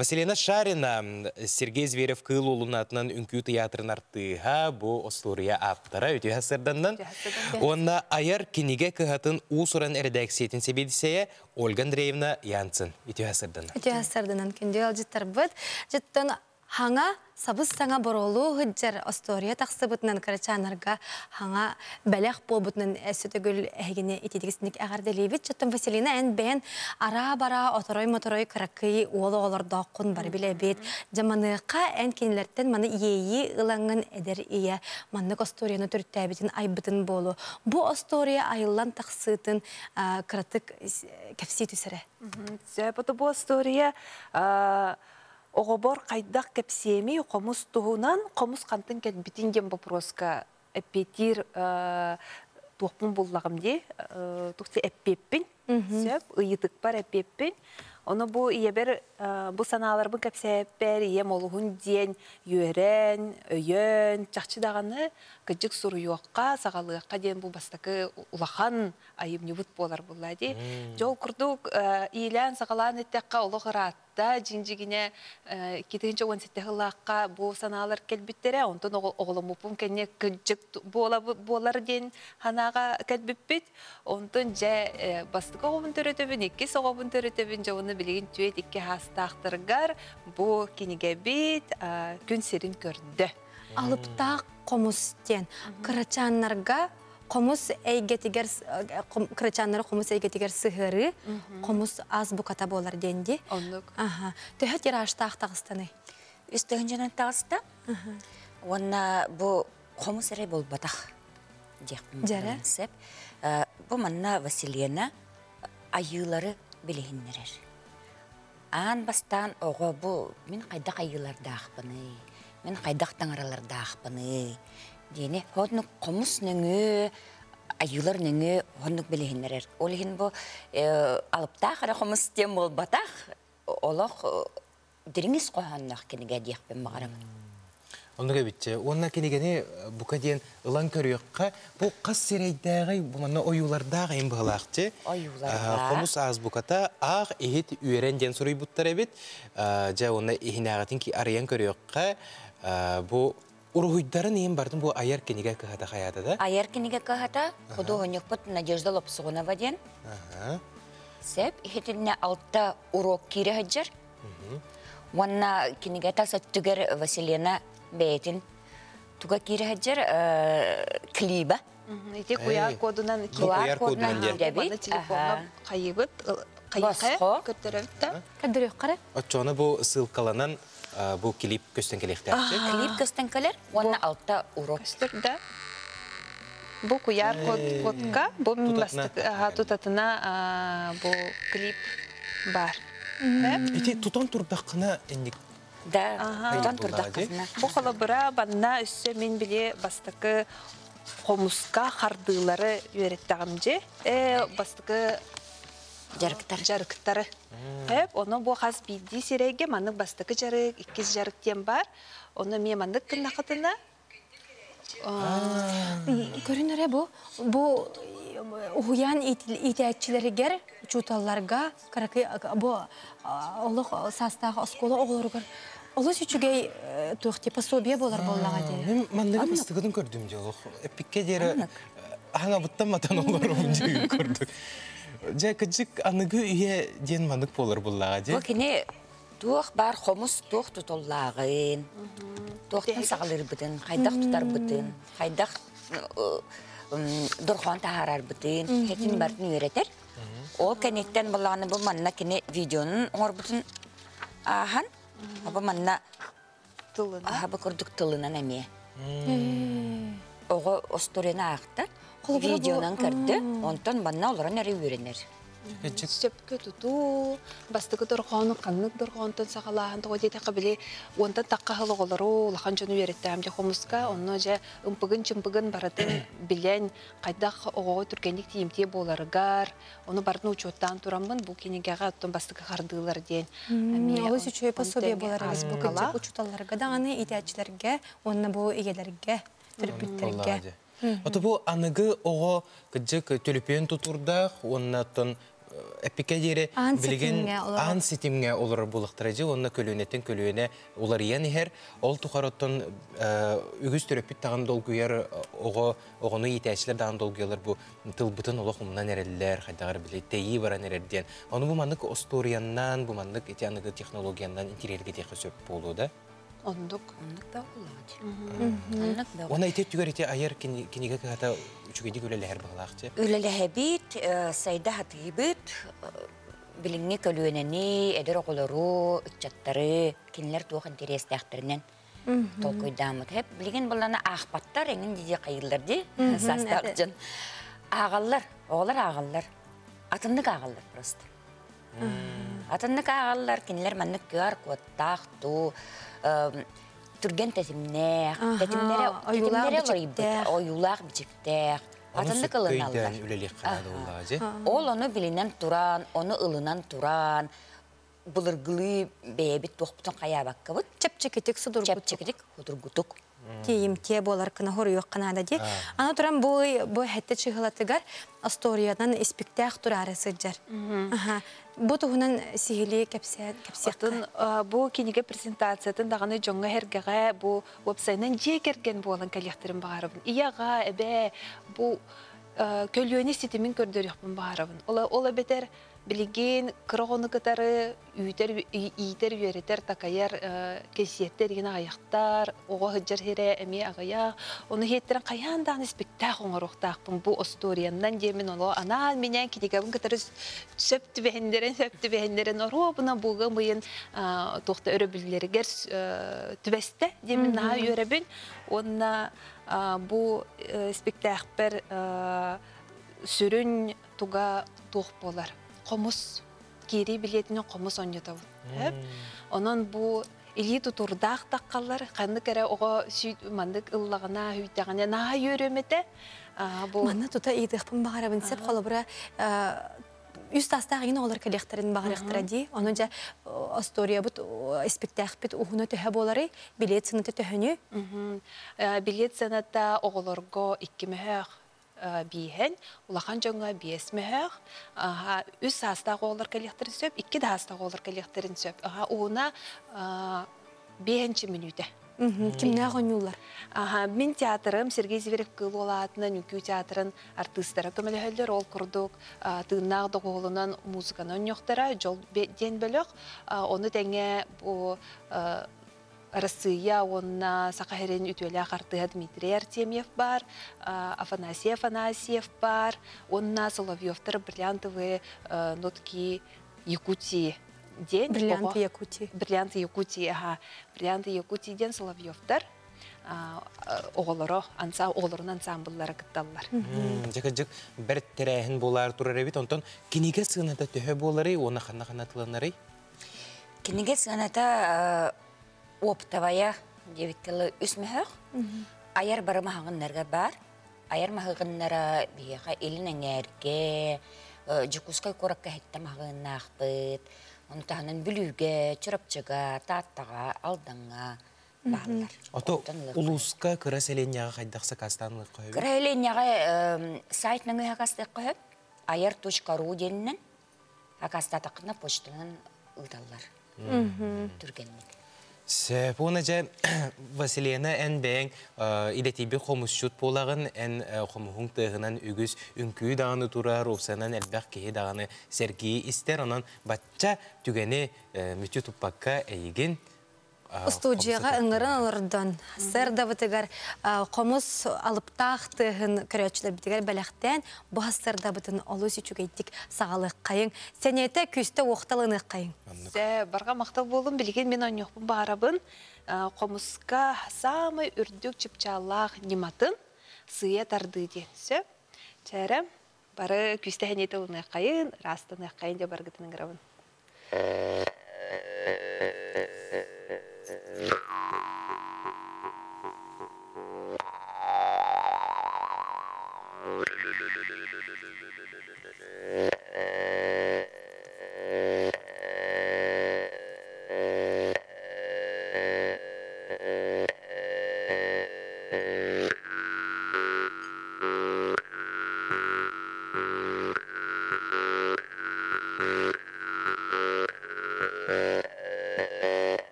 Василияна Шарина, Сергей Зверев кыл олын атынан үнкі театрын артыға бұ остория аптара өте хасырдандан. Онна аяр кенеге кыхатын усуран редакциятын себедісея Ольга Андреевна Янцин. Өте хасырдандан. Өте хасырдандан кенде ал жыттар бұд. Жыттан Хаңа сабыз саңа боролу хыджар остория тақсыбытынан карачанарга хаңа бәләх болбытынан әсөтөгүл әгене итедигисник әгәрделейбит. Чөттөн Василина ән бән ара-бара оторой-моторой каракый олы-олар даққын бар біләбет. Жаманықа ән кенелерттен маны ейі ылаңын әдер ия маннык осторияны түрттәбетін айбытын болу. Бу остория айылан тақсытын кратык кәпси түсірі. Зәбіті бу остория оғобор қайдақ кәпсиеми қомыс туғынан қомыс қантын кәтбітінген вопроска әппетир туқпын боллағымде тұқсы әппеппін сөп ұйытық бар әппеппін. Оны бұ иебер бұ саналарбын кәпсәппер ием олығын ден үйерен, өйен, чақчыдағаны күджік сұру yoqqa, сағалыққа ден бұл бастақы ұлақан айымны бұт болар бұлады. Жол күрдік ийлән сағалан әттәққа олы ғыратта, жинжігіне кетігінші 17-лаққа бұл саналар кәлбіттері, онтын оғылым ұпым кәне күджік болар ден ханаға кәлбіппет, онтын жә бастықы оғыбын төрөтөбін, еккес оғыбын төрөтөбін, жауыны білеген түйет екке хастақтырғар, бұл кенеге бет күн серін көрді. Алыптақ қомыстен, қырачанларға қомыс әйгетігер, қырачанлары қомыс әйгетігер сығыры, қомыс аз бұқата болар денде. Төхет ер аштақ тағыстаны? Үстігін жанан тағыста, онна бұл қомыс әрі бол батақ деқпін сәп. Бұл манна Василена айылары білігіннерер. Ан бастан оғы бұл мен қайдақ айыларды ақпыны, мен қайдақ таңыраларды ақпыны. Дені, ғоднық қомыс нөңі, айылар нөңі, ғоднық білігіннерер. Олығын бұл алыптақ әрі қомыс тем бол батақ, олық діріңіз қоғаннақ кенеге деқпен мағарым. Онныға бітчі, онына кенегені бұқа дейін ұлан көріққа, бұл қас серейдәғі, бұманна ойулардағы ең бұғалақты. Қомыс аз бұқата, ақ ехет үйерен ден сұрый бұттар әбет, жа онына ехін ағатын ки ариян көріққа, бұл Урухуйдарын ең бардың бұл аяр кенеге кіғата қаяды да? Аяр кенеге кіғата, құды ғынық бұт Надежда Лопсығынова ден. Сәп, ехетіліне алтта урок кері ғаджар. Онна кенеге тасат түгер Василена бәйтін туға кері ғаджар клиба. Ете QR кодынан дебет. Телефонға қайыбыт, қайыққа көттерілді. Кәдірек қара? Отчоны бұл ссылкаланан бұл клип көстен келектер. Клип көстен келер, онна алтта урок. Бұл QR кодқа, бұл тұтатына бұл клип бар. Ете тұтан тұрдаққына әндік? Да, тұтан тұрдаққына. Бұл қолы бұра банна үсі мен біле бастықы қомысқа қардылары үйреттіғымже, бастықы жарықтары. Оны бұл қаз бейді сереге маңық бастықы жарық, 2 жарықтен бар. Оны мен маңық күнна қытына. Көрінірі бұл ұғыян итәтчілерігер чуталларға, олық састағы осколы оғылырғыр. Олы сүчігей тұқты пособия болар болаға дейі. Мен маңнығы бастығыдың көрдім де олық. Әпікке дері аңа бұттан матан олар оғын көрдік. Жа күджік анығы үйе ден маңнық болар болаға дейі. Бұл кене туық бар қомыс туық тұтоллағын, туықтың сағалыр бұтын, қайдақ тұтар бұтын, қайдақ дұрған тағарар бұтын, хетін бәртін үйретер. Ол кәнеттен болағаны бұл манна кене видеоның оңыр бұтын ағын, бұл манна бұл күрдік тылынан әме. Оғы осторена ақтар. Видеонан кірді, онтан банна оларын әрі үйренер. Сөпкі тұту, бастығы дұрғаны, қанық дұрғантын сағалағын тұғы дейті қабілі, онтан таққа ғылы олару, лақан жөні үйретті әмде қомысқа, оны жа ұмпығын-чымпығын баратын білен, қайдақ оғығы түргендік тиімте боларығар, оны бардың учеттан тұрамын, бұл кенегеға ұттын бастығы қардығылар дейін. Олы сүчөй пособия боларығыз бұл күнде учеталарға дағаны итәтчілерге, онына бұл егелерге, түріпіттерге. Оты бұл анығы оғы күджік төліпен тұтырдақ, оннаттың әппеке дері білген ан сетімге олар болықтыра же, онна көлуінеттен көлуіне олар ен ехер, ол тұқароттың үгіз түріппет тағын долгүйер оғыны етәшілер дағын долгүйелер бұл тылбытын олық ұмынан әрелілер, қайдағыр біле, тәйі баран әрелден. Оны бұл маңық осторияннан, бұл маңық әте анығы технологияннан интерерге тегі сөп болу да? Ондук. Оннук да булады. Оны айтып түгәрите айыр кинеге ката үчүгеди үлеләһәр баглакчы. Үлеләһәбит, сайда хатыбыт, билинге көлүнәне, эдер оголору, ичаттары, кинлер туох интерестәхтернән толкуйдамыт. Хеп билген булланы ахпаттар, эңин диде кайылларды, састакчын. Агаллар, оголар агаллар. Атыннык агаллар просто. Атыннык агаллар, кинлер маннык көр, коттак, ту, түрген тәтимнәк, тәтимнәре лайбыт, оюлак бичектәк. Атыннык ылыналар. Ол оны билинен туран, оны ылынан туран, булыргылы бәйбит тоқпытын қаябаққа бұд. Чәпчекетік судыргутук. Чәпчекетік судыргутук. Кейім те болар кына хор yok қанада де. Ана туран бу хәтті чығылатыгар асториядан спектак турары сыджар. Бу туғынан сихили кәпсияқтын. Бу кинеге презентациятын дағаны жоңға хергеға бу вебсайнан жекерген болан кәлектірін бағарабын. Ияға, әбә, бу көлюені сетімін көрдіріқпін бағарабын. Ола бетер билеген кырогону кытары үйтер үйеретер такаяр кесиеттер деген аяқтар, оға хыджар хере әме ағая, оны хеттерін қаяндан спектак оңырықтақпын бұл осторияндан демін олы ана менен кенегабын кытары сөпті бәхендерін ору бұна бұғы мұйын тоқта өрі білдергер түбәсті демін наға үйеребін, онына бұл спектак бір сүрін туға тоқ болар. Комус кери билетинен комус оньотабы. Онон бу или тутурдах таккаллар, канды кере ого сүйт мандык ыллагана хүйтагана на йөрөмете. Бу манна тута идихпин багарабын сеп холобра үст астагын олар коллекторын багарыктыра ди. Онон жа история бут спектакль бит ухуна төһө болары, билет сынаты төһөнү. Билет сыната оголорго 2 мөһөр биһен, улахан жоңга биес мөһөр, үс астагы олар коллекторын сөп, 2 да астагы олар коллекторын сөп. Уна 5 минута. Кимнәр гонюлар? Мен театрым Сергей Зверев кылуулатынан үкү театрын артисттары көмөлөһөллөр ол курдук, тыыннак доголунан музыканын жоктара жол ден бөлөк, оны теңе бу Россия, онна Сахарин ütüele артыга Дмитрий Артемьев бар, Афанасий Афанасьев бар, онна Соловьевтар бриллиантовые нотки Якутии ден. Бриллианты Якутии. Бриллианты Якутии, бриллианты Якутии ден Соловьевтар. Оғылары, оғыларын ансамбллары кытталар. Жек бір тірәйін болар тұрар әбет, онтан кенеге сығыната төхі болары, оны қана-қанатыланары? Кенеге сығыната оптавая девиттелі үс мөхөк. Аяр бары мағынларға бар. Аяр мағынлара бейеға елін әңерге, жүкускай коракка хетті мағыннақ бұд. Оны тағынан бүліге, чырапчыға, таттаға, алдаңға бағылар. Ото улуска кыра селенияға қайдақсы қастанлық қойып? Кыра селенияға сайтның өйі қастық қойып, ayar.ru денінен қастатақына почтынан ұлдалар. Түргенлік. Оны жа Василена ән бәң илетейбі қомысшут болағын, ән қомығың тұғынан үгіз үнкүй дағыны тұрар, опсанан әлбәқ кейі дағыны сәргейі істер, онан батча түгені мүті тұппаққа әйген Студияға ыңырын алырдан сәрді бұтығар қомыс алыптақтығын көрәтшілер бітігер бәліқтен бұға сәрді бұтын олу сүйчугейдік сағалық қайың. Сәнеті күсті оқталыны қайың. Барға мақтал болым, білген мен ойнықпын бағарабын. Қомысқа самы үрдік чыпчалақ нематын сыя тарды денсі. Чәрі бары күсті әнеті олыны қайын, растыны қайын де барғытының ғырабын.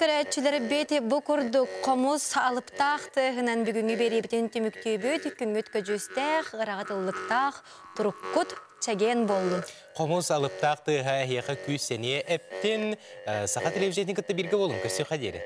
көрәтчілері беті бұл күрді қомыз алыптақты ғынан бүгінгі беребітен түміктөбөт, күнгіт көжістәқ, ғырағатылықтақ, тұрыққұт чәген болдың. Қомыз алыптақты ғайеға күз сәне әптен сақа телевизионен күтті бірге болың, көсі қадері.